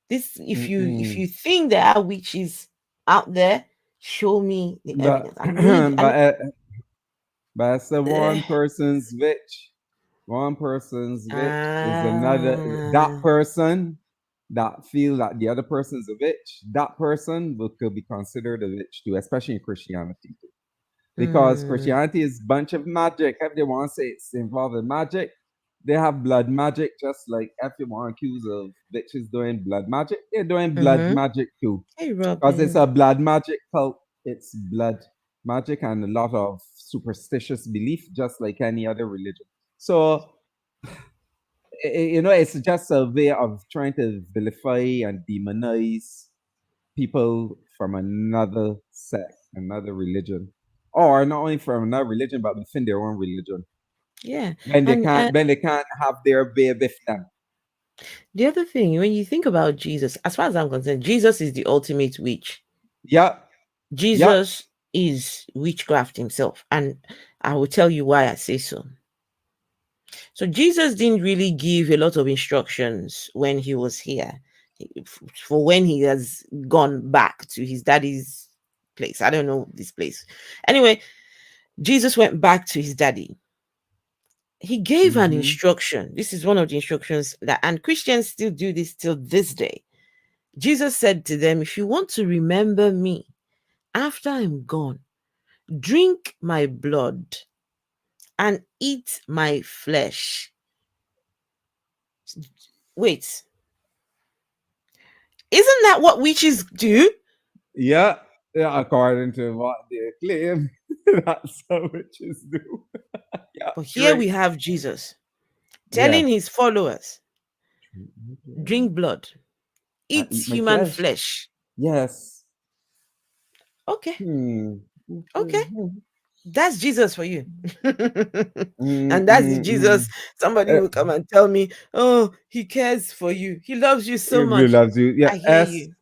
This if you think there are witches out there, show me the evidence. But it's one person's witch. One person's witch is another. That person that feel that the other person's a witch, that person could be considered a witch too, especially in Christianity too. Because Christianity is a bunch of magic. If they want to say it's involved in magic, they have blood magic, just like if you want to accuse of witches doing blood magic, they're doing blood magic too. Because it's a blood magic cult. It's blood magic and a lot of superstitious belief, just like any other religion. So, it's just a way of trying to vilify and demonize people from another sect, another religion, or not only from another religion, but within their own religion. Yeah. When they can't have their way with them. The other thing, when you think about Jesus, as far as I'm concerned, Jesus is the ultimate witch. Yeah. Jesus is witchcraft himself. And I will tell you why I say so. So Jesus didn't really give a lot of instructions when he was here for when he has gone back to his daddy's place. I don't know this place. Anyway, Jesus went back to his daddy. He gave an instruction. This is one of the instructions and Christians still do this till this day. Jesus said to them, if you want to remember me after I'm gone, drink my blood and eat my flesh. Wait. Isn't that what witches do? Yeah, yeah, according to what they claim, that's how witches do. Yeah, But here right. we have Jesus Yeah. telling his followers, drink blood, I eat eat my human flesh. flesh. Yes. Okay. Hmm. Okay. Mhm. That's Jesus for you. Mm, And that's the mm, Jesus mm. somebody will come and tell me, oh, he cares for you. He loves you so It really much. loves you. Yeah. I hear you.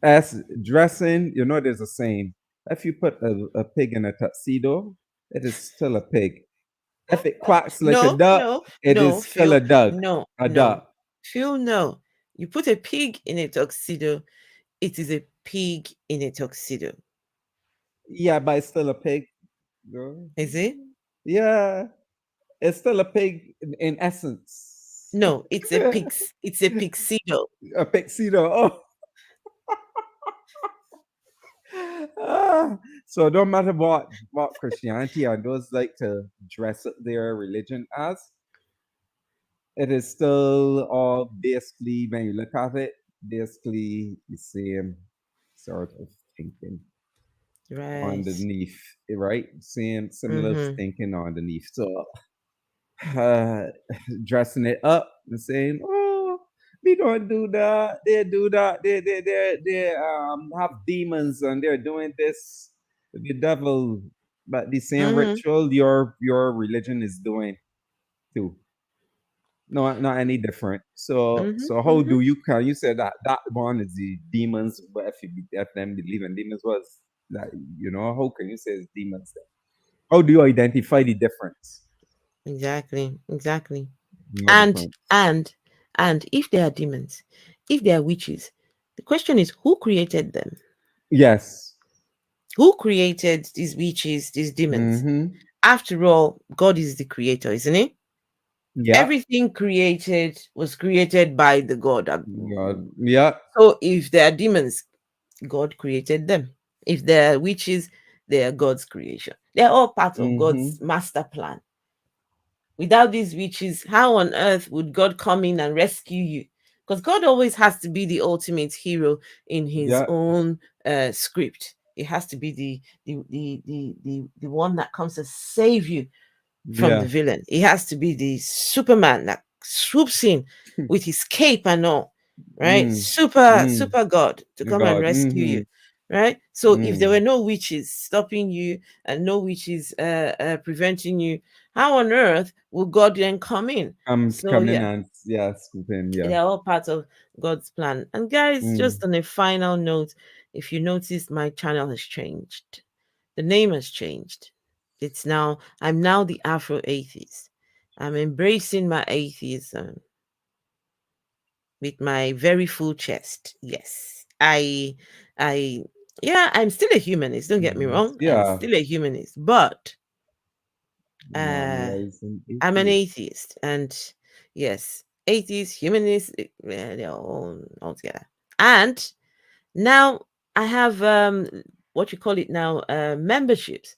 As dressing, there's a saying: if you put a pig in a tuxedo, it is still a pig. If it quacks like a No, duck, no, it no, is still a Phil. duck. No, A no. duck. Phil, no. You put a pig in a tuxedo, it is a pig in a tuxedo. Yeah, but it's still a pig. Girl. Is it? Yeah, it's still a pig in essence. No, it's a pixedo. A pixedo. Oh. So no matter what Christianity and those like to dress up their religion as, it is still all basically, when you look at it, basically the same sort of thinking Right. underneath, right? Same similar Mhm. thinking underneath. So dressing it up and saying, "Oh, we don't do that. They do that. They have demons and they're doing this. The devil, but the same Mhm. ritual your religion is doing too. No, not any different. So Mhm. how Mhm. do you say that one is the demons? But if them believe in demons, was that how can you say it's demons? Then? How do you identify the difference? Exactly. Exactly. No And difference. and if they are demons, if they are witches, the question is who created them? Yes. Who created these witches, these demons? Mm-hmm. After all, God is the creator, isn't it? Yeah. Everything created was created by the God. God. Yeah. So if they are demons, God created them. If they are witches, they are God's creation. They're all part of God's Mm-hmm. master plan. Without these witches, how on earth would God come in and rescue you? Because God always has to be the ultimate hero in his Yeah. own script. It has to be the one that comes to save you from the Yeah. villain. He has to be the Superman that swoops in with his cape and all, right? Super God to come and God. rescue Mm-hmm. you, right? So if there were Mm. no witches stopping you and no witches preventing you, how on earth will God then come in? So Come in yeah, and scoop in. Yeah. they're all part of God's plan. And guys, just Mm. on a final note, if you notice, my channel has changed. The name has changed. I'm now the Afro Atheist. I'm embracing my atheism with my very full chest. Yes. I'm still a humanist. Don't get me wrong. I'm Yeah. still a humanist, but Normalizing I'm an atheism. atheist. And yes, atheist, humanist, they're all together. And now I have what you call it now, memberships.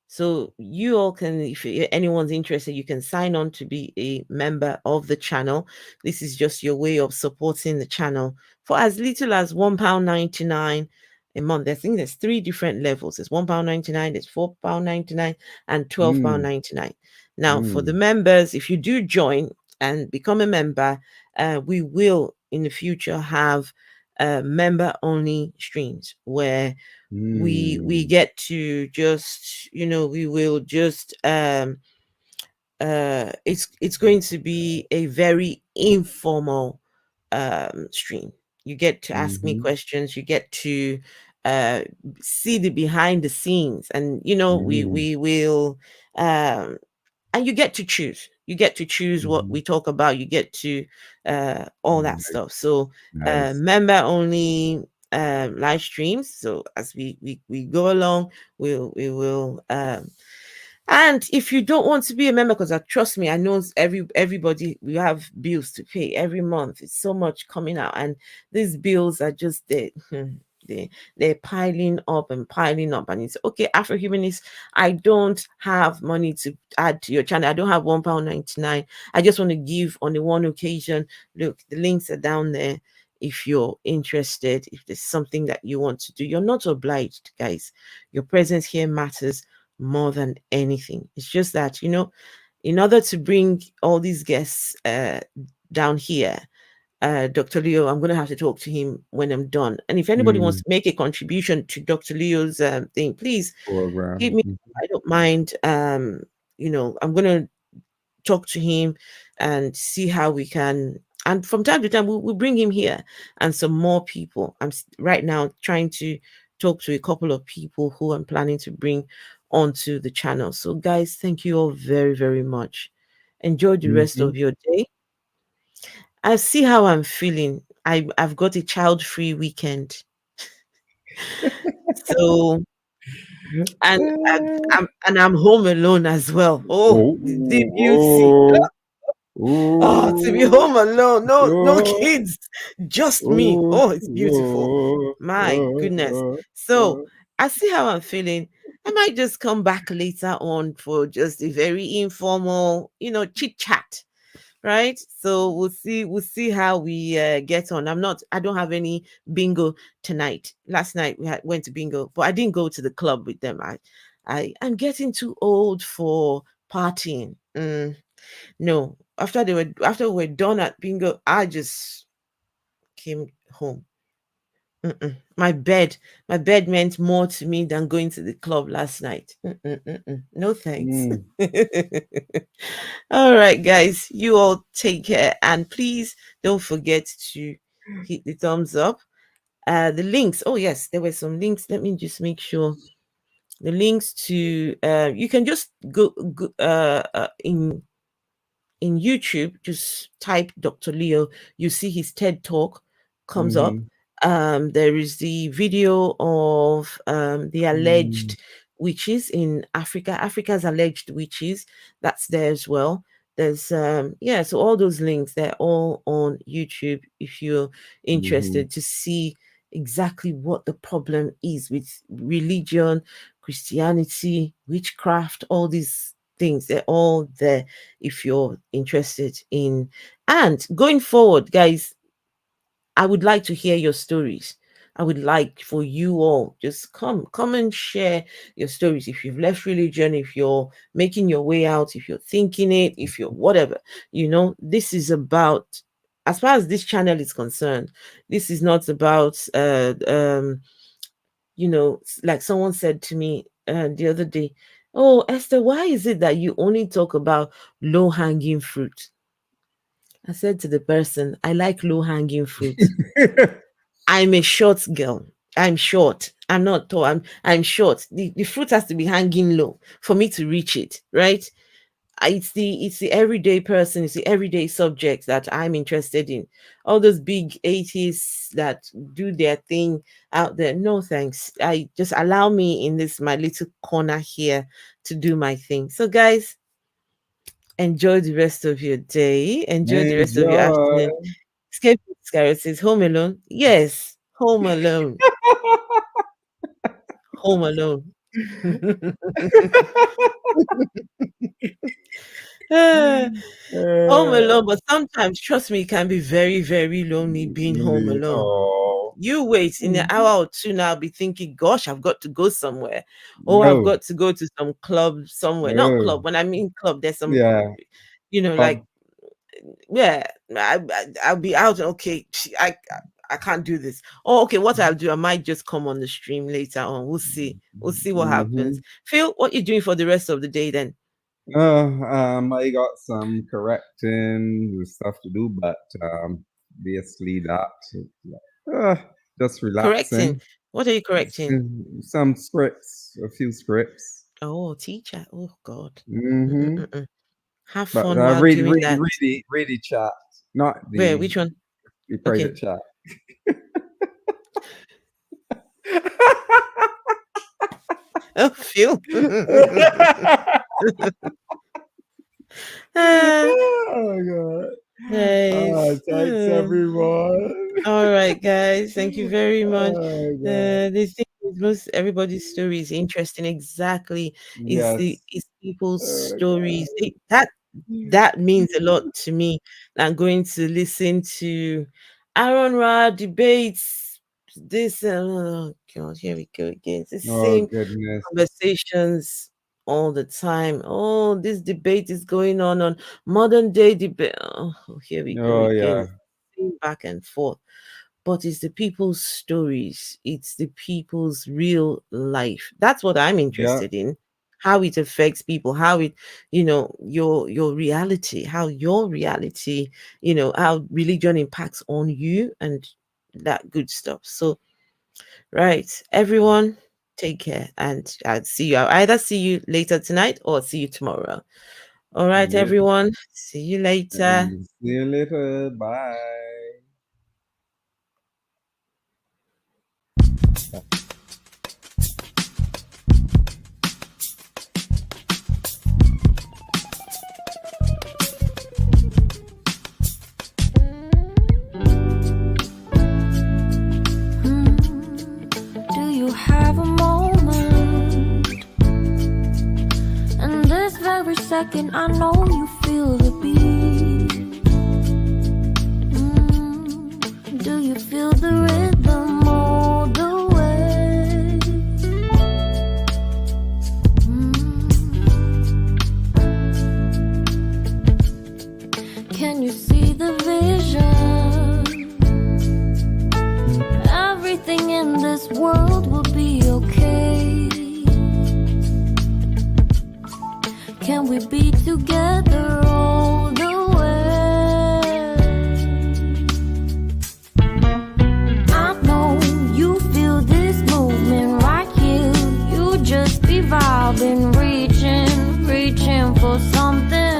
So you all can, if anyone's interested, you can sign on to be a member of the channel. This is just your way of supporting the channel for as little as £1.99 a month. I think there's 3 different levels. There's £1.99, there's £4.99, and £12.99. Now, for the members, if you do join and become a member, we will in the future have member-only streams where we get to just we will just it's going to be a very informal stream. You get to ask me questions, you get to see the behind the scenes, and we will and you get to choose what we talk about. You get to all that stuff. So Nice. member only live streams. So as we go along, we will and if you don't want to be a member, because trust me, I know everybody, we have bills to pay every month. It's so much coming out, and these bills are just they're piling up and piling up. And it's okay, Afro-Humanist, I don't have money to add to your channel. I don't have £1.99. I just want to give on the one occasion. Look, the links are down there. if you're interested, if there's something that you want to do. You're not obliged, guys. Your presence here matters more than anything. It's just that, you know, in order to bring all these guests down here, Dr. Leo, I'm going to have to talk to him when I'm done. And if anybody wants to make a contribution to Dr. Leo's thing, please give me. I don't mind. You know, I'm going to talk to him and see how we can. And from time to time, we'll bring him here and some more people. I'm right now trying to talk to a couple of people who I'm planning to bring onto the channel. So, guys, thank you all very, very much. Enjoy the rest of your day. I see how I'm feeling. I've got a child-free weekend. So, and I'm home alone as well. Oh, did you see? Oh, to be home alone, no kids, just me. Oh, it's beautiful. My goodness. So I see how I'm feeling. I might just come back later on for just a very informal, you know, chit chat. Right. So we'll see how we get on. I don't have any bingo tonight. Last night went to bingo, but I didn't go to the club with them. I'm getting too old for partying. No, after we're done at bingo, I just came home. My bed meant more to me than going to the club last night. No thanks. All right, guys, you all take care, and please don't forget to hit the thumbs up. The links. Oh yes, there were some links. Let me just make sure. The links to you can just go in YouTube, just type Dr. Leo, you see his TED talk comes up. There is the video of the alleged witches in Africa's alleged witches. That's there as well. There's so all those links, they're all on YouTube if you're interested to see exactly what the problem is with religion, Christianity, witchcraft, all these things. They're all there if you're interested in. And going forward, guys, I would like to hear your stories. I would like for you all just come and share your stories. If you've left religion, if you're making your way out, if you're thinking it, if you're whatever, you know, this is about, as far as this channel is concerned, this is not about you know, like someone said to me the other day, "Oh, Esther, why is it that you only talk about low-hanging fruit?" I said to the person, I like low-hanging fruit. I'm a short girl. I'm short. I'm not tall. I'm short. The fruit has to be hanging low for me to reach it, right? It's the everyday person, it's the everyday subjects that I'm interested in. All those big atheists that do their thing out there, no thanks. I just allow me in this my little corner here to do my thing. So guys, enjoy the rest of your day. Enjoy the rest of your afternoon. Escape Scarlet says, home alone. Yes, home alone. Home alone. Home alone, but sometimes, trust me, it can be very, very lonely being home alone. You wait in an hour or two now, I'll be thinking, gosh, I've got to go somewhere. Oh, I've got to go to some club somewhere. Not club. When I mean club, there's some, you know, like, I'll be out. Okay, I can't do this. Oh, okay, what I'll do, I might just come on the stream later on. We'll see what happens. Phil, what you doing for the rest of the day then? I got some correcting stuff to do, but basically that just relaxing. Correcting. What are you correcting? Some scripts, a few scripts. Oh, teacher. Oh God. Have but, fun while doing that. Really chat, not the. Where? Which one? The private chat. Oh, Phil. Oh God. Nice. Thanks everyone. All right, guys. Thank you very much. The thing is, most everybody's story is interesting. Exactly. It's people's stories. That means a lot to me. I'm going to listen to Aaron Ra debates this. Oh God, here we go again. It's the same conversations all the time. Oh, this debate is going on modern day debate. Oh, here we go again. Back and forth. But it's the people's stories. It's the people's real life. That's what I'm interested in. How it affects people, how it, your reality, how your reality, how religion impacts on you and that good stuff. So, right, everyone, take care, and I'll either see you later tonight or see you tomorrow. All right, everyone, see you later. See you later. Bye. Second, I know you feel the beat. Do you feel the rhythm all the way? Can you see the vision? Everything in this world will be okay. Can we be together all the way? I know you feel this movement right here. You just be vibing, reaching for something.